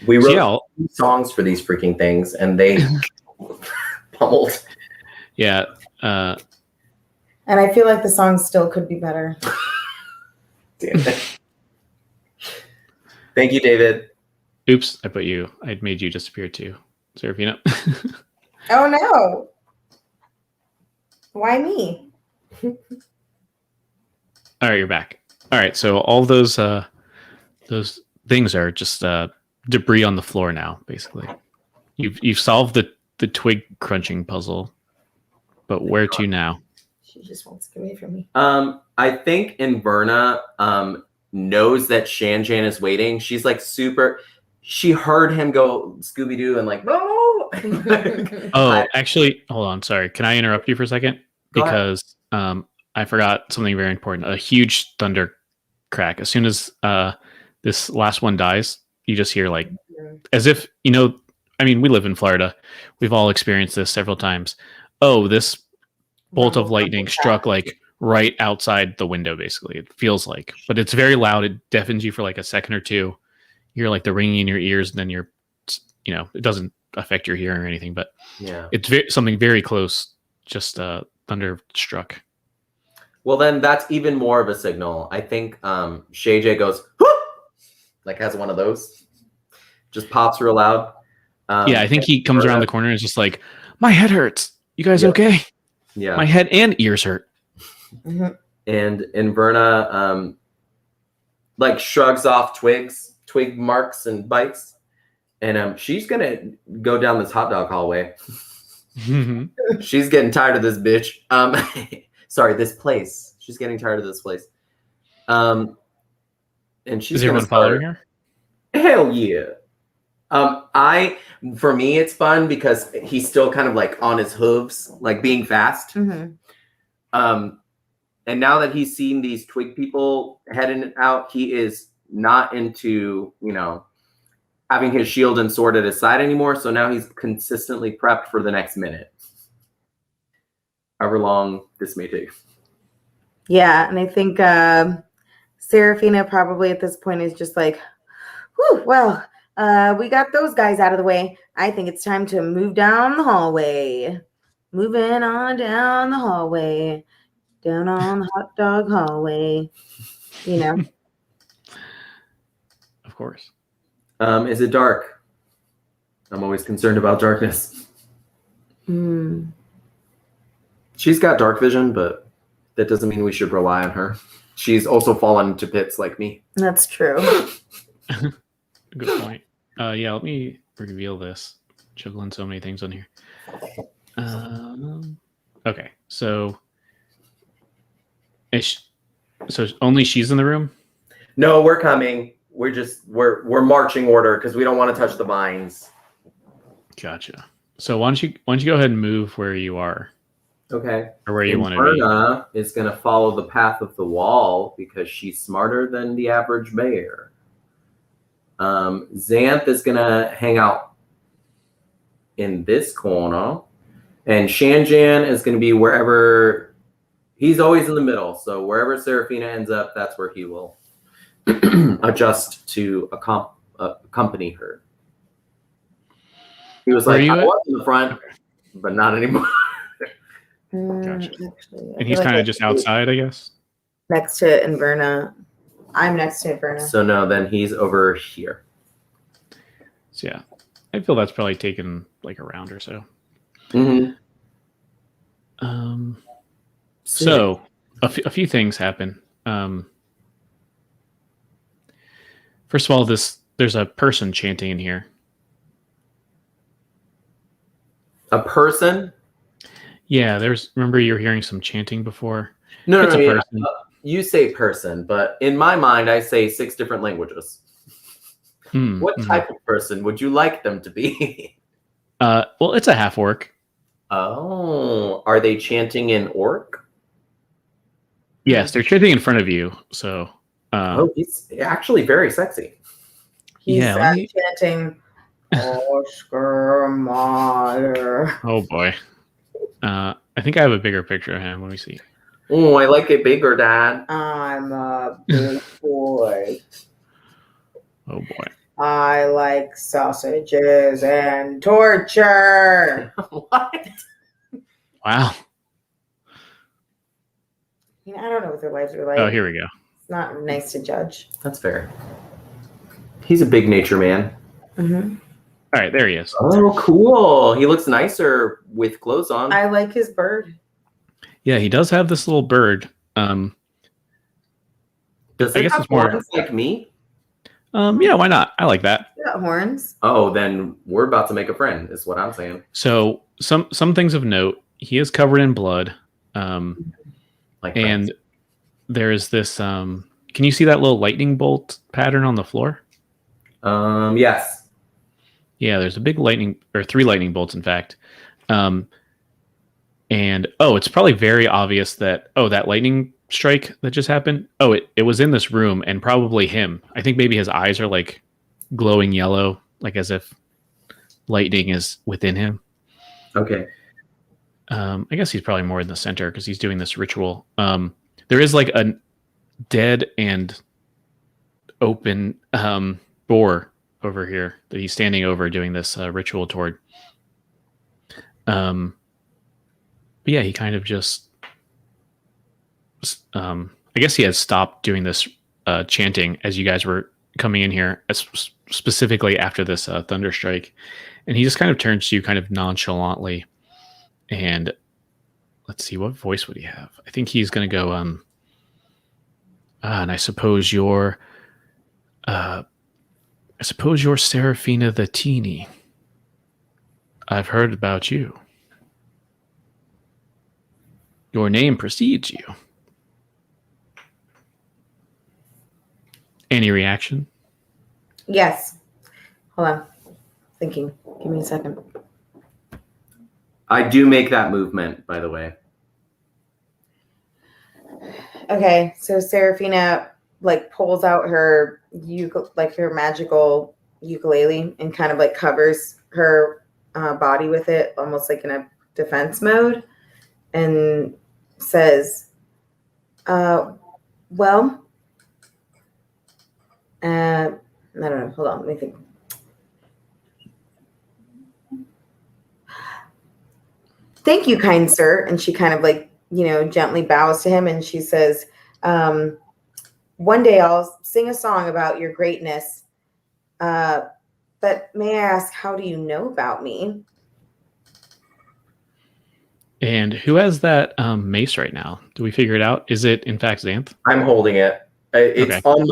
We So, wrote yeah, songs for these freaking things, and they pummeled. yeah. And I feel like the song still could be better. Damn it. Thank you, David. Oops, I made you disappear too, Serafina. Oh no. Why me? All right, you're back. All right, so all those things are just debris on the floor now. Basically, you've solved the twig crunching puzzle, but where to now? She just wants to get away from me. I think Inverna knows that Shanjan is waiting. She's like super. She heard him go Scooby Doo and like no. Oh, actually, hold on. Sorry, can I interrupt you for a second? Go ahead. Because I forgot something very important. A huge thunder crack. As soon as this last one dies, you just hear like, as if I mean, we live in Florida. We've all experienced this several times. Oh, this bolt of lightning struck like right outside the window. Basically, it feels like, but it's very loud. It deafens you for like a second or two. You hear like the ringing in your ears, and then it doesn't affect your hearing or anything, but Yeah. it's something very close. Just thunder struck. Well, then that's even more of a signal. I think Shay J goes, whoop! Like has one of those. Just pops real loud. Yeah, I think he comes around the corner and is just like, my head hurts. You guys okay? Yeah. My head and ears hurt. Mm-hmm. And Inverna like shrugs off twig marks and bites. And she's going to go down this hot dog hallway. She's getting tired of this bitch. Sorry, this place. She's getting tired of this place. And she's Is everyone following her? Hell yeah. For me, it's fun because he's still kind of like on his hooves, like being fast. Mm-hmm. And now that he's seen these twig people heading out, he is not into, having his shield and sword at his side anymore. So now he's consistently prepped for the next minute. However long this may take. Yeah, and I think Serafina probably at this point is just like, whew, well, we got those guys out of the way. I think it's time to move down the hallway. Moving on down the hallway. Down on the hot dog hallway. Of course. Is it dark? I'm always concerned about darkness. She's got dark vision, but that doesn't mean we should rely on her. She's also fallen into pits like me. That's true. Good point. Yeah, let me reveal this. Juggling so many things on here. Okay, so so only she's in the room? No, we're coming. We're marching order because we don't want to touch the vines. Gotcha. So why don't you go ahead and move where you are? Okay. Or where you want to be. Inverna is going to follow the path of the wall because she's smarter than the average bear. Xanth is going to hang out in this corner. And Shanjan is going to be wherever. He's always in the middle. So wherever Serafina ends up, that's where he will adjust to accompany her. He was like, I was in the front, but not anymore. Gotcha. Actually, and he's kind of just outside, I guess? Next to Inverna. I'm next to Inverna. So no, then he's over here. So yeah, I feel that's probably taken like a round or so. Mm-hmm. So a few things happen. First of all, there's a person chanting in here. A person? Yeah, remember you were hearing some chanting before? No, It's no, a yeah. person. You say person, but in my mind, I say 6 different languages. What type of person would you like them to be? Well, it's a half orc. Oh, are they chanting in orc? Yes, they're chanting in front of you. So, He's actually very sexy. He's yeah, chanting, Oscar Mayer. Oh boy. I think I have a bigger picture of him. Let me see. Oh, I like it bigger, Dad. I'm a big boy. Oh boy. I like sausages and torture. What? Wow. I don't know what their lives are like. Oh, here we go. It's not nice to judge. That's fair. He's a big nature man. Mm-hmm. All right, there he is. Oh, cool. He looks nicer with clothes on. I like his bird. Yeah, he does have this little bird. Does I it guess have it's more horns like me? Yeah, why not? I like that. You got horns. Oh, then we're about to make a friend, is what I'm saying. So some things of note. He is covered in blood. Like And friends. there is this. Can you see that little lightning bolt pattern on the floor? Yes. Yeah, there's a big lightning, or 3 lightning bolts, in fact. And it's probably very obvious that that lightning strike that just happened. It was in this room, and probably him. I think maybe his eyes are like glowing yellow, like as if lightning is within him. Okay. I guess he's probably more in the center because he's doing this ritual. There is like a dead and open boar over here that he's standing over doing this ritual toward. But yeah, he kind of just I guess he had stopped doing this chanting as you guys were coming in here, specifically after this thunder strike, and he just kind of turns to you kind of nonchalantly, and let's see, what voice would he have? I think he's going to go and I suppose you're Seraphina the Teeny. I've heard about you. Your name precedes you. Any reaction? Yes. Hold on. Thinking. Give me a second. I do make that movement, by the way. Okay, so Seraphina like pulls out her her magical ukulele and kind of like covers her body with it, almost like in a defense mode, and says, "Well, I don't know. Hold on, let me think. Thank you, kind sir." And she kind of like, gently bows to him, and she says, "One day I'll sing a song about your greatness. But may I ask, how do you know about me?" And who has that mace right now? Do we figure it out? Is it in fact Xanth? I'm holding it. It's Okay. on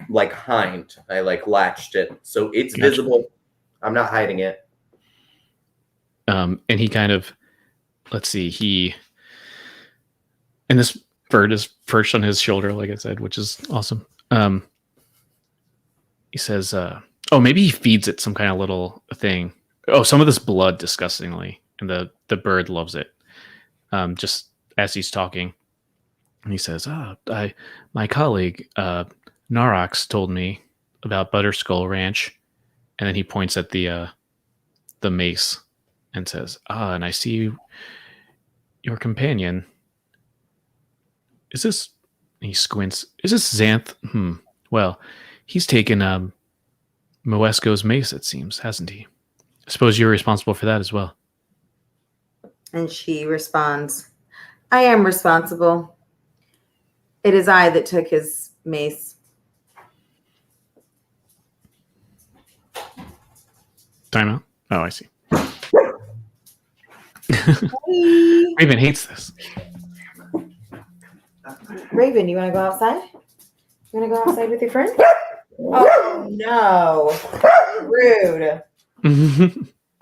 my hind. I latched it, so it's Gotcha. visible. I'm not hiding it. And he kind of, let's see, and this bird is perched on his shoulder, like I said, which is awesome. He says, maybe he feeds it some kind of little thing. Oh, some of this blood, disgustingly, and the bird loves it. Just as he's talking, and he says, my colleague Narox told me about Butterskull Ranch, and then he points at the mace and says, and I see your companion. Is this? He squints. Is this Xanth? Well, he's taken Moesco's mace, it seems, hasn't he? I suppose you're responsible for that as well. And she responds, "I am responsible. It is I that took his mace." Time out. Oh, I see. Hey. Raven hates this. Raven, you want to go outside? You want to go outside with your friend? Oh, no. Rude.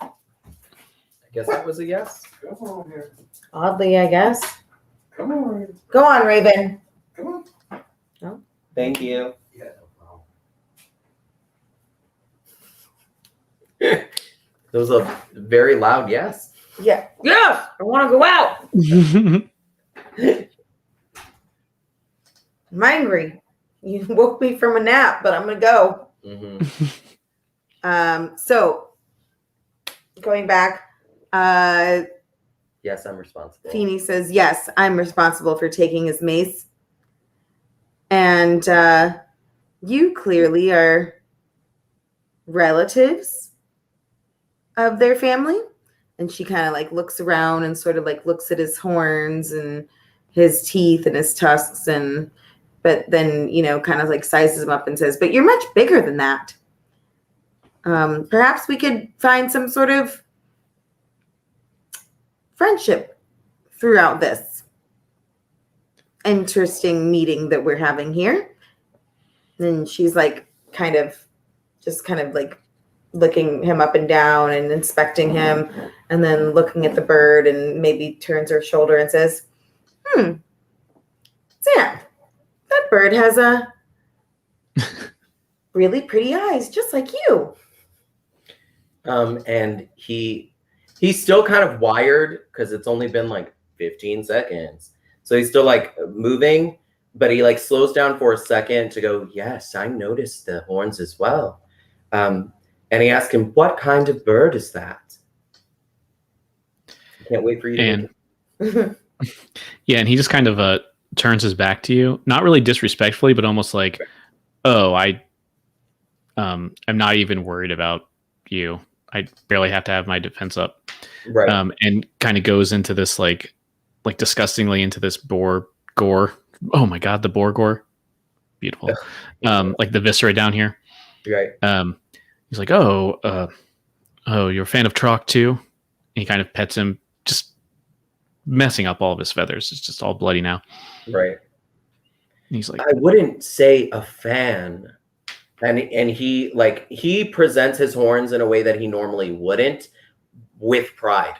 I guess that was a yes. Come on here. Oddly, I guess. Come on. Go on, Raven. Come on. Thank you. Yeah, no problem. That was a very loud yes. Yeah. Yes, I want to go out. I'm angry. You woke me from a nap, but I'm going to go. Mm-hmm. So, going back, Yes, I'm responsible. Feeny says, yes, I'm responsible for taking his mace. And you clearly are relatives of their family. And she kind of like looks around and sort of like looks at his horns and his teeth and his tusks. But then, kind of like sizes him up and says, but you're much bigger than that. Perhaps we could find some sort of friendship throughout this interesting meeting that we're having here. And she's like kind of like looking him up and down and inspecting him, and then looking at the bird, and maybe turns her shoulder and says, Sam, that bird has a really pretty eyes, just like you. And he's still kind of wired because it's only been like 15 seconds. So he's still like moving, but he like slows down for a second to go, yes, I noticed the horns as well. And he asked him, what kind of bird is that? I can't wait for you and yeah, and he just kind of turns his back to you, not really disrespectfully, but almost like, oh, I'm not even worried about you. I barely have to have my defense up. Right. And kind of goes into this like disgustingly into this boar gore. Oh my God, the boar gore. Beautiful. Like the viscera down here. Right. He's like, oh, you're a fan of Trock too? And he kind of pets him, just messing up all of his feathers. It's just all bloody now. Right. And he's like, I wouldn't say a fan. And he presents his horns in a way that he normally wouldn't, with pride.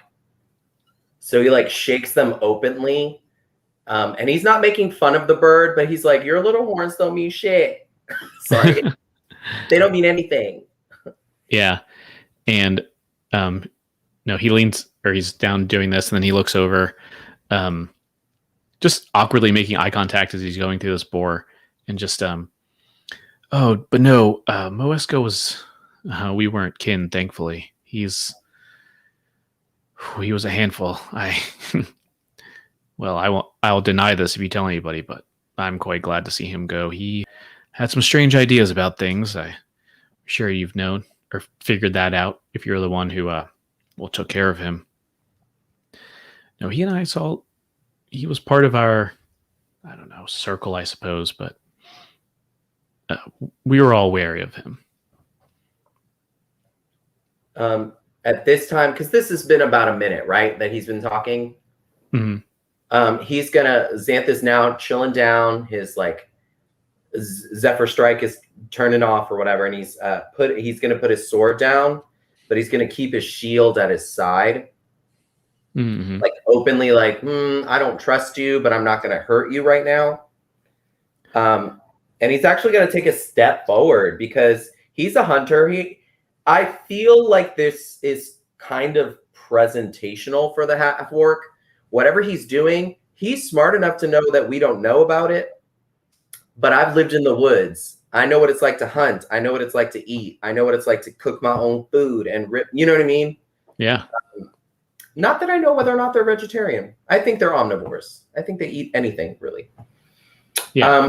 So he like shakes them openly. And he's not making fun of the bird, but he's like, your little horns don't mean shit. Sorry. They don't mean anything. yeah. And no, he leans, or he's down doing this, and then he looks over, just awkwardly making eye contact as he's going through this boar, and just oh, but no, Moesco was, we weren't kin, thankfully. He was a handful. Well, I'll deny this if you tell anybody, but I'm quite glad to see him go. He had some strange ideas about things. I'm sure you've known or figured that out if you're the one who took care of him. No, he and I saw, he was part of our, I don't know, circle, I suppose, but we were all wary of him. At this time, because this has been about a minute, right, that he's been talking. Mm-hmm. Xanth is now chilling down. His like Zephyr Strike is turning off or whatever, and he's gonna put his sword down, but he's gonna keep his shield at his side. Mm-hmm. Like openly, like, I don't trust you, but I'm not gonna hurt you right now. And he's actually gonna take a step forward because he's a hunter. I feel like this is kind of presentational for the half-orc. Whatever he's doing, he's smart enough to know that we don't know about it. But I've lived in the woods. I know what it's like to hunt. I know what it's like to eat. I know what it's like to cook my own food and rip. You know what I mean? Yeah. Not that I know whether or not they're vegetarian. I think they're omnivores. I think they eat anything, really. Yeah.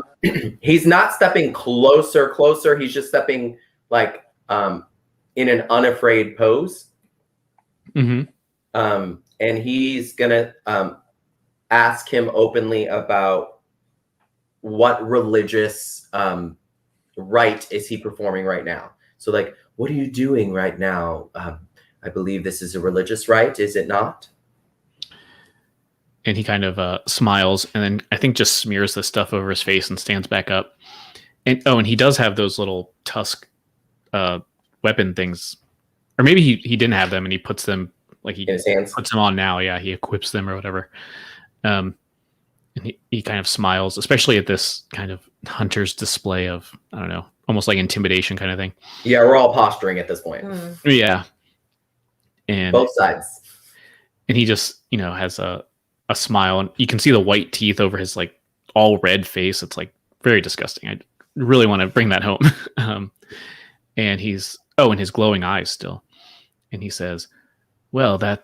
He's not stepping closer. He's just stepping like in an unafraid pose. Mm-hmm. And he's gonna ask him openly about what religious rite is he performing right now. So like, what are you doing right now? I believe this is a religious rite, is it not? and he kind of smiles, and then I think just smears the stuff over his face and stands back up. And he does have those little tusk weapon things, or maybe he didn't have them and he puts them like he In his hands. puts them on now. Yeah, he equips them or whatever. And he kind of smiles, especially at this kind of hunter's display of, I don't know, almost like intimidation kind of thing. Yeah, we're all posturing at this point. Yeah. And Both sides. and he just, has a smile, and you can see the white teeth over his like all red face. It's like very disgusting. I really want to bring that home. And and his glowing eyes still. And he says, well, that's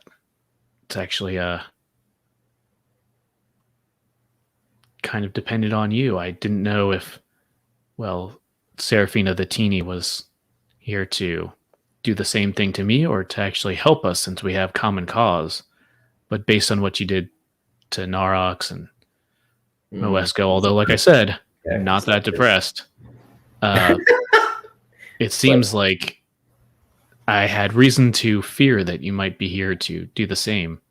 actually kind of depended on you. I didn't know if, Seraphina the Teeny was here to do the same thing to me or to actually help us since we have common cause. But based on what you did to Narox and Moesco, although, like I said, I'm not that depressed, it seems like I had reason to fear that you might be here to do the same.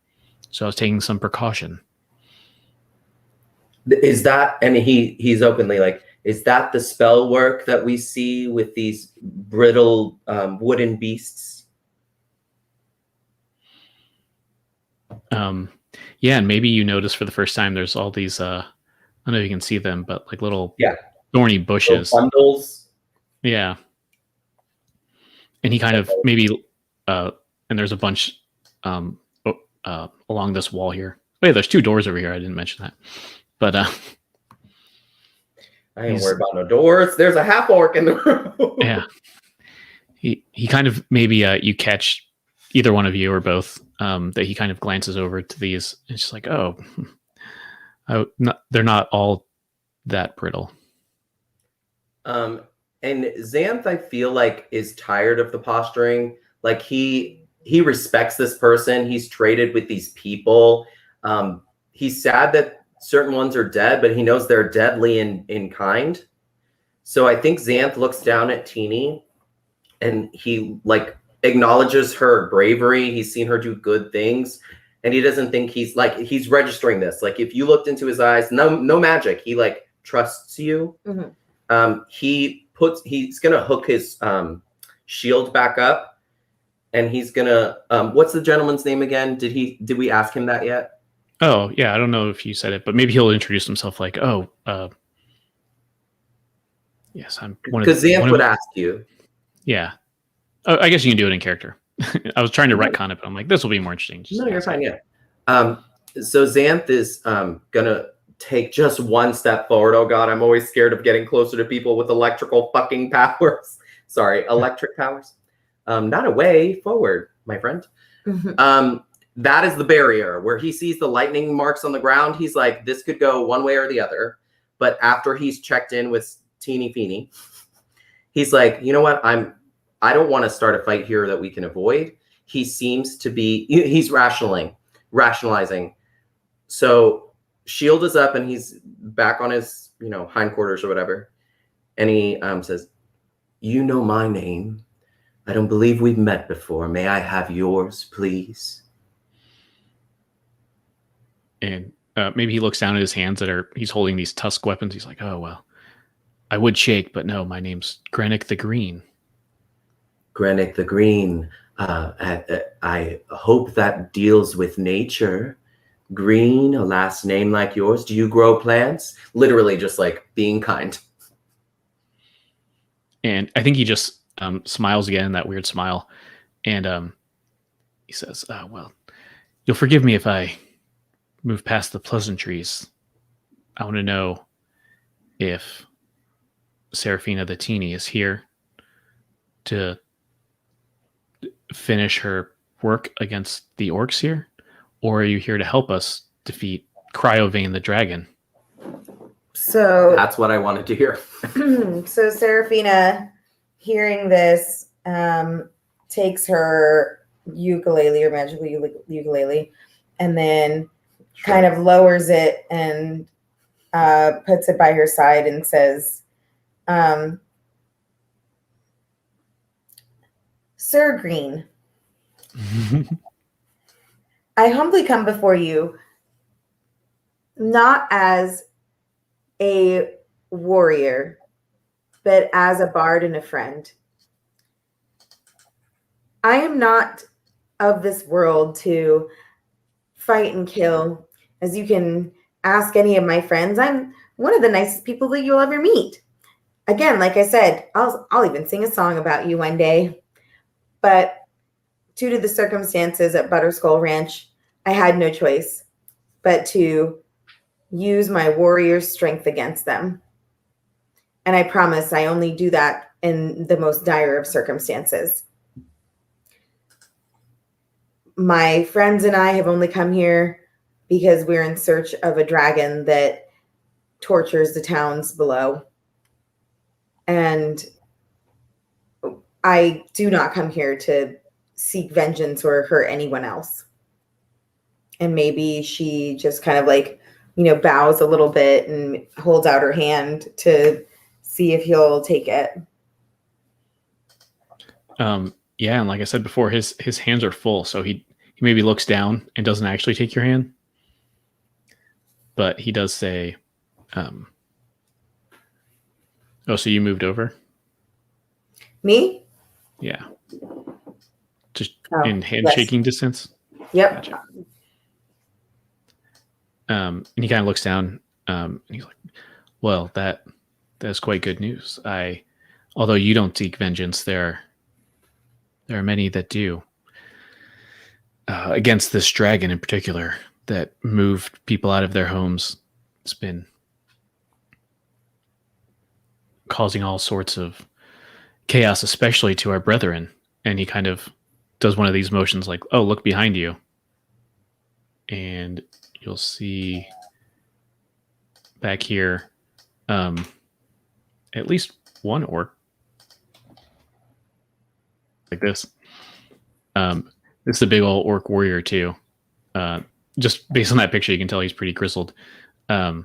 So I was taking some precaution. Is that, and he's openly like, is that the spell work that we see with these brittle wooden beasts? Yeah, and maybe you notice for the first time there's all these I don't know if you can see them, but like little thorny bushes. Little bundles. Yeah. And he kind of maybe and there's a bunch along this wall here. Wait, there's 2 doors over here. I didn't mention that. But I ain't worried about no doors. There's a half orc in the room. Yeah. He kind of maybe you catch either one of you or both that he kind of glances over to these. It's just like, they're not all that brittle. And Xanth, I feel like, is tired of the posturing. Like he respects this person. He's traded with these people. He's sad that certain ones are dead, but he knows they're deadly in kind. So I think Xanth looks down at Teeny and he like acknowledges her bravery. He's seen her do good things, and he doesn't think he's registering this. Like if you looked into his eyes, no magic. He like trusts you. Mm-hmm. He's gonna hook his shield back up, and he's gonna what's the gentleman's name again? Did we ask him that yet? Oh, yeah, I don't know if you said it, but maybe he'll introduce himself like, yes, I'm one of Because Xanth would ask you. Yeah. Oh, I guess you can do it in character. I was trying to retcon it, but I'm like, this will be more interesting. No, you're fine, yeah. So Xanth is gonna take just one step forward. Oh god, I'm always scared of getting closer to people with electrical fucking powers. Sorry, electric powers. Not away, forward, my friend. Mm-hmm. That is the barrier where he sees the lightning marks on the ground. He's like, this could go one way or the other. But after he's checked in with Teeny Feeny, he's like, you know what? I don't want to start a fight here that we can avoid. He seems to be, he's rationalizing. So shield is up and he's back on his, hindquarters or whatever. And he says, you know my name. I don't believe we've met before. May I have yours, please? And maybe he looks down at his hands he's holding these tusk weapons. He's like, oh, well, I would shake, but no, my name's Grenick the Green. Grenick the Green. I hope that deals with nature. Green, a last name like yours. Do you grow plants? Literally just like being kind. And I think he just smiles again, that weird smile. And he says, well, you'll forgive me if I move past the pleasantries. I want to know if Seraphina the Teeny is here to finish her work against the orcs here, or are you here to help us defeat Cryovane the dragon? So that's what I wanted to hear. So Seraphina, hearing this, takes her ukulele or magical ukulele, and then kind of lowers it and puts it by her side and says, Sir Green, I humbly come before you not as a warrior, but as a bard and a friend. I am not of this world to fight and kill. As you can ask any of my friends, I'm one of the nicest people that you'll ever meet. Again, like I said, I'll even sing a song about you one day. But due to the circumstances at Butterskull Ranch, I had no choice but to use my warrior's strength against them. And I promise I only do that in the most dire of circumstances. My friends and I have only come here because we're in search of a dragon that tortures the towns below. And I do not come here to seek vengeance or hurt anyone else. And maybe she just kind of like, bows a little bit and holds out her hand to see if he'll take it. Yeah, and like I said before, his hands are full, so he maybe looks down and doesn't actually take your hand. But he does say, oh, so you moved over? Me? Yeah. Just Oh, in handshaking distance? Yep. Gotcha. And he kind of looks down, and he's like, well, that's quite good news. Although you don't seek vengeance, there are many that do. Against this dragon in particular that moved people out of their homes. It's been causing all sorts of chaos, especially to our brethren. And he kind of does one of these motions like, oh, look behind you. And you'll see back here at least one orc like this. This is a big old orc warrior too. Just based on that picture, you can tell he's pretty grizzled. But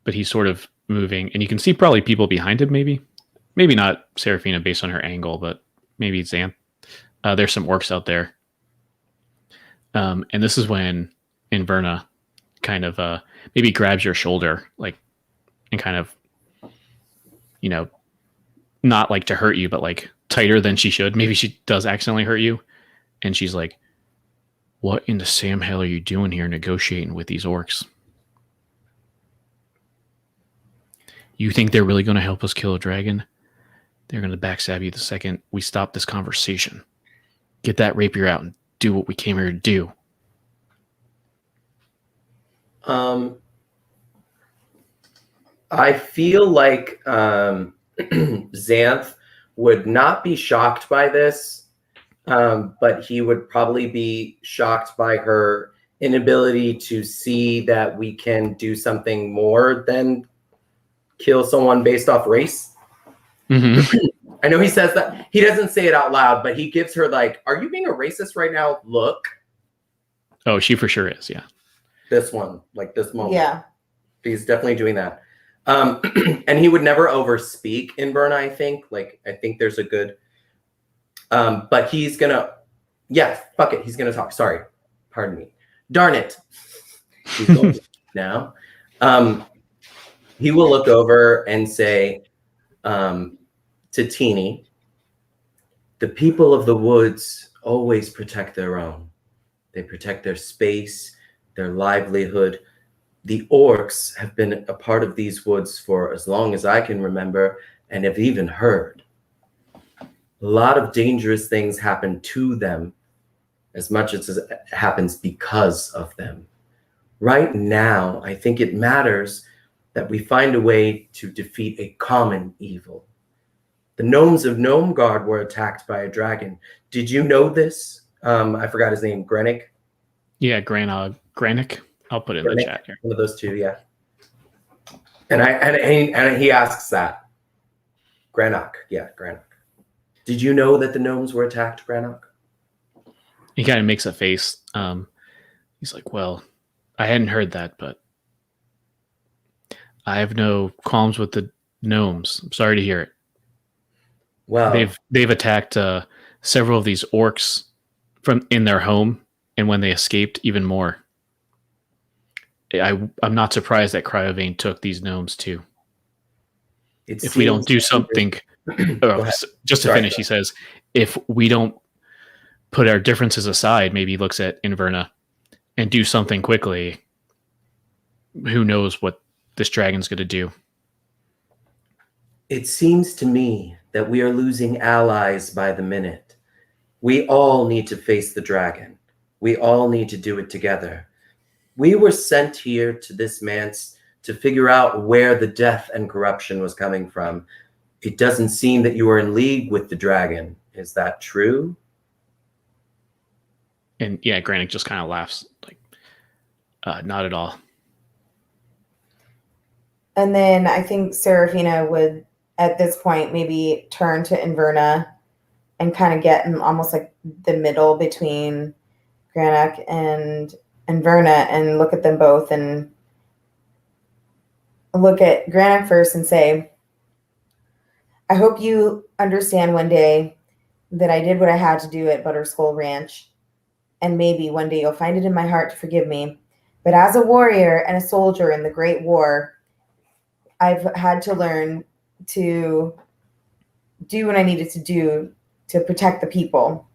he's sort of moving, and you can see probably people behind him, maybe not Seraphina based on her angle, but maybe Xanth. There's some orcs out there. And this is when Inverna kind of maybe grabs your shoulder, like, and kind of, not like to hurt you, but like tighter than she should. Maybe she does accidentally hurt you. And she's like, what in the Sam hell are you doing here negotiating with these orcs? You think they're really going to help us kill a dragon? They're going to backstab you the second we stop this conversation. Get that rapier out and do what we came here to do. I feel like Xanth would not be shocked by this, but he would probably be shocked by her inability to see that we can do something more than kill someone based off race. Mm-hmm. I know he says that. He doesn't say it out loud, but he gives her like, are you being a racist right now? Look. Oh, she for sure is, yeah. This one, like this moment. Yeah. He's definitely doing that. And he would never overspeak in Berna, I think. Like, I think there's a good... but he's gonna... Yeah, fuck it. He's gonna talk. Sorry. Pardon me. Darn it. He's going now. He will look over and say to Teeny, the people of the woods always protect their own. They protect their space, their livelihood. The orcs have been a part of these woods for as long as I can remember and have even heard. A lot of dangerous things happen to them as much as it happens because of them. Right now, I think it matters that we find a way to defeat a common evil. The gnomes of Gnomeguard were attacked by a dragon. Did you know this? I forgot his name, Grenick? Yeah, Granick. I'll put it in the chat here. One of those two, yeah. And he asks that. Granok, yeah, Granok. Did you know that the gnomes were attacked, Granok? He kind of makes a face. He's like, well, I hadn't heard that, but I have no qualms with the gnomes. I'm sorry to hear it. Well, they've attacked several of these orcs from in their home, and when they escaped, even more. I'm not surprised that Cryovane took these gnomes too. It If we don't seems do something, Go ahead. just to Sorry, finish, go he says, if we don't put our differences aside, maybe he looks at Inverna and do something quickly. Who knows what this dragon's going to do? It seems to me that we are losing allies by the minute. We all need to face the dragon. We all need to do it together. We were sent here to this manse to figure out where the death and corruption was coming from. It doesn't seem that you are in league with the dragon. Is that true? And yeah, Granick just kind of laughs, like, not at all. And then I think Serafina would, at this point, maybe turn to Inverna and kind of get in almost like the middle between Granick and Inverna and look at them both and look at Granick first and say, I hope you understand one day that I did what I had to do at Butterskull Ranch. And maybe one day you'll find it in my heart to forgive me. But as a warrior and a soldier in the Great War, I've had to learn to do what I needed to do to protect the people.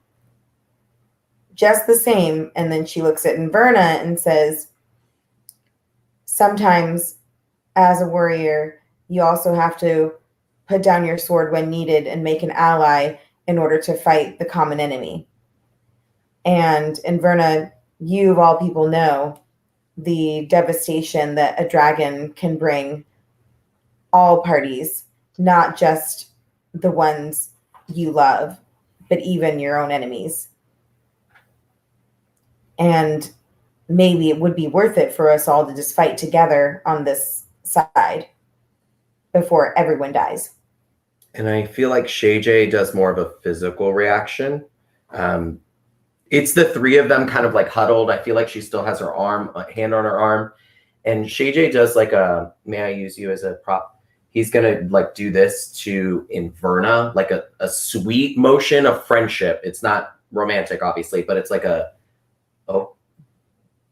Just the same. And then she looks at Inverna and says, sometimes as a warrior, you also have to put down your sword when needed and make an ally in order to fight the common enemy. And Inverna, you of all people know the devastation that a dragon can bring all parties, not just the ones you love, but even your own enemies. And maybe it would be worth it for us all to just fight together on this side before everyone dies. And I feel like Shay J does more of a physical reaction. It's the three of them kind of like huddled. I feel like she still has her hand on her arm. And Shay J does like a, may I use you as a prop? He's going to like do this to Inverna, like a sweet motion of friendship. It's not romantic, obviously, but it's like a, oh,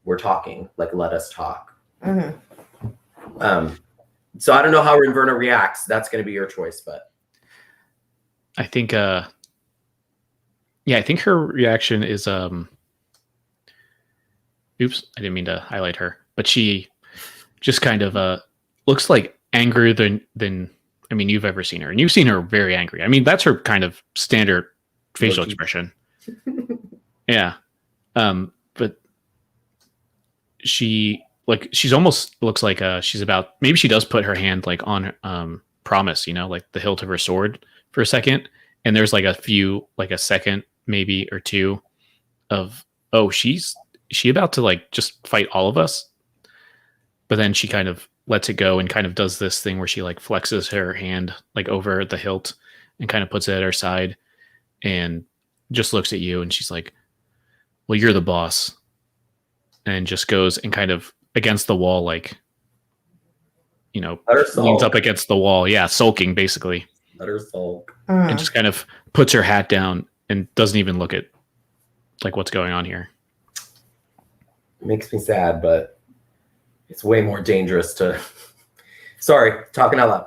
we're talking, like, let us talk. Mm-hmm. So I don't know how Inverna reacts. That's going to be your choice, but. I think, I think her reaction is, oops, I didn't mean to highlight her, but she just kind of looks like angrier than I mean, you've ever seen her, and you've seen her very angry. I mean, that's her kind of standard facial expression. Yeah. But she's almost looks like she's about, maybe she does put her hand like on Promise, like the hilt of her sword for a second. And there's like a second maybe or two of, oh, she about to like just fight all of us. But then she kind of lets it go and kind of does this thing where she like flexes her hand like over the hilt and kind of puts it at her side and just looks at you. And she's like, well, you're the boss. And just goes and kind of against the wall, like, leans up against the wall. Yeah. Sulking basically. Let her sulk. And just kind of puts her hat down and doesn't even look at like what's going on here. It makes me sad, but it's way more dangerous to. Sorry, talking out loud.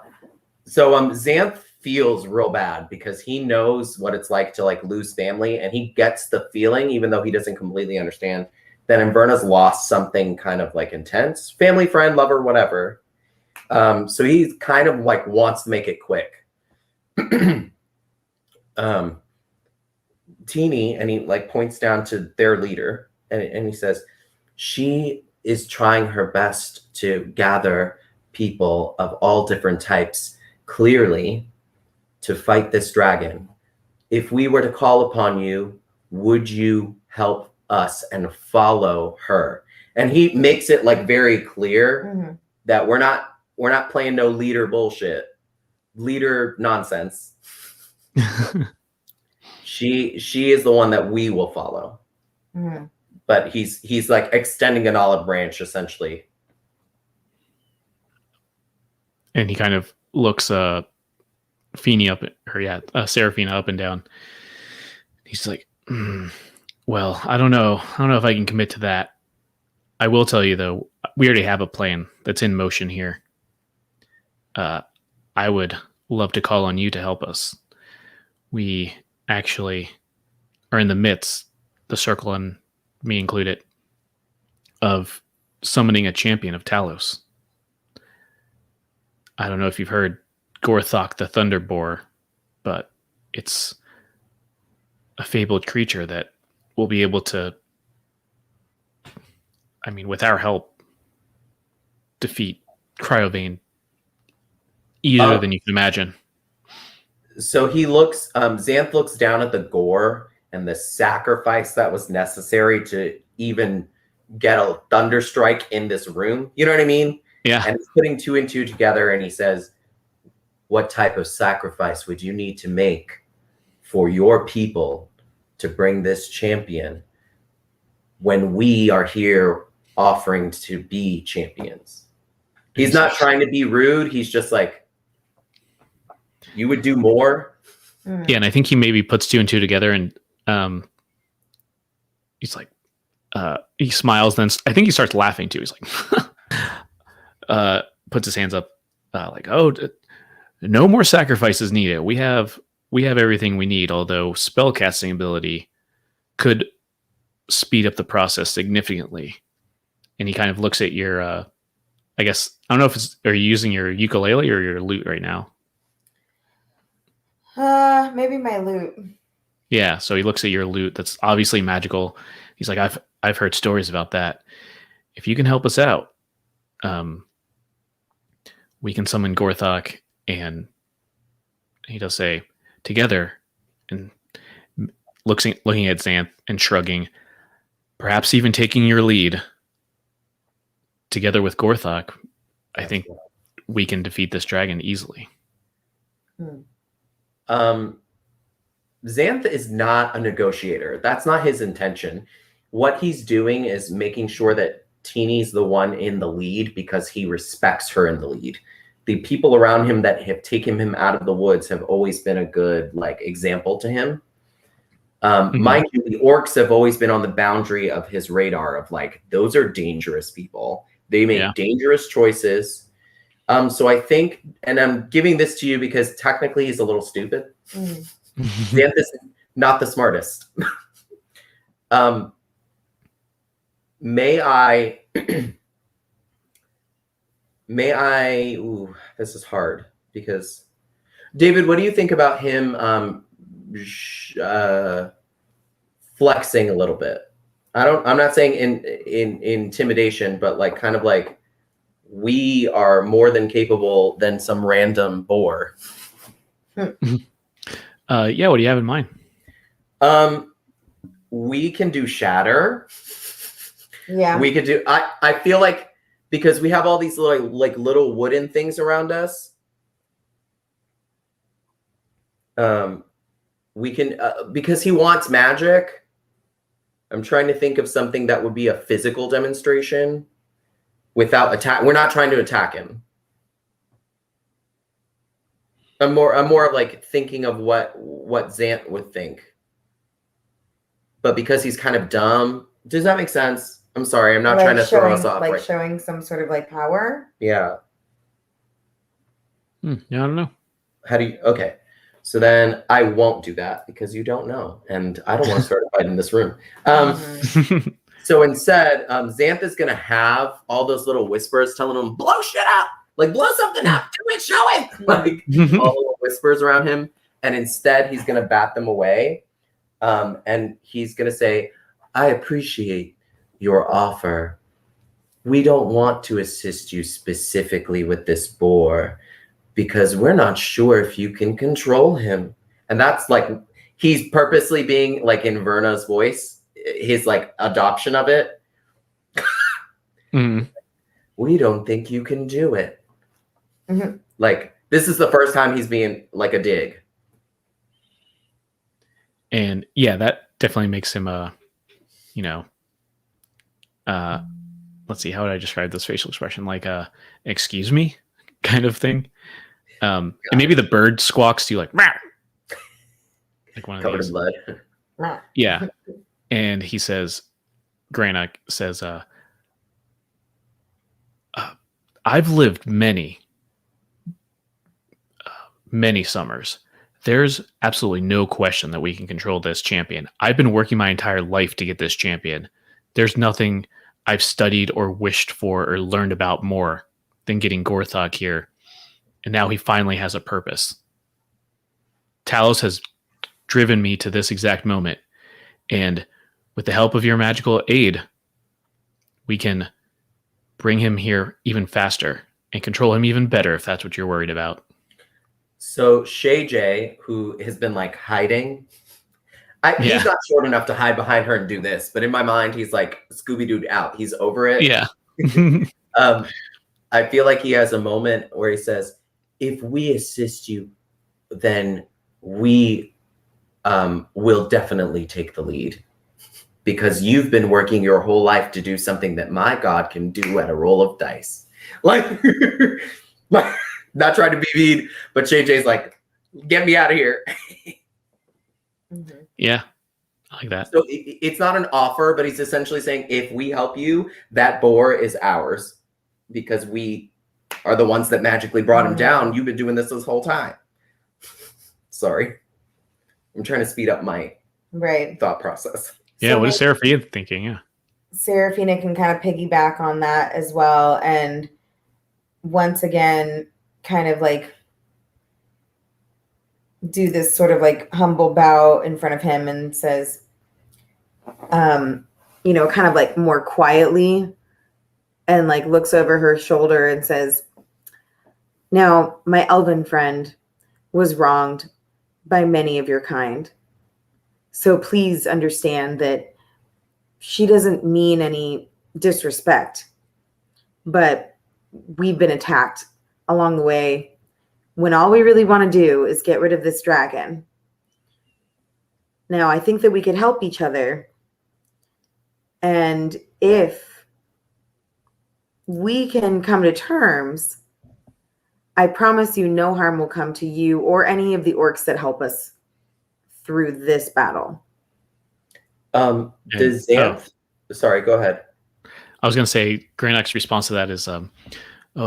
So Xanth feels real bad because he knows what it's like to like lose family, and he gets the feeling, even though he doesn't completely understand, that Inverna's lost something kind of like intense, family, friend, lover, whatever. So he kind of like wants to make it quick. Teeny, and he like points down to their leader, and he says, she is trying her best to gather people of all different types clearly to fight this dragon. If we were to call upon you, would you help us and follow her? And he makes it like very clear that we're not playing no leader bullshit, leader nonsense. She is the one that we will follow. But he's like extending an olive branch essentially. And he kind of looks Serafina up and down. He's like, well, I don't know if I can commit to that. I will tell you though, we already have a plan that's in motion here. I would love to call on you to help us. We actually are in the midst, the circle and me included, of summoning a champion of Talos. I don't know if you've heard Gorthok the Thunder Boar, but it's a fabled creature that will be able to, I mean, with our help, defeat Cryovane easier than you can imagine. So he looks, Xanth looks down at the gore and the sacrifice that was necessary to even get a thunderstrike in this room. You know what I mean? Yeah. And he's putting two and two together and he says, what type of sacrifice would you need to make for your people to bring this champion when we are here offering to be champions? He's not trying to be rude. He's just like, you would do more. Yeah, and I think he maybe puts two and two together, and he's like, he smiles. Then I think he starts laughing too. He's like, puts his hands up, like, "Oh, no more sacrifices needed. We have everything we need. Although spellcasting ability could speed up the process significantly." And he kind of looks at your, I guess I don't know if it's, are you using your ukulele or your lute right now? Maybe my lute. Yeah, so he looks at your lute that's obviously magical. He's like, I've heard stories about that. If you can help us out, we can summon Gorthok, and he does say, together, and looking at Xanth and shrugging, perhaps even taking your lead, together with Gorthok, I think we can defeat this dragon easily. Xanth is not a negotiator. That's not his intention. What he's doing is making sure that Teeny's the one in the lead because he respects her in the lead. The people around him that have taken him out of the woods have always been a good example to him. Mind you, the orcs have always been on the boundary of his radar of those are dangerous people. They make dangerous choices. So I think, and I'm giving this to you because technically he's a little stupid. Xanth is not the smartest. May I, ooh, this is hard because David, what do you think about him flexing a little bit? I'm not saying in intimidation, but kind of we are more than capable than some random boar. Yeah, what do you have in mind? We can do shatter. Yeah. We could do, I feel like because we have all these little wooden things around us, we can, because he wants magic. I'm trying to think of something that would be a physical demonstration without attack. We're not trying to attack him. I'm more thinking of what Xanth would think. But because he's kind of dumb, does that make sense? I'm sorry, I'm not trying to throw us off. Showing some sort of power. Yeah. Yeah, I don't know. How do you? Okay, so then I won't do that because you don't know, and I don't want to start a fight in this room. So instead, Xanth is gonna have all those little whispers telling him, "Blow shit up, blow something up, do it, show it," all the little whispers around him, and instead he's gonna bat them away, and he's gonna say, "I appreciate your offer. We don't want to assist you specifically with this boar because we're not sure if you can control him." And that's he's purposely being in Verna's voice, his adoption of it. We don't think you can do it. This is the first time he's being a dig. And yeah, that definitely makes him let's see, how would I describe this facial expression? Excuse me kind of thing. And maybe the bird squawks to you like one of Covered these. in blood. Yeah. And he says, Granak says, I've lived many summers. There's absolutely no question that we can control this champion. I've been working my entire life to get this champion. There's nothing I've studied or wished for or learned about more than getting Gorthok here. And now he finally has a purpose. Talos has driven me to this exact moment. And with the help of your magical aid, we can bring him here even faster and control him even better if that's what you're worried about. So Shay J, who has been like hiding, he's not short enough to hide behind her and do this, but in my mind, he's like Scooby-Doo out. He's over it. Yeah. I feel like he has a moment where he says, if we assist you, then we will definitely take the lead, because you've been working your whole life to do something that my God can do at a roll of dice. Like, not trying to be mean, but JJ's like, get me out of here. Yeah, I like that. So it's not an offer, but he's essentially saying, if we help you, that boar is ours, because we are the ones that magically brought him down. You've been doing this whole time. Sorry. I'm trying to speed up my thought process. Yeah, So what is Seraphina thinking? Yeah. Seraphina can kind of piggyback on that as well. And once again, kind of like do this sort of like humble bow in front of him and says, you know, kind of like more quietly, and like looks over her shoulder and says, now, my elven friend was wronged by many of your kind. So please understand that she doesn't mean any disrespect, but we've been attacked along the way when all we really want to do is get rid of this dragon. Now, I think that we could help each other. And if we can come to terms, I promise you no harm will come to you or any of the orcs that help us through this battle. Does Xanth... Sorry, go ahead. I was going to say, Granak's response to that is, oh,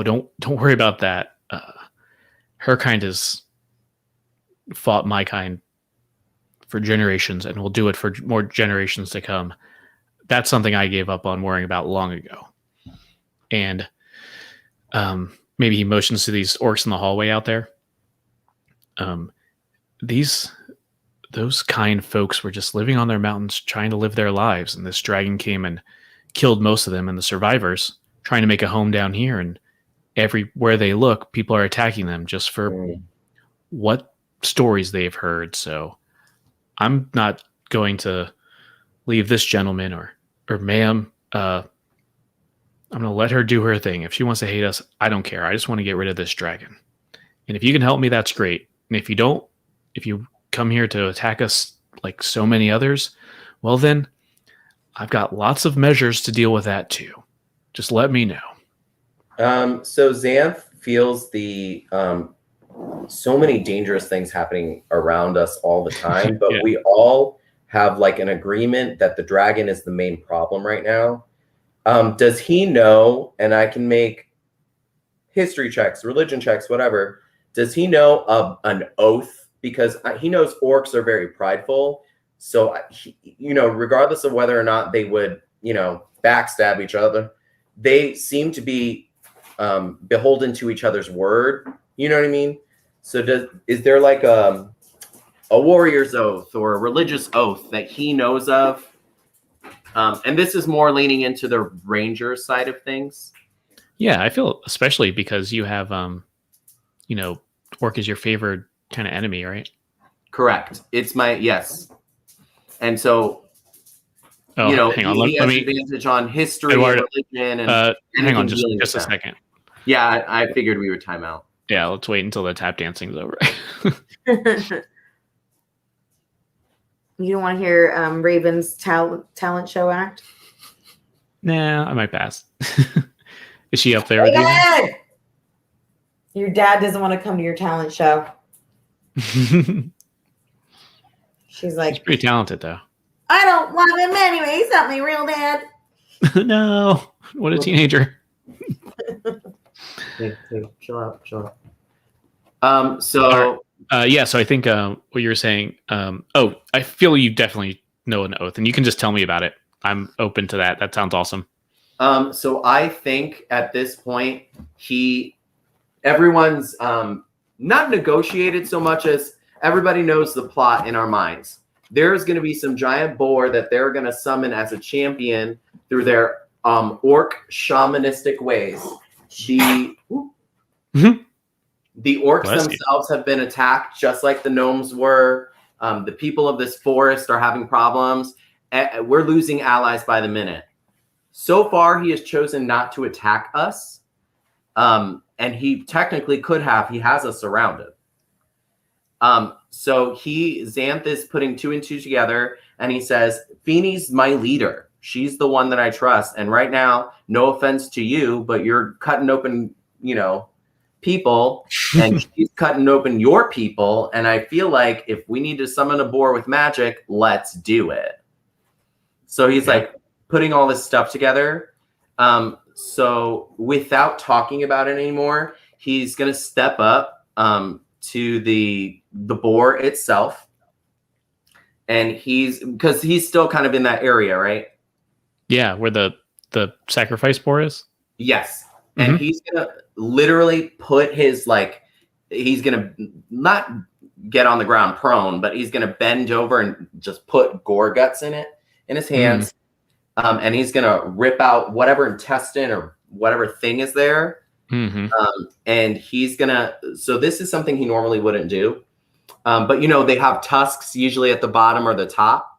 don't worry about that. Her kind has fought my kind for generations and will do it for more generations to come. That's something I gave up on worrying about long ago. And maybe he motions to these orcs in the hallway out there. Those kind folks were just living on their mountains, trying to live their lives. And this dragon came and killed most of them, and the survivors trying to make a home down here. And everywhere they look, people are attacking them just for what stories they've heard. So I'm not going to leave this gentleman or ma'am. I'm going to let her do her thing. If she wants to hate us, I don't care. I just want to get rid of this dragon. And if you can help me, that's great. And if you don't, if you come here to attack us like so many others, well then, I've got lots of measures to deal with that too. Just let me know. So Xanth feels the so many dangerous things happening around us all the time, but we all have like an agreement that the dragon is the main problem right now. Does he know, and I can make history checks, religion checks, whatever, does he know of an oath? Because he knows orcs are very prideful. So, regardless of whether or not they would, backstab each other, they seem to be beholden to each other's word. You know what I mean? So is there like a warrior's oath or a religious oath that he knows of? And this is more leaning into the ranger side of things. Yeah, I feel especially because you have, orc is your favorite kind of enemy, right? Correct. It's yes. And so, hang on. he has advantage on history and religion. And hang on just a second. Yeah, I figured we would time out. Yeah, let's wait until the tap dancing's over. You don't want to hear Raven's talent show act? Nah, I might pass. Is she up there with you? Your dad doesn't want to come to your talent show. She's like, he's pretty talented though. I don't love him anyway. He's not my real dad. No, what a teenager. Hey, chill out, chill out. All So Yeah, so I think what you were saying. I feel you definitely know an oath, and you can just tell me about it. I'm open to that. That sounds awesome. so I think at this point everyone's not negotiated so much as everybody knows the plot in our minds. There's going to be some giant boar that they're going to summon as a champion through their orc shamanistic ways. The orcs Bless you. themselves have been attacked just like the gnomes were. The people of this forest are having problems. We're losing allies by the minute. So far, he has chosen not to attack us. And he technically could have. He has us surrounded. So Xanth is putting 2 and 2 together, and he says, Feeney's my leader. She's the one that I trust. And right now, no offense to you, but you're cutting open, people, and she's cutting open your people. And I feel like if we need to summon a boar with magic, let's do it. So he's like putting all this stuff together. So without talking about it anymore, he's going to step up to the boar itself. And because he's still kind of in that area, right? Yeah, where the sacrifice boar is. Yes. And he's going to literally put his, he's going to not get on the ground prone, but he's going to bend over and just put gore guts in his hands. And he's going to rip out whatever intestine or whatever thing is there. And he's going to, so this is something he normally wouldn't do. But, they have tusks usually at the bottom or the top.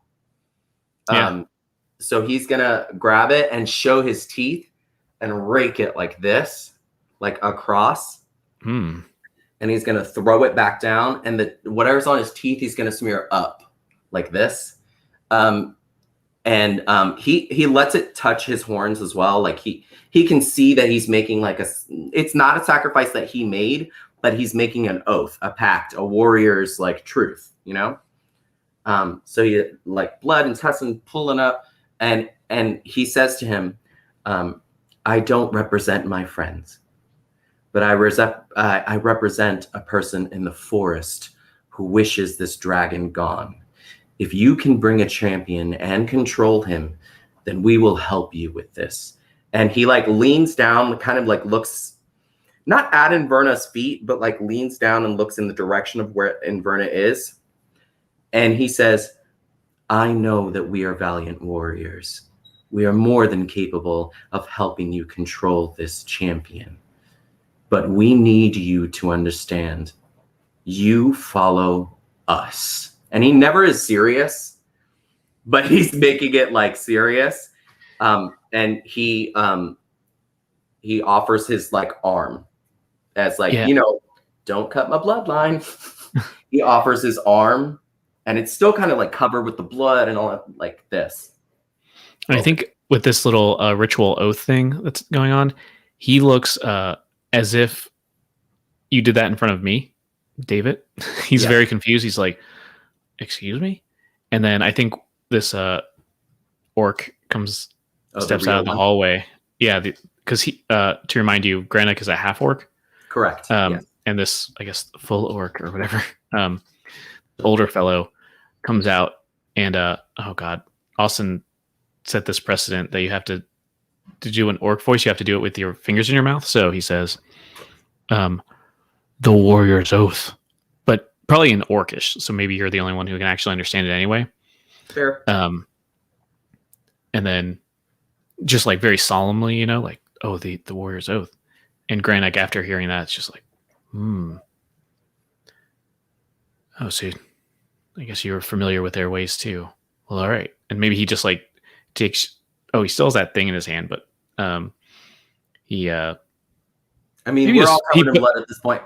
So he's going to grab it and show his teeth and rake it like this, like across. And he's going to throw it back down. And whatever's on his teeth, he's going to smear up like this. And he lets it touch his horns as well. Like he can see that he's making it's not a sacrifice that he made, but he's making an oath, a pact, a warrior's truth, So he blood and intestine pulling up, and he says to him, I don't represent my friends, but I represent a person in the forest who wishes this dragon gone. If you can bring a champion and control him, then we will help you with this. And he leans down, kind of looks not at Inverna's feet, but leans down and looks in the direction of where Inverna is. And he says, I know that we are valiant warriors. We are more than capable of helping you control this champion. But we need you to understand, you follow us. And he never is serious, but he's making it serious. And he offers his arm as don't cut my bloodline. He offers his arm, and it's still kind of covered with the blood and all that, like this. And I think with this little ritual oath thing that's going on, he looks as if you did that in front of me, David. He's very confused. He's like, excuse me? And then I think this orc steps out of the hallway. Yeah, because he to remind you, Granik is a half orc. Correct. Yes. And this, I guess, full orc or whatever, older fellow comes out, and oh god, Austin set this precedent that you have to do an orc voice. You have to do it with your fingers in your mouth. So he says, "The warrior's oath," but probably in orcish. So maybe you're the only one who can actually understand it anyway. Fair. And then just very solemnly, oh, the warrior's oath. And Granik, after hearing that, it's just oh, so I guess you were familiar with their ways too. Well, all right. And maybe he just takes, he still has that thing in his hand, but he I mean, we're all covered in blood at this point.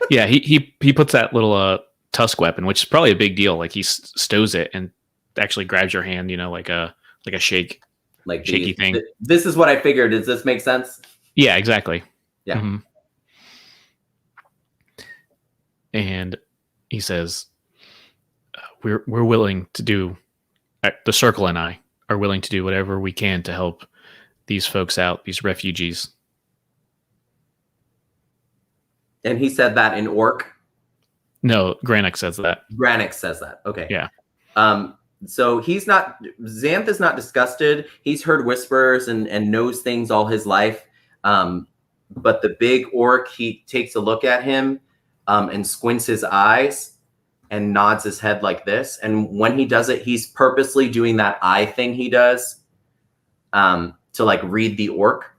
Yeah, he puts that little tusk weapon, which is probably a big deal. He stows it and actually grabs your hand, like a shaky thing. This is what I figured. Does this make sense? Yeah, exactly. Yeah. Mm-hmm. And he says, we're willing to do, the Circle and I are willing to do whatever we can to help these folks out, these refugees. And he said that in orc. No, Granik says that. Granik says that. Okay. Yeah. So he's not. Xanth is not disgusted. He's heard whispers and knows things all his life. But the big orc, he takes a look at him and squints his eyes and nods his head like this. And when he does it, he's purposely doing that eye thing he does to like read the orc.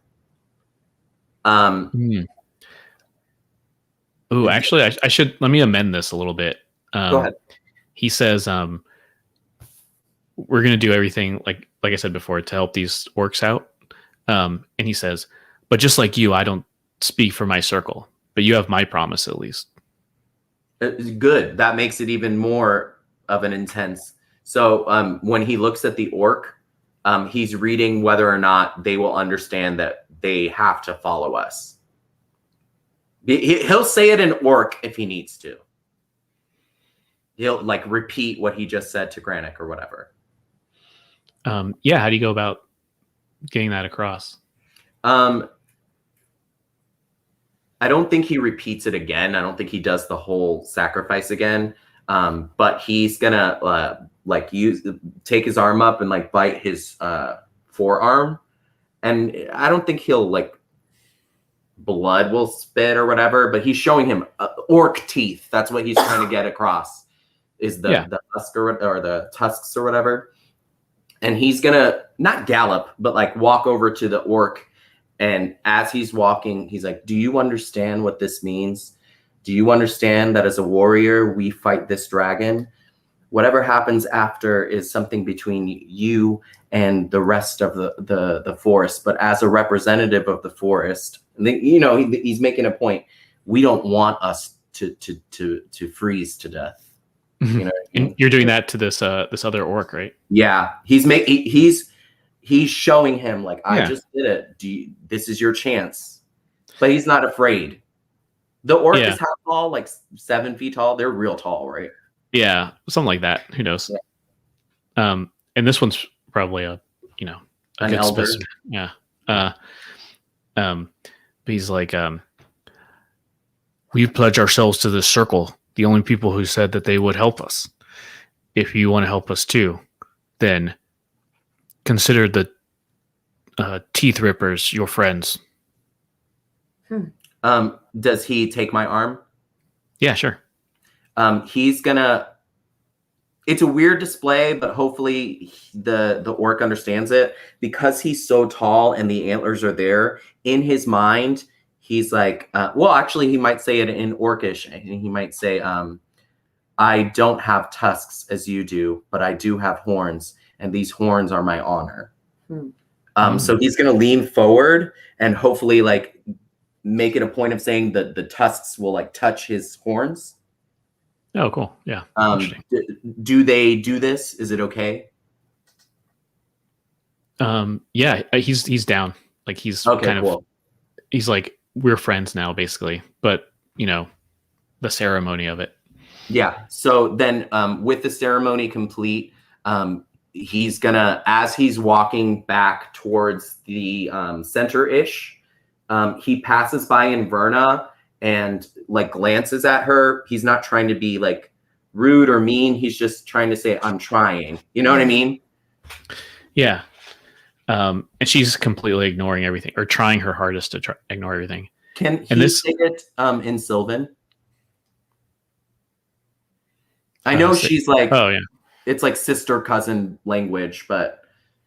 Ooh, actually, I should let me amend this a little bit. Go ahead. He says, "We're gonna do everything like I said before to help these orcs out." And he says, "But just like you, I don't speak for my circle, but you have my promise at least." Good. That makes it even more of an intense. So when he looks at the orc, he's reading whether or not they will understand that they have to follow us. He'll say it in orc if he needs to. He'll like repeat what he just said to Granik or whatever. Yeah, how do you go about getting that across? I don't think he repeats it again. I don't think he does the whole sacrifice again. But he's gonna take his arm up and like bite his forearm, and I don't think he'll like blood will spit or whatever. But he's showing him orc teeth. That's what he's trying to get across. Is the husk or the tusks or whatever. And he's gonna not gallop, but like walk over to the orc. And as he's walking, he's like, "Do you understand what this means? Do you understand that as a warrior, we fight this dragon? Whatever happens after is something between you and the rest of the forest. But as a representative of the forest, he's making a point. We don't want us to freeze to death. You know, and you're doing that to this other orc, right? Yeah, he's showing him like, I just did it. This is your chance. But he's not afraid. The orc is how tall? Like 7 feet tall. They're real tall, right? Yeah, something like that. Who knows? Yeah. And this one's probably a an good elder. specimen. Yeah. But he's like, we pledge ourselves to this circle. The only people who said that they would help us. If you want to help us too, then consider the teeth rippers your friends. Does he take my arm? Yeah, sure. He's gonna. It's a weird display, but hopefully the orc understands it because he's so tall and the antlers are there. In his mind, he's like, well, actually, he might say it in orcish, and he might say, "I don't have tusks as you do, but I do have horns, and these horns are my honor." So he's gonna lean forward and hopefully like make it a point of saying that the tusks will like touch his horns. Oh, cool. Yeah. Do they do this? Is it okay? Yeah, he's down. Like he's kind of, he's like, we're friends now, basically. But the ceremony of it. Yeah. So then, with the ceremony complete, he's gonna, as he's walking back towards the center-ish, he passes by Inverna and like glances at her. He's not trying to be like rude or mean. He's just trying to say, "I'm trying." You know what I mean? Yeah. And she's completely ignoring everything or trying her hardest to ignore everything. Can he say it in Sylvan? I know she's like, oh yeah, it's like sister cousin language, but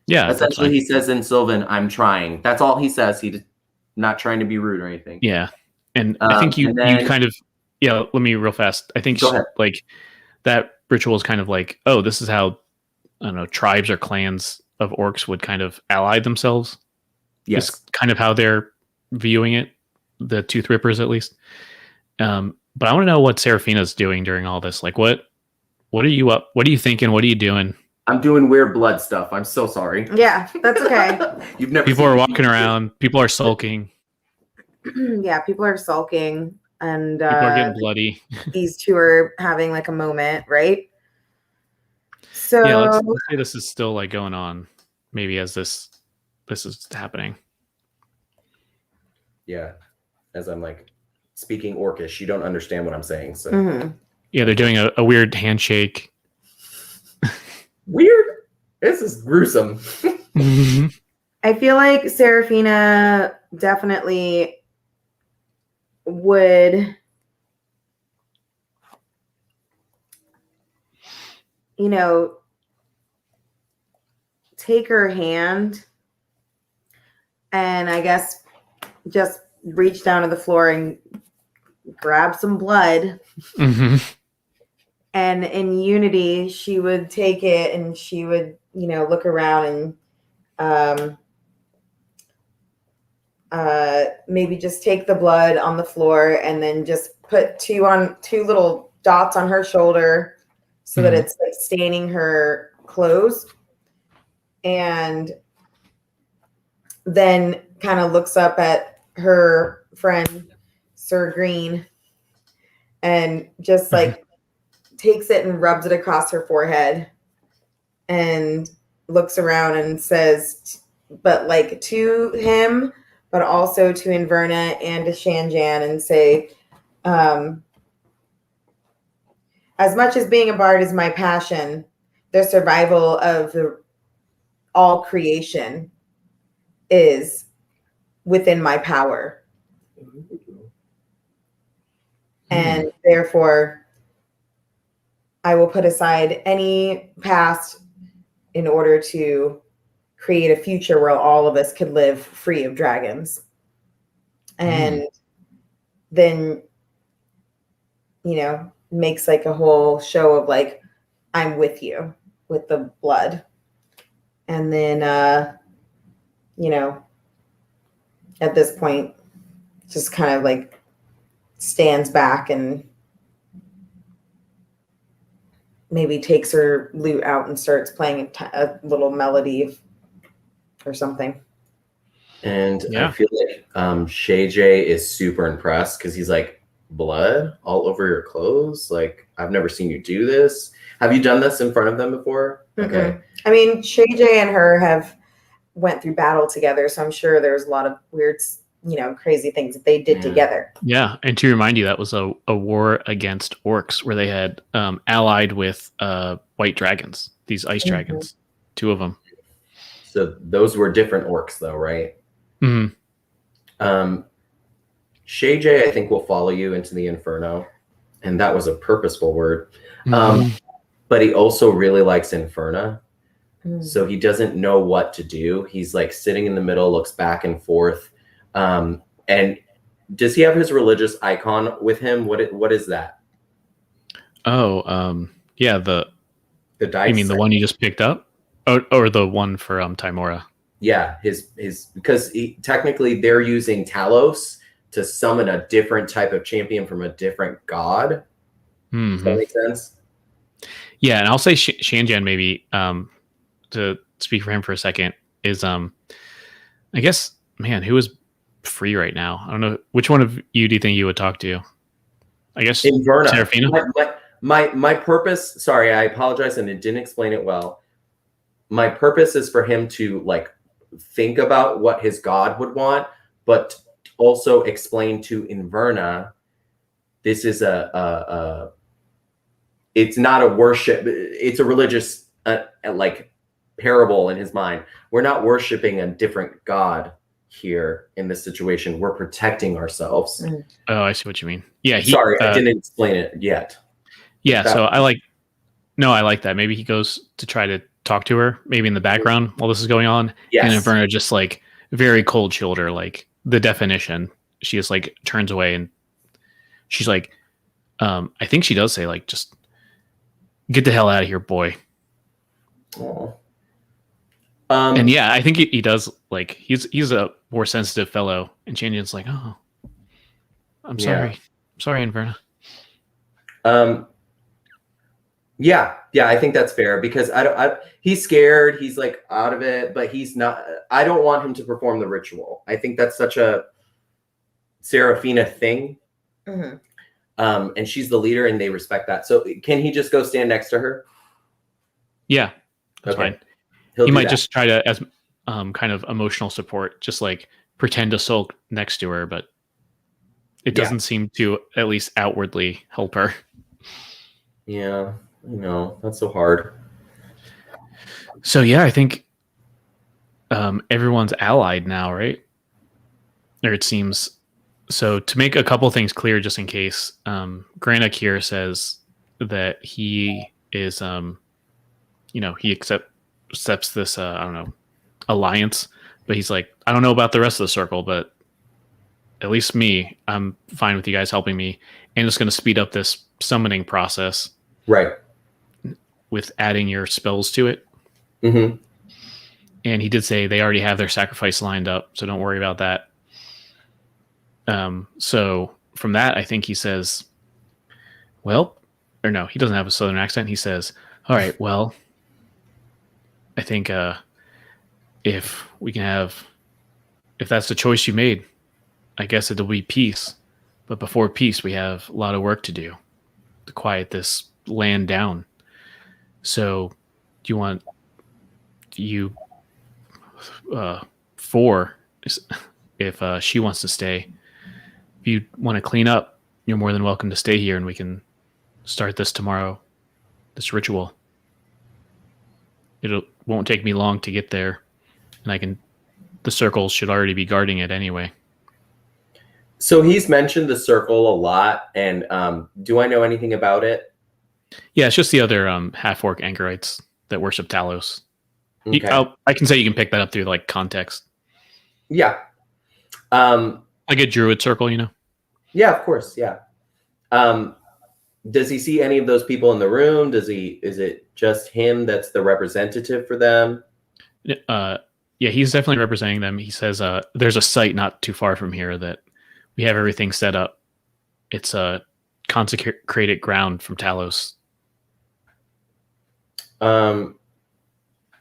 yeah, essentially he says in Sylvan, "I'm trying." That's all he says. He's not trying to be rude or anything. Yeah. And I think you kind of, let me real fast. I think like that ritual is kind of like, oh, this is how, I don't know, tribes or clans of orcs would kind of ally themselves. Yes. It's kind of how they're viewing it, the tooth rippers at least. But I want to know what Seraphina's doing during all this. Like what are you up? What are you thinking? What are you doing? I'm doing weird blood stuff. I'm so sorry. Yeah, that's okay. You've never people are walking around. People are sulking. Yeah, people are sulking and people are getting bloody. These two are having like a moment, right? So yeah, let's say this is still like going on. Maybe as this is happening. Yeah, as I'm like speaking Orcish. You don't understand what I'm saying. So Mhm. Yeah, they're doing a weird handshake. weird. This is gruesome. I feel like Serafina definitely would, take her hand and I guess just reach down to the floor and grab some blood. And in unity, she would take it and she would, look around and maybe just take the blood on the floor and then just put two little dots on her shoulder so that it's like staining her clothes. And then kind of looks up at her friend, Sir Green, and just like takes it and rubs it across her forehead and looks around and says, but like to him, but also to Inverna and to Shanjan, and say, as much as being a bard is my passion, the survival of all creation is within my power. And therefore, I will put aside any past in order to create a future where all of us could live free of dragons. And then, makes like a whole show of like, I'm with you with the blood. And then, at this point, just kind of like stands back and maybe takes her lute out and starts playing a little melody or something. And I feel like Shay J is super impressed because he's like, blood all over your clothes? Like, I've never seen you do this. Have you done this in front of them before? Okay. I mean, Shay J and her have went through battle together, so I'm sure there's a lot of weird, crazy things that they did together. Yeah, and to remind you, that was a war against orcs where they had allied with white dragons, these ice dragons, 2 of them. So those were different orcs, though, right? Shay J, I think, will follow you into the Inferno, and that was a purposeful word. But he also really likes Inferna, so he doesn't know what to do. He's like sitting in the middle, looks back and forth. And does he have his religious icon with him? What is that? Oh, yeah, the dice. You mean the one you just picked up, or the one for Timora? Yeah, his because technically they're using Talos to summon a different type of champion from a different god. Does that make sense? Yeah, and I'll say Shanjan maybe to speak for him for a second is I guess, man, who is free right now? I don't know, which one of you do you think you would talk to? I guess Inverna. Serafina. My purpose, sorry, I apologize and it didn't explain it well. My purpose is for him to like think about what his god would want, but also explain to Inverna, this is it's not a worship, it's a religious like parable in his mind. We're not worshiping a different god here in this situation. We're protecting ourselves. Oh, I see what you mean. Yeah, sorry, I didn't explain it yet. Yeah, so I like that. Maybe he goes to try to talk to her, maybe in the background while this is going on. Yes. And Inverna just like very cold shoulder, like the definition. She just like turns away and she's like, I think she does say like, just get the hell out of here, boy. And yeah, I think he does like he's a more sensitive fellow, and Shanjan's like, oh, I'm sorry, Inverna. Yeah, I think that's fair because he's scared. He's like out of it, but he's not. I don't want him to perform the ritual. I think that's such a Serafina thing. And she's the leader, and they respect that. So can he just go stand next to her? Yeah, that's fine. He might just try to, as kind of emotional support, just like pretend to sulk next to her, but it doesn't seem to at least outwardly help her. Yeah, I know. That's so hard. So yeah, I think everyone's allied now, right? Or it seems. So to make a couple things clear, just in case, Granik here says that he is, he accepts this, I don't know, alliance, but he's like, I don't know about the rest of the circle, but at least me, I'm fine with you guys helping me, and it's going to speed up this summoning process, Right. with adding your spells to it. Mm-hmm. And he did say they already have their sacrifice lined up, so don't worry about that. So from that, I think he says, well, or no, he doesn't have a southern accent. He says, all right, well, I think if that's the choice you made, I guess it'll be peace. But before peace, we have a lot of work to do to quiet this land down. So do you want four, if she wants to stay, if you want to clean up, you're more than welcome to stay here, and we can start this tomorrow, this ritual. It won't take me long to get there, and the circles should already be guarding it anyway. So he's mentioned the circle a lot, and do I know anything about it? Yeah, it's just the other half-orc Angorites that worship Talos. Okay. I can say you can pick that up through like context. Yeah. Like a druid circle, Yeah, of course. Yeah. Does he see any of those people in the room? Is it just him that's the representative for them? Yeah, he's definitely representing them. He says there's a site not too far from here that we have everything set up. It's a consecrated ground from Talos.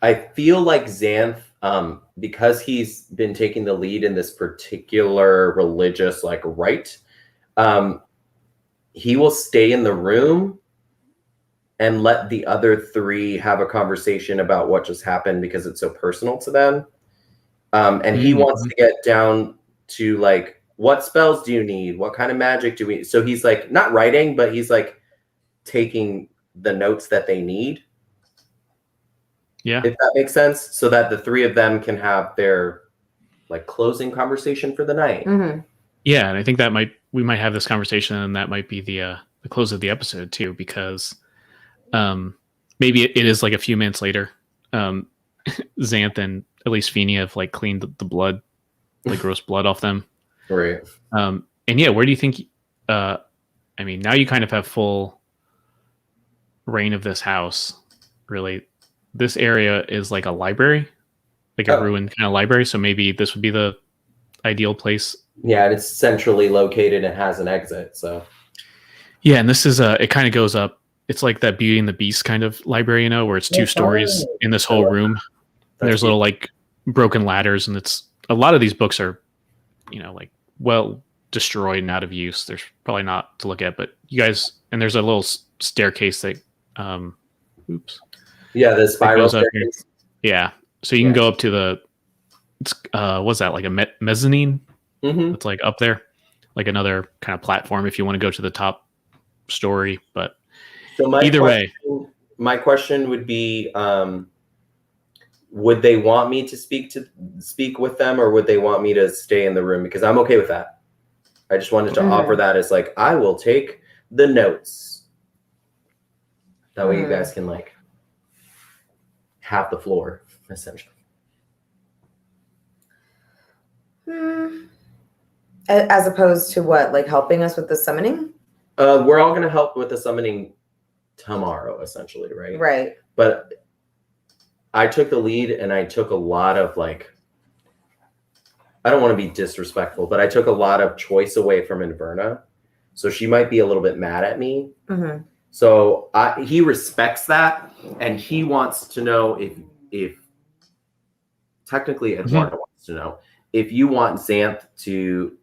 I feel like Xanth, because he's been taking the lead in this particular religious rite, he will stay in the room and let the other three have a conversation about what just happened because it's so personal to them. And he wants to get down to what spells do you need? What kind of magic do we? So he's not writing, but he's taking the notes that they need. Yeah. If that makes sense, so that the three of them can have their closing conversation for the night. Mm-hmm. Yeah, and I think we might have this conversation, and that might be the close of the episode too, because maybe it is a few minutes later. Xanth and at least Feeny have cleaned the blood, gross blood off them. Right. And yeah, where do you think? I mean, now you kind of have full reign of this house. Really, this area is like a library, a ruined kind of library. So maybe this would be the ideal place. Yeah, and it's centrally located and has an exit. So yeah, and this is it kind of goes up. It's like that Beauty and the Beast kind of library, where it's two stories in this whole room. And there's little broken ladders, and it's a lot of these books are, well destroyed and out of use. There's probably not to look at, but you guys, and there's a little staircase that, yeah, the spiral staircase. Yeah, so you can go up to what's that, a mezzanine? Mm-hmm. It's up there, another kind of platform if you want to go to the top story. But so my question would be, would they want me to speak with them, or would they want me to stay in the room? Because I'm okay with that. I just wanted to offer that as I will take the notes. That way you guys can have the floor, essentially. As opposed to what, helping us with the summoning? We're all going to help with the summoning tomorrow, essentially, right? Right. But I took the lead, and I took a lot of I don't want to be disrespectful, but I took a lot of choice away from Inverna. So she might be a little bit mad at me. Mm-hmm. So he respects that, and he wants to know if technically Eduardo wants to know if you want Xanth to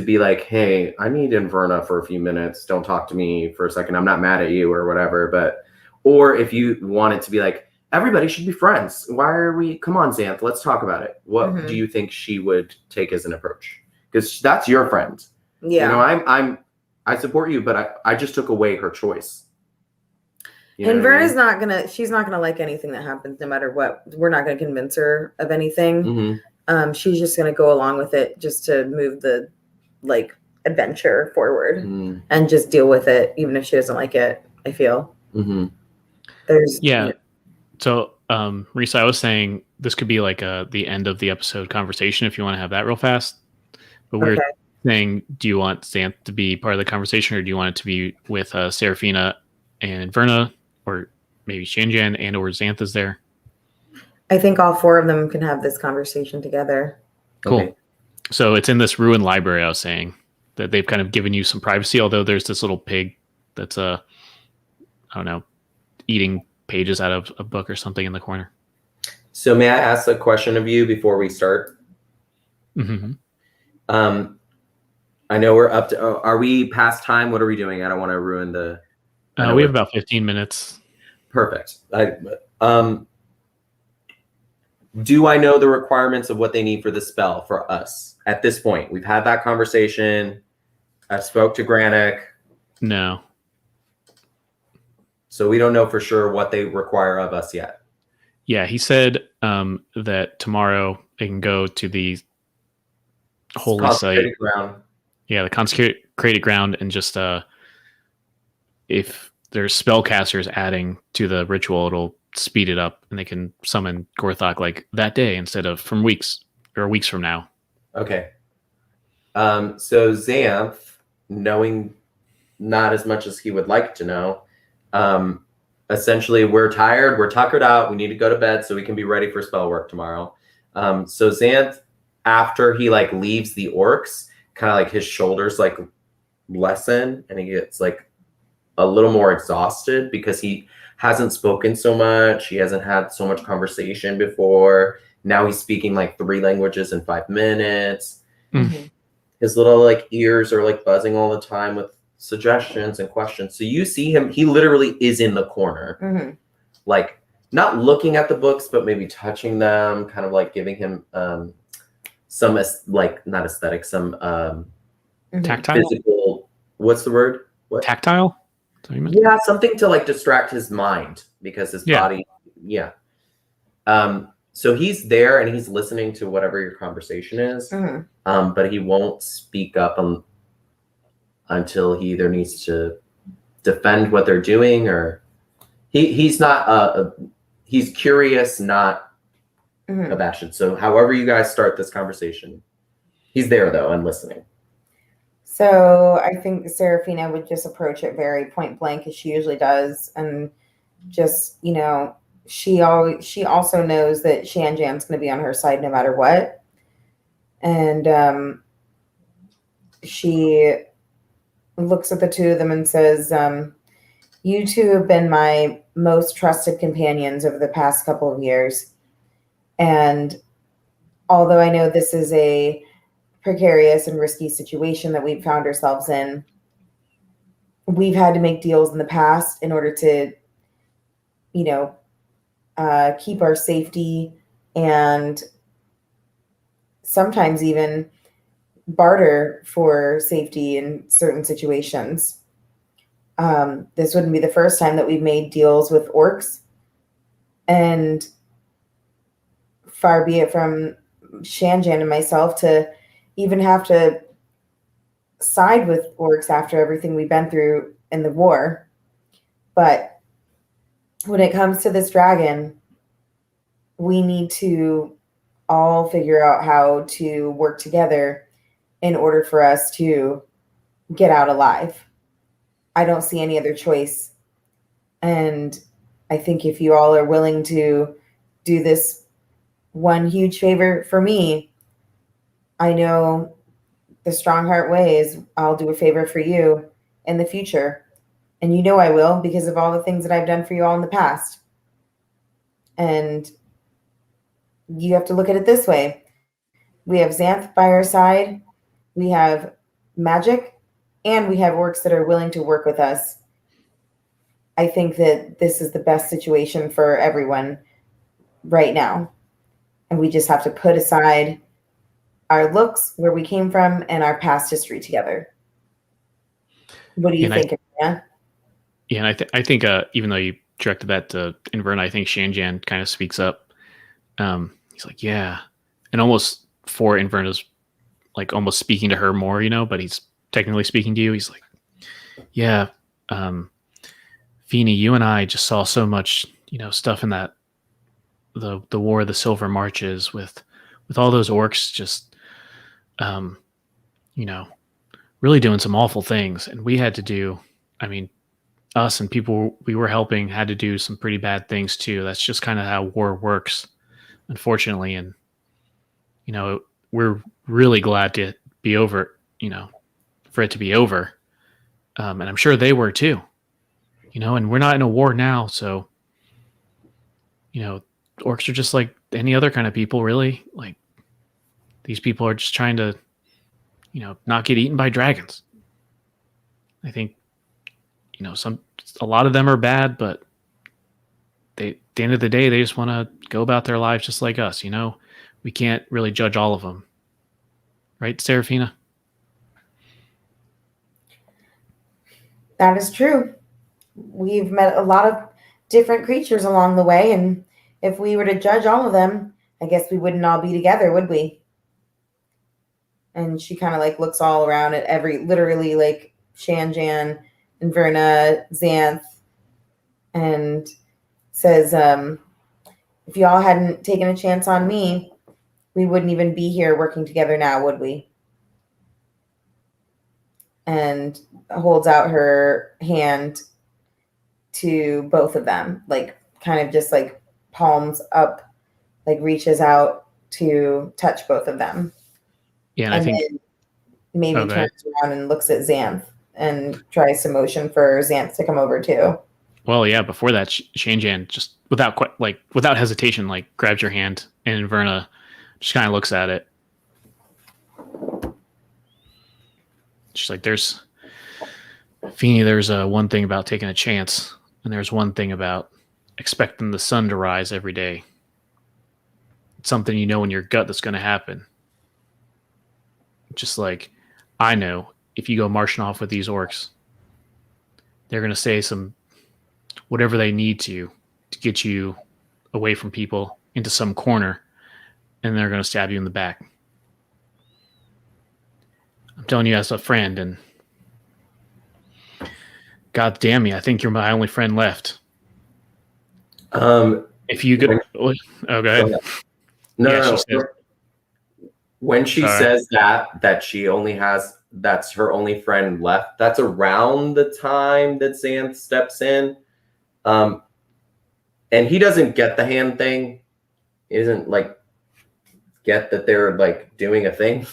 be hey, I need Inverna for a few minutes. Don't talk to me for a second. I'm not mad at you or whatever. Or if you want it to be everybody should be friends. Why are we? Come on, Xanth, let's talk about it. What do you think she would take as an approach? Because that's your friend. Yeah. You know, I support you, but I just took away her choice. You know And what I Verna's not gonna. She's not gonna like anything that happens, no matter what. We're not gonna convince her of anything. mean? She's just gonna go along with it, just to move the like adventure forward Mm-hmm. and just deal with it, even if she doesn't like it. I feel Mm-hmm. there's Yeah. So, Risa, I was saying this could be like the end of the episode conversation if you want to have that real fast. But we're Okay. saying, do you want Xanth to be part of the conversation, or do you want it to be with Serafina and Verna, or maybe Shanjan and or Xanth is there? I think all four of them can have this conversation together. Cool. Okay. So it's in this ruined library. I was saying that they've kind of given you some privacy, although there's this little pig that's I don't know, eating pages out of a book or something in the corner. So may I ask a question of you before we start? Mm-hmm. I know we're up to. Are we past time? What are we doing? I don't want to ruin the. We have about 15 minutes. Perfect. Do I know the requirements of what they need for the spell for us at this point? We've had that conversation. I spoke to Granick, No. so we don't know for sure what they require of us yet. Yeah, he said that tomorrow they can go to the holy site. Consecrated ground. Yeah, the consecrated ground, and just if there's spellcasters adding to the ritual, it'll speed it up, and they can summon Gorthok like that day instead of from weeks from now. Okay. So Xanth, knowing not as much as he would like to know, essentially we're tired, we're tuckered out, we need to go to bed so we can be ready for spell work tomorrow. So Xanth, after he like leaves the orcs, kind of like his shoulders like lessen, and he gets like a little more exhausted because he hasn't spoken so much. He hasn't had so much conversation before. Now he's speaking like 3 languages in 5 minutes. Mm. His little like ears are like buzzing all the time with suggestions and questions. So you see him, he literally is in the corner, Mm-hmm. like not looking at the books, but maybe touching them, kind of like giving him some like not aesthetic, some Tactile? physical. What's the word? What? Tactile? Is that what you meant? Yeah, something to like distract his mind because his Yeah. body. Yeah. So he's there and he's listening to whatever your conversation is, but he won't speak up until he either needs to defend what they're doing or he's not. He's curious, not abashed. So however you guys start this conversation, he's there though and listening. So I think Serafina would just approach it very point blank, as she usually does, and just, you know, she also knows that Shanjan's going to be on her side no matter what, and she looks at the two of them and says, "You two have been my most trusted companions over the past couple of years, and although I know this is a precarious and risky situation that we've found ourselves in, we've had to make deals in the past in order to, you know, keep our safety and sometimes even barter for safety in certain situations. This wouldn't be the first time that we've made deals with orcs, and far be it from Shanjan and myself to even have to side with orcs after everything we've been through in the war. But when it comes to this dragon, we need to all figure out how to work together in order for us to get out alive. I don't see any other choice. And I think if you all are willing to do this one huge favor for me, I know the Strongheart way is I'll do a favor for you in the future. And you know I will, because of all the things that I've done for you all in the past. And you have to look at it this way. We have Xanth by our side. We have magic. And we have orcs that are willing to work with us. I think that this is the best situation for everyone right now. And we just have to put aside our looks, where we came from, and our past history together. What do you And think? Yeah. Yeah, and I think even though you directed that to Inverna, I think Shanjan kind of speaks up. He's like, yeah, and almost for Inverna's like almost speaking to her more, but he's technically speaking to you. He's like, yeah, Feeny, you and I just saw so much, stuff in that the War of the Silver Marches with all those orcs just, um, you know, really doing some awful things, and we had to do. I mean, us and people we were helping had to do some pretty bad things too. That's just kind of how war works, unfortunately. And we're really glad to be over. For it to be over, and I'm sure they were too. And we're not in a war now, so orcs are just like any other kind of people, really. Like these people are just trying to, not get eaten by dragons. I think, a lot of them are bad, but at the end of the day, they just want to go about their lives just like us. We can't really judge all of them, right, Serafina? That is true. We've met a lot of different creatures along the way, and if we were to judge all of them, I guess we wouldn't all be together, would we? And she kind of like looks all around at literally like Shanjan, Inverna, Xanth, and says, if y'all hadn't taken a chance on me, we wouldn't even be here working together now, would we? And holds out her hand to both of them, like kind of just like palms up, like reaches out to touch both of them. Yeah, and I think then maybe turns around and looks at Xanth and tries to motion for Xanth to come over too. Well, yeah, before that, Shanjan just without hesitation, like grabs your hand, and Inverna just kind of looks at it. She's like, there's one thing about taking a chance, and there's one thing about expecting the sun to rise every day. It's something in your gut that's going to happen. Just like I know if you go marching off with these orcs, they're going to say whatever they need to get you away from people into some corner, and they're going to stab you in the back. I'm telling you as a friend, and God damn me, I think you're my only friend left. If you go, go ahead. No. When she says that she only that's her only friend left, that's around the time that Xanth steps in. And he doesn't get the hand thing. He doesn't like get that they're like doing a thing.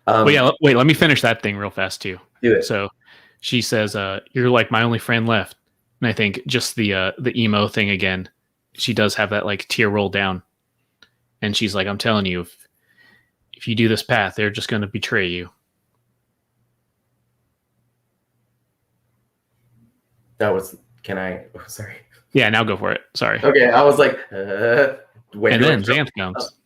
Wait, let me finish that thing real fast too. Do it. So she says, you're like my only friend left. And I think just the emo thing again, she does have that like tear roll down. And she's like, I'm telling you, if you do this path, they're just going to betray you. Sorry. Yeah, now go for it. Sorry. Okay, I was like, and then Xanth comes.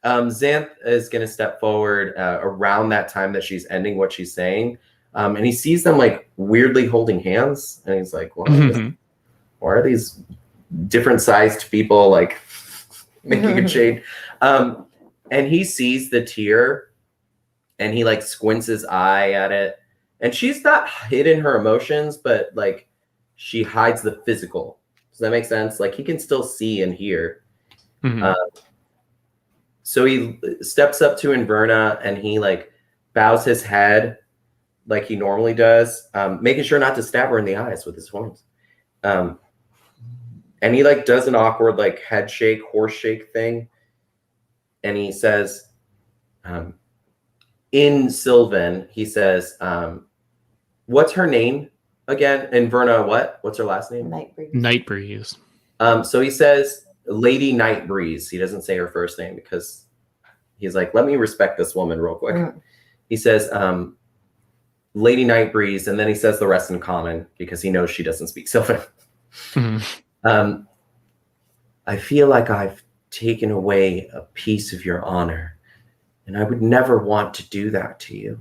Xanth is going to step forward around that time that she's ending what she's saying. And he sees them like weirdly holding hands. And he's like, why are these different sized people like making a shade? And he sees the tear and he like squints his eye at it. And she's not hidden her emotions, but like she hides the physical. Does that make sense? Like he can still see and hear. Mm-hmm. So he steps up to Inverna and he like bows his head like he normally does, making sure not to stab her in the eyes with his horns. And he like does an awkward like head shake, horse shake thing. And he says, in Sylvan, he says, what's her name again? Inverna, what's her last name? Nightbreeze. So he says, Lady Nightbreeze. He doesn't say her first name because he's like, let me respect this woman real quick. He says, Lady Nightbreeze, and then he says the rest in common because he knows she doesn't speak Sylvan. I feel like I've taken away a piece of your honor, and I would never want to do that to you.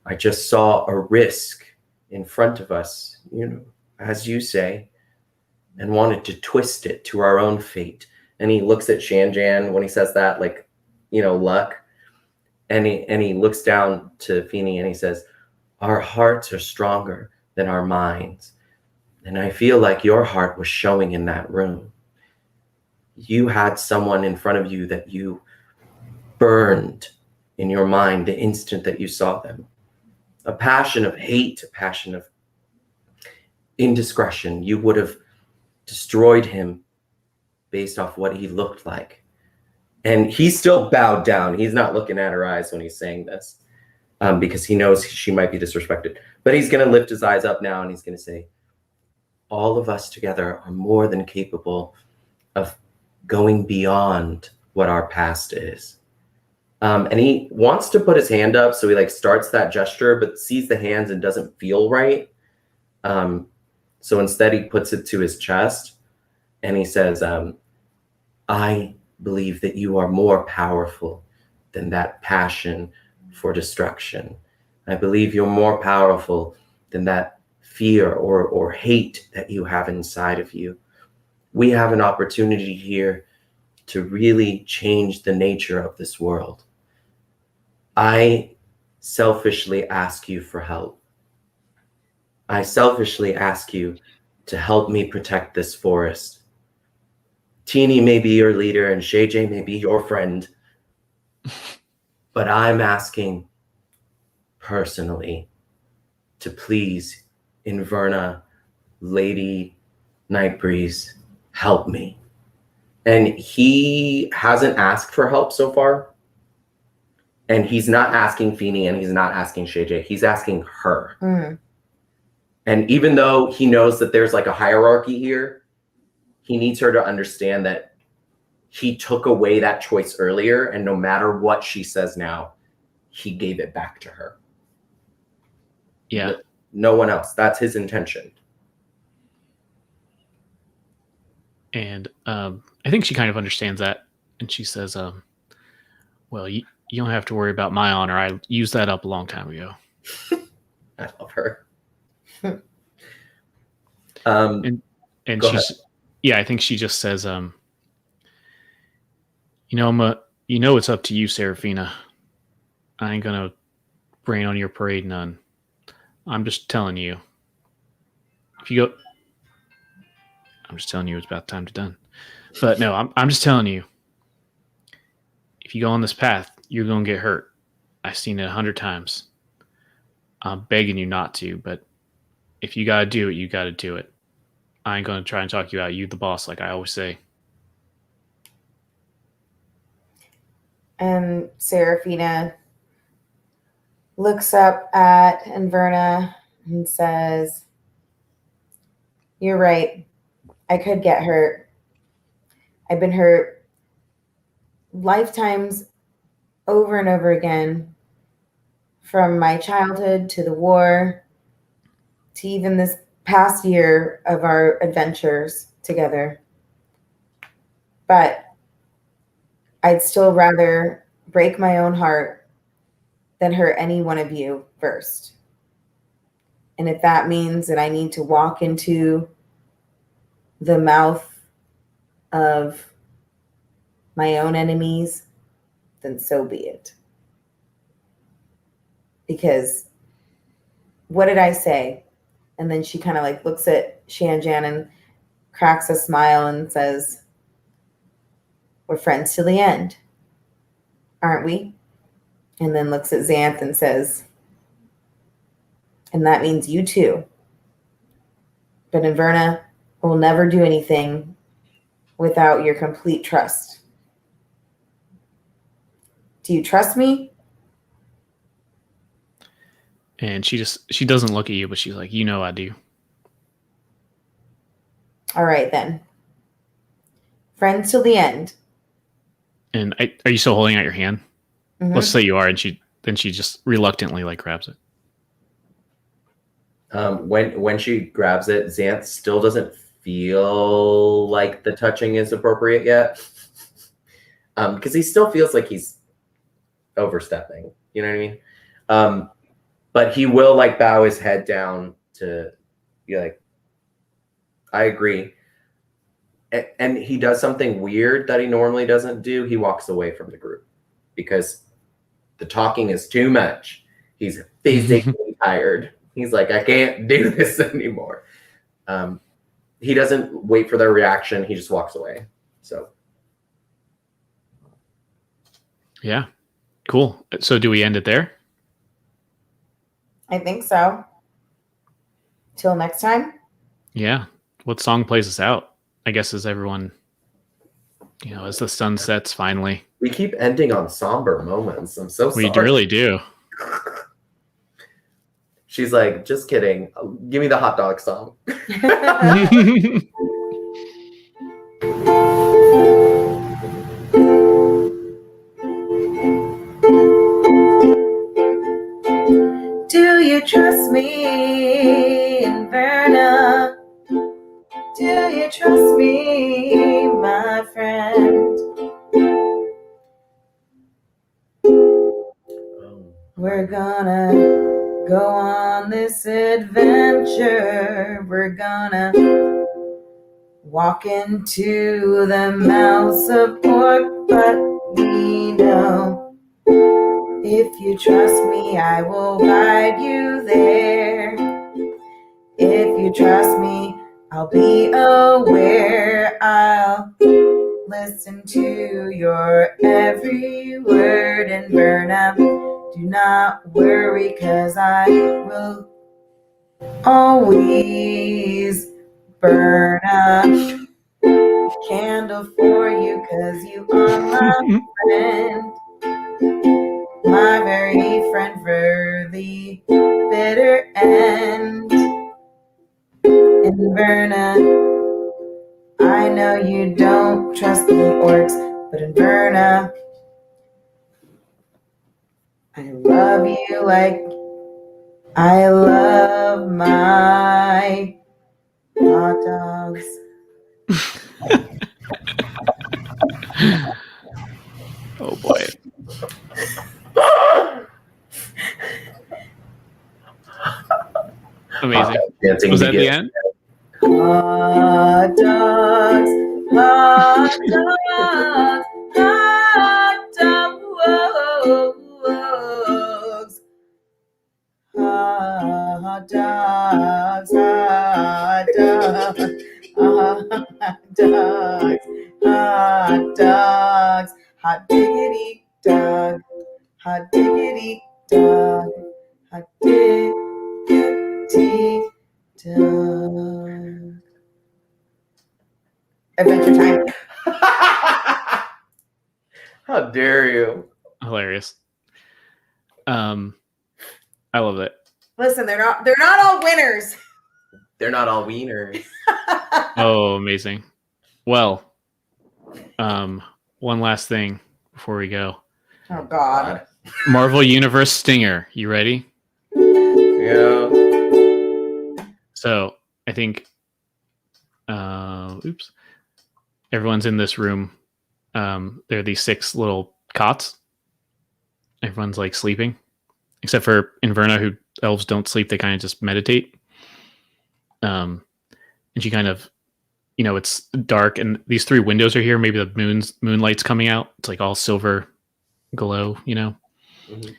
I just saw a risk in front of us, as you say, and wanted to twist it to our own fate. And he looks at Shanjan when he says that, like, luck. And he looks down to Feeny and he says, our hearts are stronger than our minds. And I feel like your heart was showing in that room. You had someone in front of you that you burned in your mind the instant that you saw them. A passion of hate, a passion of indiscretion. You would have destroyed him based off what he looked like. And he's still bowed down. He's not looking at her eyes when he's saying this, because he knows she might be disrespected. But he's going to lift his eyes up now and he's going to say, all of us together are more than capable of going beyond what our past is. And he wants to put his hand up, so he starts that gesture, but sees the hands and doesn't feel right. So instead he puts it to his chest and he says, I believe that you are more powerful than that passion for destruction. I believe you're more powerful than that fear or hate that you have inside of you. We have an opportunity here to really change the nature of this world. I selfishly ask you for help. I selfishly ask you to help me protect this forest. Teeny may be your leader and Shay J may be your friend, but I'm asking personally to please, Inverna, Lady Nightbreeze, help me. And he hasn't asked for help so far. And he's not asking Feeny and he's not asking Shay J. He's asking her. Mm. And even though he knows that there's a hierarchy here, he needs her to understand that he took away that choice earlier, and no matter what she says now, he gave it back to her. Yeah. No one else. That's his intention. And I think she kind of understands that. And she says, well, you don't have to worry about my honor. I used that up a long time ago. I love her. And go she's, ahead. yeah, I think she just says, it's up to you, Serafina. I ain't going to rain on your parade none. I'm just telling you. I'm just telling you it's about time to done. But no, I'm just telling you. If you go on this path, you're going to get hurt. I've seen it 100 times. I'm begging you not to, but if you got to do it, you got to do it. I ain't going to try and talk you out. You the boss, like I always say. And Serafina looks up at Inverna and says, you're right. I could get hurt. I've been hurt lifetimes over and over again, from my childhood to the war to even this past year of our adventures together. But I'd still rather break my own heart than hurt any one of you first. And if that means that I need to walk into the mouth of my own enemies, then so be it. Because what did I say? And then she kind of looks at Shanjan and cracks a smile and says, we're friends till the end, aren't we? And then looks at Xanth and says, and that means you too. But Inverna will never do anything without your complete trust. Do you trust me? And she doesn't look at you, but she's like, I do. All right, then. Friends till the end. And are you still holding out your hand? Mm-hmm. Let's say you are. And she just reluctantly grabs it. When she grabs it, Xanth still doesn't feel like the touching is appropriate yet. Because he still feels like he's overstepping. You know what I mean? But he will bow his head down to be like, I agree. And he does something weird that he normally doesn't do. He walks away from the group because the talking is too much. He's physically tired. He's like, I can't do this anymore. He doesn't wait for their reaction. He just walks away. So. Yeah. Cool. So do we end it there? I think so. Till next time. Yeah. What song plays us out? I guess as everyone, as the sun sets finally. We keep ending on somber moments. I'm so sorry. We really do. She's like, just kidding. Give me the hot dog song. Do you trust me, Inverna? Do you trust me, my friend? We're gonna go on this adventure. We're gonna walk into the mouths of pork, but we know if you trust me, I will guide you there. If you trust me, I'll be aware. I'll listen to your every word and burn up. Do not worry, 'cause I will always burn a candle for you, 'cause you are my friend. My very friend for the bitter end. Inverna, I know you don't trust the orcs, but Inverna, I love you like I love my hot dogs. Oh boy. Amazing. Was that the end? Hot dogs, hot dogs, hot dogs, hot dogs, hot dogs, hot dogs, hot dogs, hot diggity dog, hot diggity dog, hot diggity dog. Adventure time. How dare you? Hilarious. I love it. Listen, they're not all winners. They're not all wieners. Oh, amazing. Well, one last thing before we go. Oh God. Marvel Universe Stinger. You ready? Yeah. So I think everyone's in this room. There are these 6 little cots. Everyone's like sleeping. Except for Inverna, who elves don't sleep, they kind of just meditate. And she kind of, it's dark, and these 3 windows are here. Maybe the moonlight's coming out. It's like all silver glow, Mm-hmm.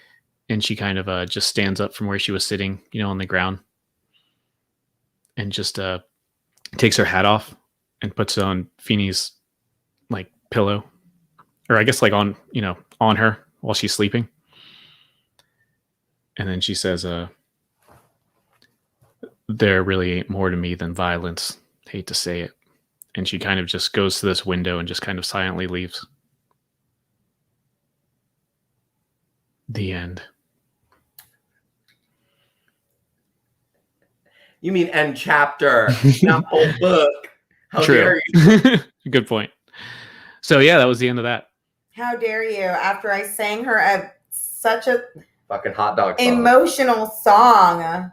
And she kind of just stands up from where she was sitting, on the ground, and just takes her hat off and puts it on Feeney's like pillow, or I guess like on her while she's sleeping. And then she says, there really ain't more to me than violence. Hate to say it. And she kind of just goes to this window and just kind of silently leaves. The end. You mean end chapter, not whole book. How True. dare you? Good point. So yeah, that was the end of that. How dare you? After I sang her such a Fucking hot dog song. emotional song.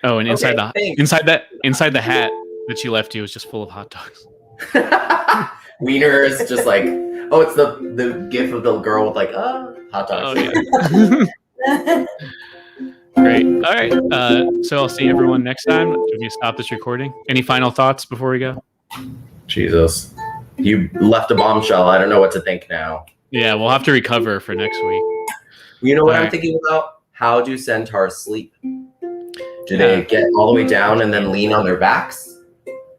Oh, and inside Okay, inside the hat that she left you was just full of hot dogs. Wieners, just like, oh, it's the gif of the girl with like, hot dogs. Oh yeah. Great. Great. All right. So I'll see everyone next time. If you stop this recording. Any final thoughts before we go? Jesus. You left a bombshell. I don't know what to think now. Yeah, we'll have to recover for next week. You know what All I'm right. thinking about? How do centaurs sleep? Do Yeah. they get all the way down and then lean on their backs?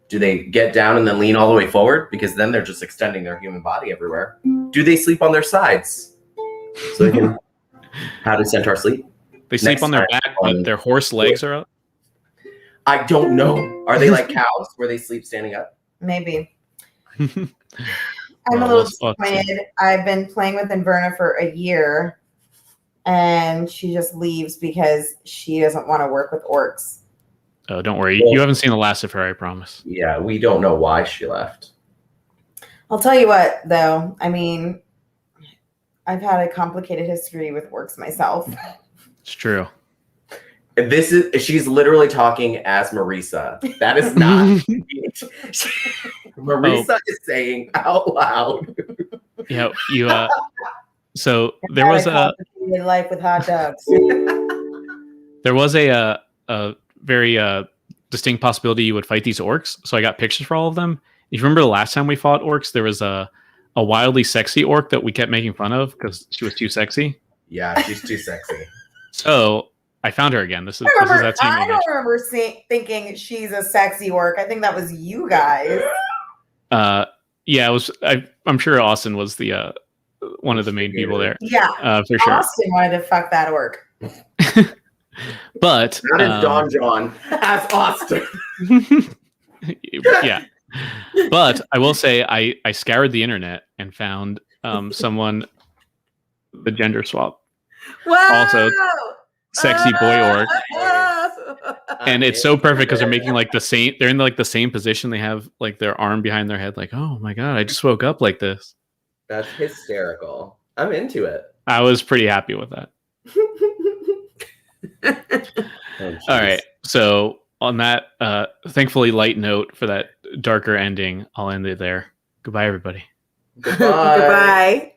Do they get down and then lean all the way forward? Because then they're just extending their human body everywhere. Do they sleep on their sides? So they can. How do centaurs sleep? They sleep Next on their time back, on- but their horse legs are up. I don't know. Are they like cows where they sleep standing up? Maybe. Well, I'm a little we'll see. disappointed. I've been playing with Inverna for a year, and she just leaves because she doesn't want to work with orcs. Oh, don't worry. Well- You haven't seen the last of her, I promise. Yeah, we don't know why she left. I'll tell you what, though. I mean, I've had a complicated history with orcs myself. It's true. She's literally talking as Marisa. That is not. Marisa is saying out loud. Yeah, you. So there Had was a complicated life with hot dogs. very distinct possibility you would fight these orcs. So I got pictures for all of them. If you remember the last time we fought orcs, there was a wildly sexy orc that we kept making fun of because she was too sexy. Yeah, she's too sexy. So I found her again. This is that same I image. don't remember thinking she's a sexy orc. I think that was you guys. Yeah, it was. I'm sure Austin was the one of the main people there Yeah, for sure. Austin wanted to fuck that orc. But That is Don John as Austin. yeah. But I will say I scoured the internet and found someone the gender swap. Wow. Also, sexy boy orc. And it's so perfect because they're making like the same. They're in like the same position. They have like their arm behind their head. Like, oh my god, I just woke up like this. That's hysterical. I'm into it. I was pretty happy with that. Oh, All right. So on that thankfully light note for that darker ending, I'll end it there. Goodbye, everybody. Goodbye. Goodbye.